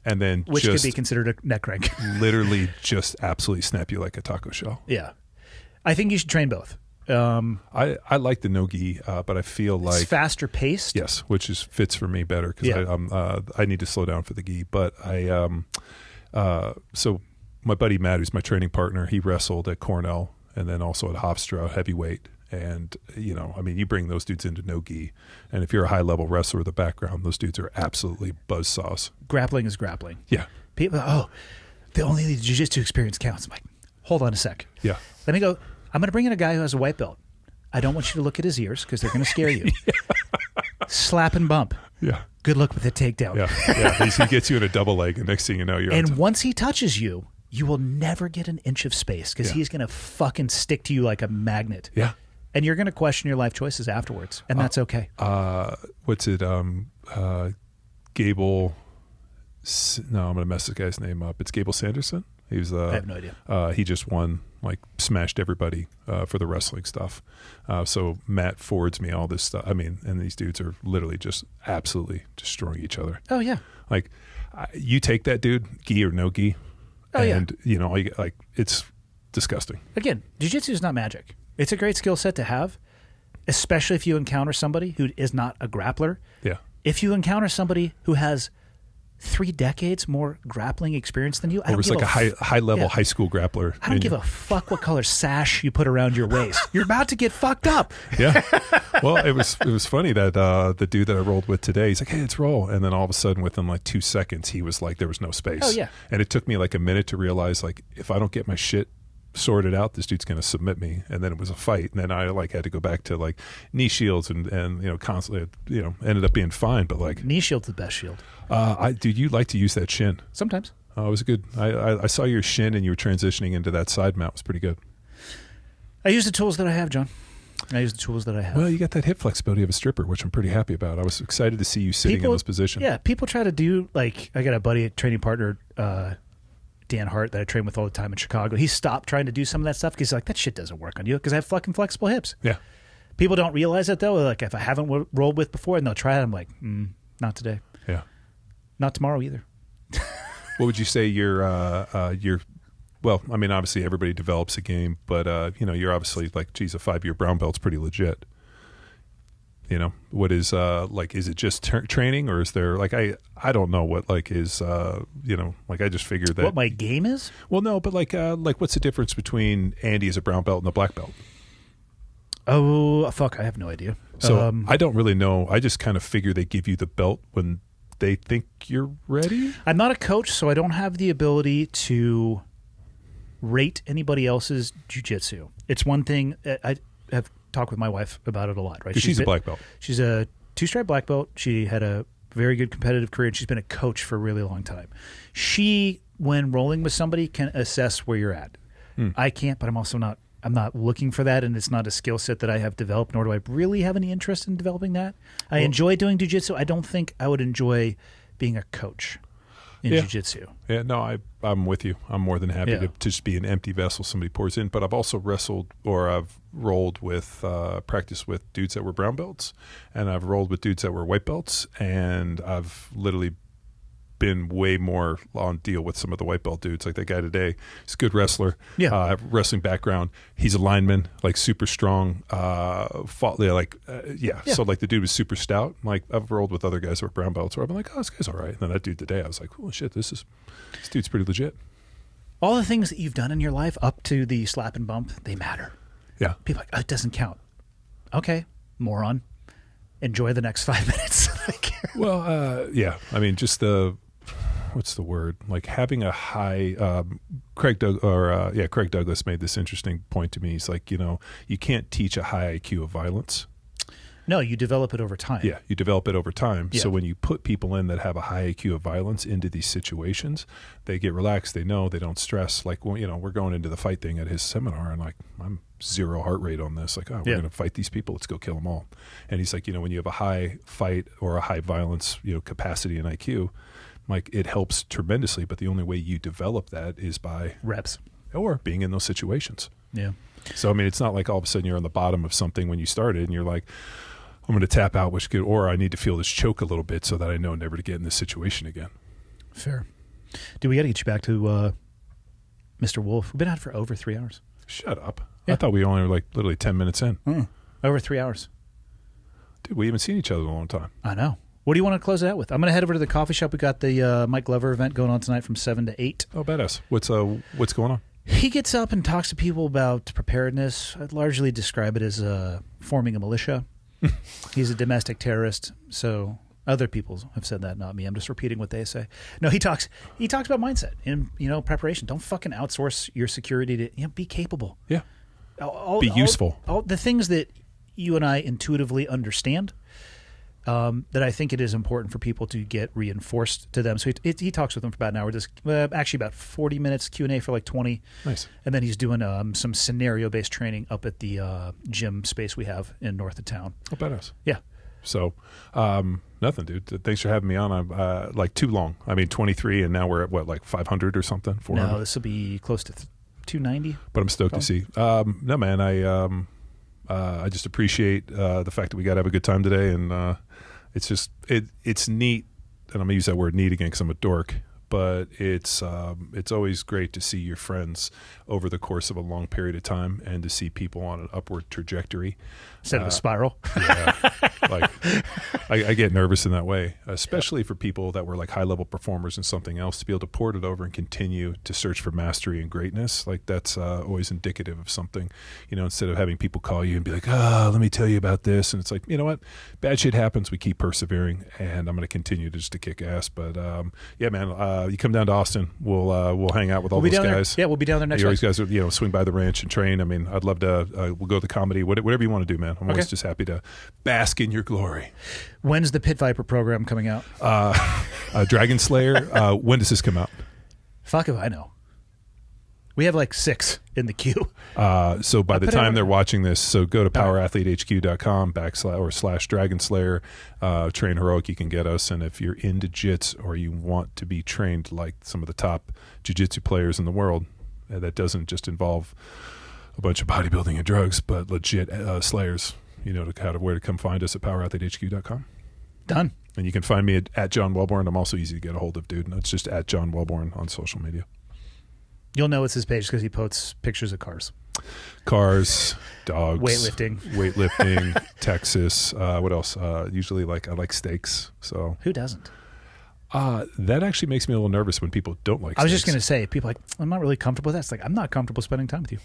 And then which could be considered a neck crank. Literally just absolutely snap you like a taco shell. Yeah. I think you should train both. I like the no-gi, but I feel like it's faster paced. Yes, which fits for me better because I need to slow down for the gi. But so my buddy Matt, who's my training partner, he wrestled at Cornell and then also at Hofstra heavyweight. And, you bring those dudes into no-gi. And if you're a high-level wrestler with a background, those dudes are absolutely buzzsaws. Grappling is grappling. Yeah. People, the only jiu-jitsu experience counts. I'm like, hold on a sec. Yeah. Let me go. I'm going to bring in a guy who has a white belt. I don't want you to look at his ears because they're going to scare you. Slap and bump. Yeah. Good luck with the takedown. Yeah. He gets you in a double leg, and next thing you know, you're And once he touches you, you will never get an inch of space because he's going to fucking stick to you like a magnet. Yeah. And you're going to question your life choices afterwards, and that's okay. What's it? Gable. No, I'm going to mess this guy's name up. It's Gable Sanderson. He was. I have no idea. He just won, smashed everybody for the wrestling stuff. So Matt forwards me all this stuff. And these dudes are literally just absolutely destroying each other. Oh yeah. You take that dude, gi or no gi, and it's disgusting. Again, jiu-jitsu is not magic. It's a great skill set to have, especially if you encounter somebody who is not a grappler. Yeah. If you encounter somebody who has 3 decades more grappling experience than you, I don't give a high level high school grappler. I don't give a fuck what color sash you put around your waist. You're about to get fucked up. Yeah. Well, it was funny that the dude that I rolled with today, he's like, "Hey, let's roll," and then all of a sudden, within 2 seconds, he was like, there was no space. Oh yeah. And it took me a minute to realize if I don't get my shit sorted out, this dude's going to submit me. And then it was a fight, and then I had to go back to knee shields and constantly ended up being fine, but knee shield's the best shield. You like to use that shin Sometimes. It was good. I saw your shin and you were transitioning into that side mount. It was pretty good. I use the tools that I have, John. Well, you got that hip flexibility of a stripper, which I'm pretty happy about. I was excited to see you sitting in those positions. Yeah, people try to do I got a buddy, a training partner, Dan Hart, that I train with all the time in Chicago. He stopped trying to do some of that stuff because he's like, that shit doesn't work on you because I have fucking flexible hips. Yeah. People don't realize that though. If I haven't rolled with before and they'll try it, I'm like, not today. Yeah. Not tomorrow either. What would you say your well, obviously everybody develops a game, but you're obviously a 5-year brown belt's pretty legit. What is is it just training, or is there I don't know what is I just figured that what my game is. Well, no, but what's the difference between Andy as a brown belt and a black belt? Oh fuck, I have no idea. So I don't really know. I just kind of figure they give you the belt when they think you're ready. I'm not a coach, so I don't have the ability to rate anybody else's jiu-jitsu. It's one thing I have talked with my wife about it a lot, right? She's a black belt. She's a 2-stripe black belt. She had a very good competitive career, and she's been a coach for a really long time. She, when rolling with somebody, can assess where you're at. I can't, but I'm not looking for that, and it's not a skill set that I have developed, nor do I really have any interest in developing that. I enjoy doing jiu-jitsu. I don't think I would enjoy being a coach in jiu-jitsu. Yeah, no, I'm with you. I'm more than happy to just be an empty vessel somebody pours in, but I've also wrestled, or I've rolled with, practiced with dudes that were brown belts, and I've rolled with dudes that were white belts, and I've literally been way more on deal with some of the white belt dudes. Like that guy today, he's a good wrestler. Yeah, wrestling background. He's a lineman, super strong. So the dude was super stout. I've rolled with other guys that were brown belts where I've been like, oh, this guy's all right. And then that dude today, I was like, oh shit, this dude's pretty legit. All the things that you've done in your life up to the slap and bump, they matter. Yeah, people are like, oh, it doesn't count. Okay, moron. Enjoy the next 5 minutes. Well, just what's the word? Having a high. Craig Douglas made this interesting point to me. He's like, you can't teach a high IQ of violence. No, you develop it over time. Yeah, you develop it over time. Yeah. So when you put people in that have a high IQ of violence into these situations, they get relaxed. They know, they don't stress. We're going into the fight thing at his seminar, and I'm 0 heart rate on this. We're going to fight these people. Let's go kill them all. And he's like, when you have a high fight or a high violence, capacity and IQ, it helps tremendously. But the only way you develop that is by reps or being in those situations. Yeah. So it's not like all of a sudden you're on the bottom of something when you started, and you're like, I'm going to tap out, which could, or I need to feel this choke a little bit so that I know never to get in this situation again. Fair. Dude, we got to get you back to Mr. Wolf. We've been out for over 3 hours. Shut up. I thought we only were like literally 10 minutes in. Over 3 hours. Dude, we haven't seen each other in a long time. I know. What do you want to close it out with? I'm going to head over to the coffee shop. We got the Mike Glover event going on tonight from 7 to 8. Oh, badass. What's going on? He gets up and talks to people about preparedness. I'd largely describe it as forming a militia. He's a domestic terrorist, so other people have said that, not me. I'm just repeating what they say. No, he talks about mindset and preparation. Don't fucking outsource your security to be capable. Yeah. Be useful. All the things that you and I intuitively understand. That I think it is important for people to get reinforced to them. So he talks with them for about an hour. Just actually about 40 minutes Q&A for like 20. Nice. And then he's doing some scenario-based training up at the gym space we have in north of town. Oh, badass. Yeah. So, nothing, dude. Thanks for having me on. I'm like too long. I mean, 23, and now we're at what, like 500 or something? 400? No, this will be close to 290. But I'm stoked to see. No, man, I just appreciate the fact that we got to have a good time today, and it's just it's neat, and I'm gonna use that word neat again because I'm a dork. But it's always great to see your friends over the course of a long period of time, and to see people on an upward trajectory instead of a spiral. Yeah, like I get nervous in that way, especially for people that were like high level performers in something else, to be able to port it over and continue to search for mastery and greatness. Like that's always indicative of something, instead of having people call you and be like, let me tell you about this. And it's like, you know what? Bad shit happens. We keep persevering, and I'm going to continue to kick ass. But yeah, man, you come down to Austin, we'll hang out with all those guys. Yeah, we'll be down there next you week. guys are, swing by the ranch and train. I mean, I'd love to, we'll go to the comedy, whatever you want to do, man. I'm always just happy to bask in your glory. When's the Pit Viper program coming out? Dragon Slayer. When does this come out? Fuck if I know. We have like 6 in the queue. So by the time they're watching this, so go to powerathletehq.com/Dragon Slayer. Train Heroic, you can get us. And if you're into jits or you want to be trained like some of the top jiu-jitsu players in the world, that doesn't just involve a bunch of bodybuilding and drugs, but legit slayers, where to come find us at powerathletehq.com. Done. And you can find me at John Welbourn. I'm also easy to get a hold of, dude. It's just at John Welbourn on social media. You'll know it's his page because he posts pictures of cars. Cars, dogs, weightlifting, Texas. What else? Usually, I like steaks. So who doesn't? That actually makes me a little nervous when people don't like steaks. I was just going to say, people are like, I'm not really comfortable with that. It's like, I'm not comfortable spending time with you.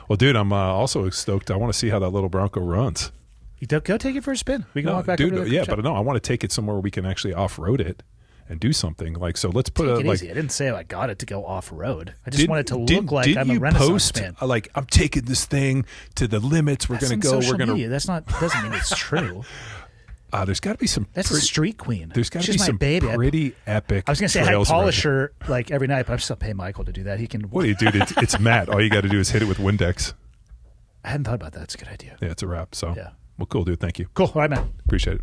Well, dude, I'm also stoked. I want to see how that little Bronco runs. You go take it for a spin. We can walk back over to the shop. But no, I want to take it somewhere where we can actually off-road it and do something. Like, so let's put it easy. I didn't say I got it to go off-road. I just wanted to look like I'm a Renaissance fan. Like, I'm taking this thing to the limits. We're going to go. We're going to. Doesn't mean it's true. There's got to be some. That's a street queen. There's got to be some baby. pretty epic. I was going to say I polish her like every night, but I'm still paying Michael to do that. He can. What do you do? It's Matt. All you got to do is hit it with Windex. I hadn't thought about that. It's a good idea. Yeah, it's a wrap. So yeah. Well, cool, dude. Thank you. Cool. All right, man. Appreciate it.